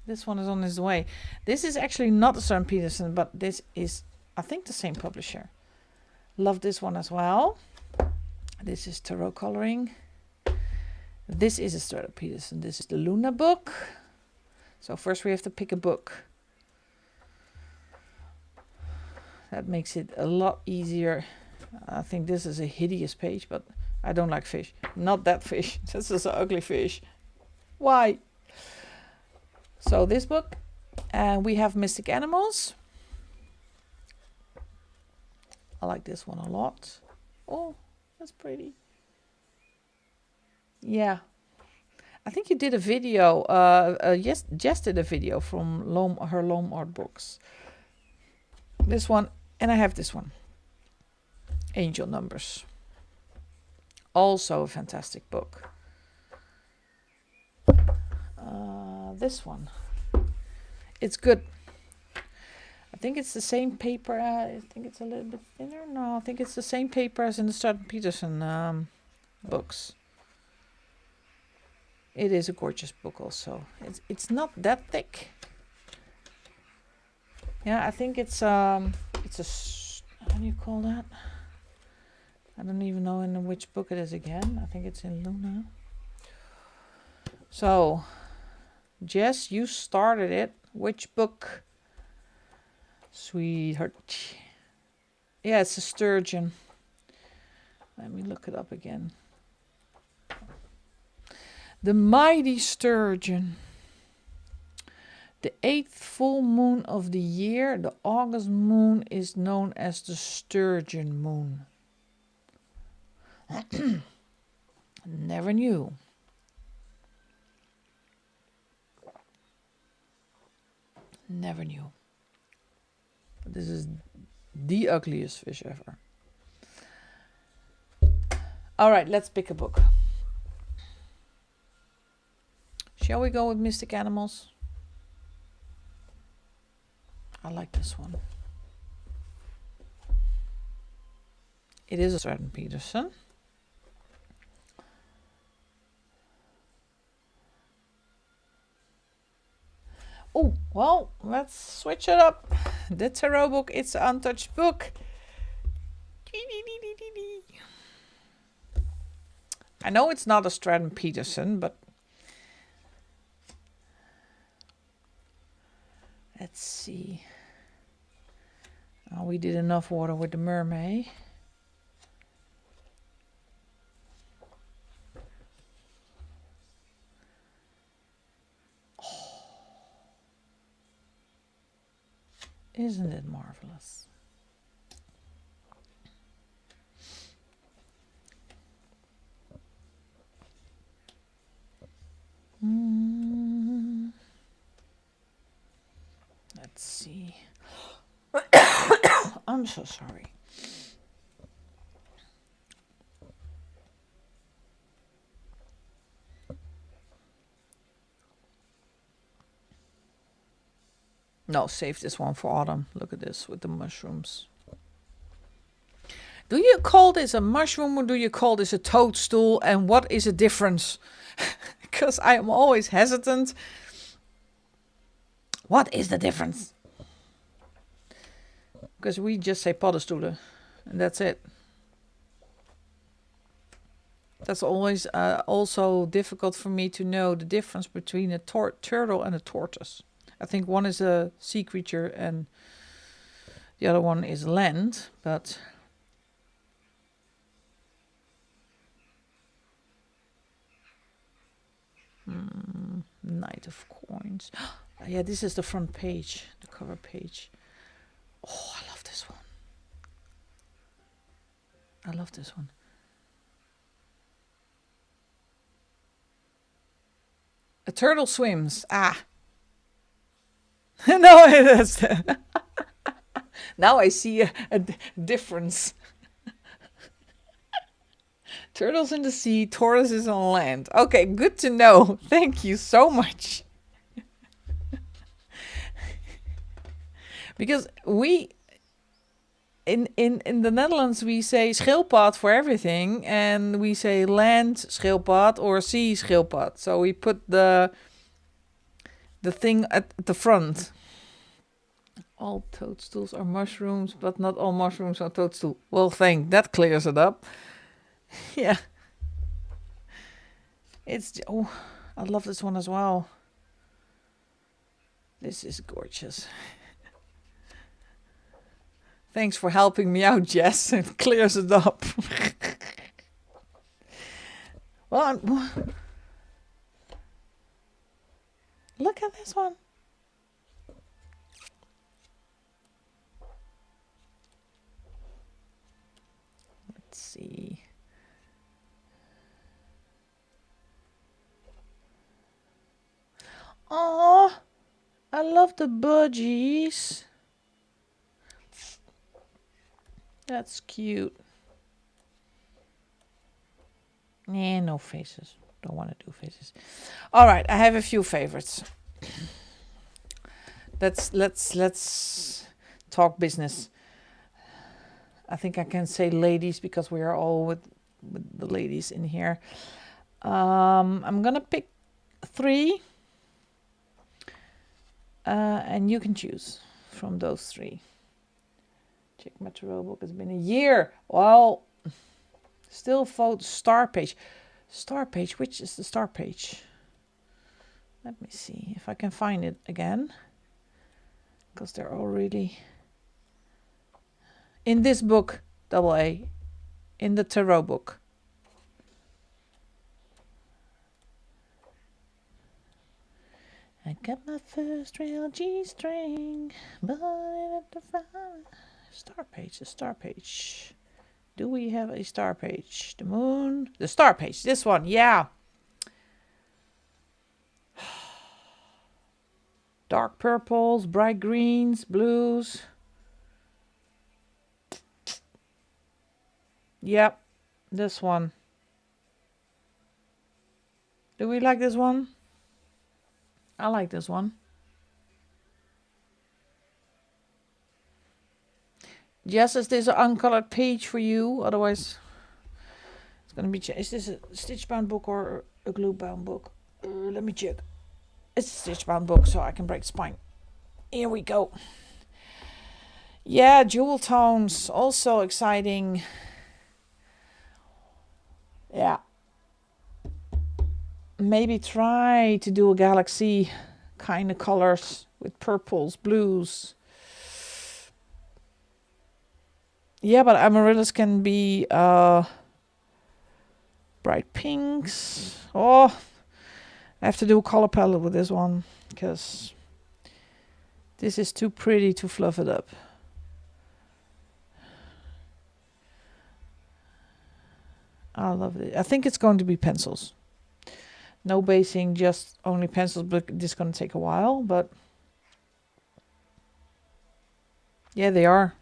This one is on its way. This is actually not Strand Peterson, but this is, I think, the same publisher. Love this one as well. This is Tarot Coloring. This is a Strand Peterson. This is the Luna book. So first we have to pick a book. That makes it a lot easier. I think this is a hideous page, but I don't like fish. Not that fish. This is an ugly fish. Why? So this book, we have Mystic Animals. I like this one a lot. Oh, that's pretty. Yeah. I think you did a video, Jess did a video from her Loam Art books. This one, and I have this one. Angel Numbers. Also a fantastic book. This one. It's good. I think it's the same paper. I think it's a little bit thinner. No, I think it's the same paper as in the Strand Peterson books. It is a gorgeous book also. It's not that thick. Yeah, I think it's a, how do you call that? I don't even know in which book it is again. I think it's in Luna. So, Jess, you started it. Which book? Sweetheart. Yeah, it's a sturgeon. Let me look it up again. The Mighty Sturgeon. The 8th full moon of the year, the August moon, is known as the sturgeon moon. Never knew. Never knew. But this is the ugliest fish ever. All right, let's pick a book. Shall we go with Mystic Animals? I like this one. It is a Strand Peterson. Oh, well, let's switch it up. The tarot book, it's an untouched book. I know it's not a Strand Peterson, but let's see. Oh, we did enough water with the mermaid. Isn't it marvelous? Let's see. I'm so sorry. No, save this one for autumn. Look at this with the mushrooms. Do you call this a mushroom or do you call this a toadstool? And what is the difference? Because I am always hesitant. What is the difference? Because we just say paddenstoelen, and that's it. That's always also difficult for me to know the difference between a turtle and a tortoise. I think one is a sea creature and the other one is land, but Knight of Coins. Yeah, this is the front page, the cover page. Oh, I love this one. I love this one. A turtle swims. Ah. No, it is. Now I see a difference. Turtles in the sea, tortoises on land. Okay, good to know. Thank you so much. Because we in the Netherlands we say schildpad for everything, and we say land schildpad or sea schildpad. So we put the thing at the front. All toadstools are mushrooms, but not all mushrooms are toadstool. Well, that clears it up. Yeah. Oh, I love this one as well. This is gorgeous. Thanks for helping me out, Jess. It clears it up. Well, look at this one. Let's see. Oh, I love the budgies. That's cute. Nah, no faces. Don't want to do faces. All right, I have a few favorites. Let's talk business. I think I can say ladies because we are all with the ladies in here. I'm gonna pick 3, and you can choose from those 3. Check my tarot book. It's been a year. Well, still vote star page. Star page. Which is the star page? Let me see if I can find it again. Because they're all really in this book. AA. In the tarot book. I got my first real G-string, but at the star page, the star page. Do we have a star page? The moon, the star page, this one, yeah. Dark purples, bright greens, blues. Yep, this one. Do we like this one? I like this one. Yes, is this an uncolored page for you? Otherwise, it's going to be... Is this a stitch-bound book or a glue-bound book? Let me check. It's a stitch-bound book, so I can break spine. Here we go. Yeah, jewel tones. Also exciting. Yeah. Maybe try to do a galaxy kind of colors with purples, blues. Yeah, but amaryllis can be bright pinks. Oh, I have to do a color palette with this one because this is too pretty to fluff it up. I love it. I think it's going to be pencils. No basing, just only pencils, but this is going to take a while. But yeah, they are.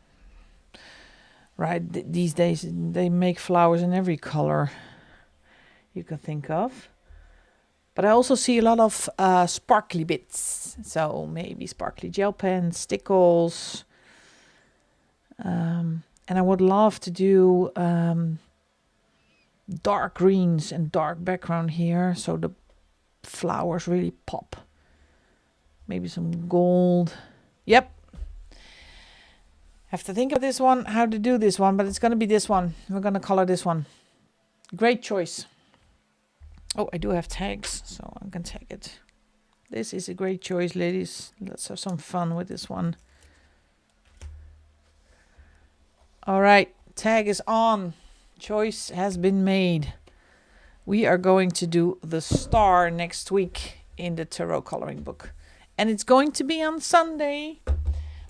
Right, these days they make flowers in every color you can think of. But I also see a lot of sparkly bits. So maybe sparkly gel pens, stickles. And And I would love to do dark greens and dark background here, so the flowers really pop. Maybe some gold. Yep. Have to think of this one, how to do this one, but it's going to be this one. We're going to color this one. Great choice. Oh, I do have tags, so I can tag it. This is a great choice, ladies. Let's have some fun with this one. All right, tag is on. Choice has been made. We are going to do the star next week in the tarot coloring book. And it's going to be on Sunday.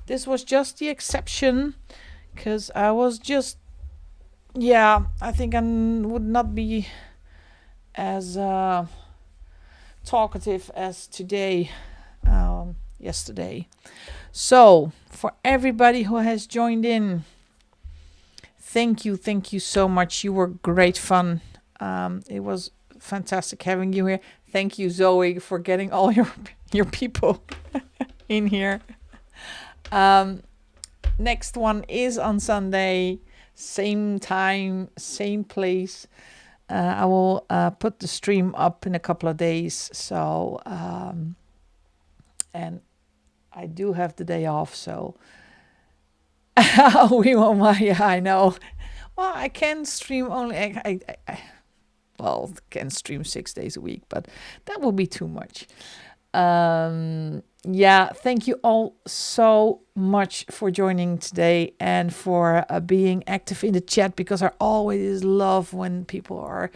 This was just the exception, because I was just, I think I would not be as talkative as yesterday. So, for everybody who has joined in, thank you so much. You were great fun. It was fantastic having you here. Thank you, Zoe, for getting all your people in here. Next one is on Sunday, same time, same place. I will put the stream up in a couple of days. So, and I do have the day off, so we won't. Yeah, I know. Well, I can stream only. I can stream 6 days a week, but that will be too much. Thank you all so much for joining today and for being active in the chat, because I always love when people are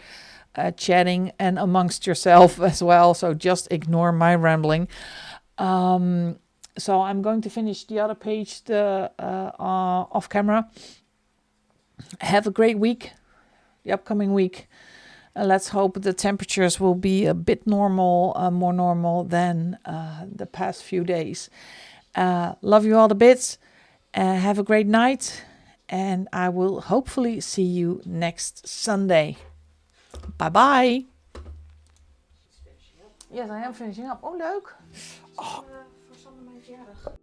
chatting and amongst yourself as well. So just ignore my rambling. So I'm going to finish the other page off camera. Have a great week, the upcoming week. Let's hope the temperatures will be a bit more normal than the past few days. Love you all the bits. Have a great night. And I will hopefully see you next Sunday. Bye-bye. Yes, I am finishing up. Oh, leuk. Oh. Voor Sander mijn verjaardag.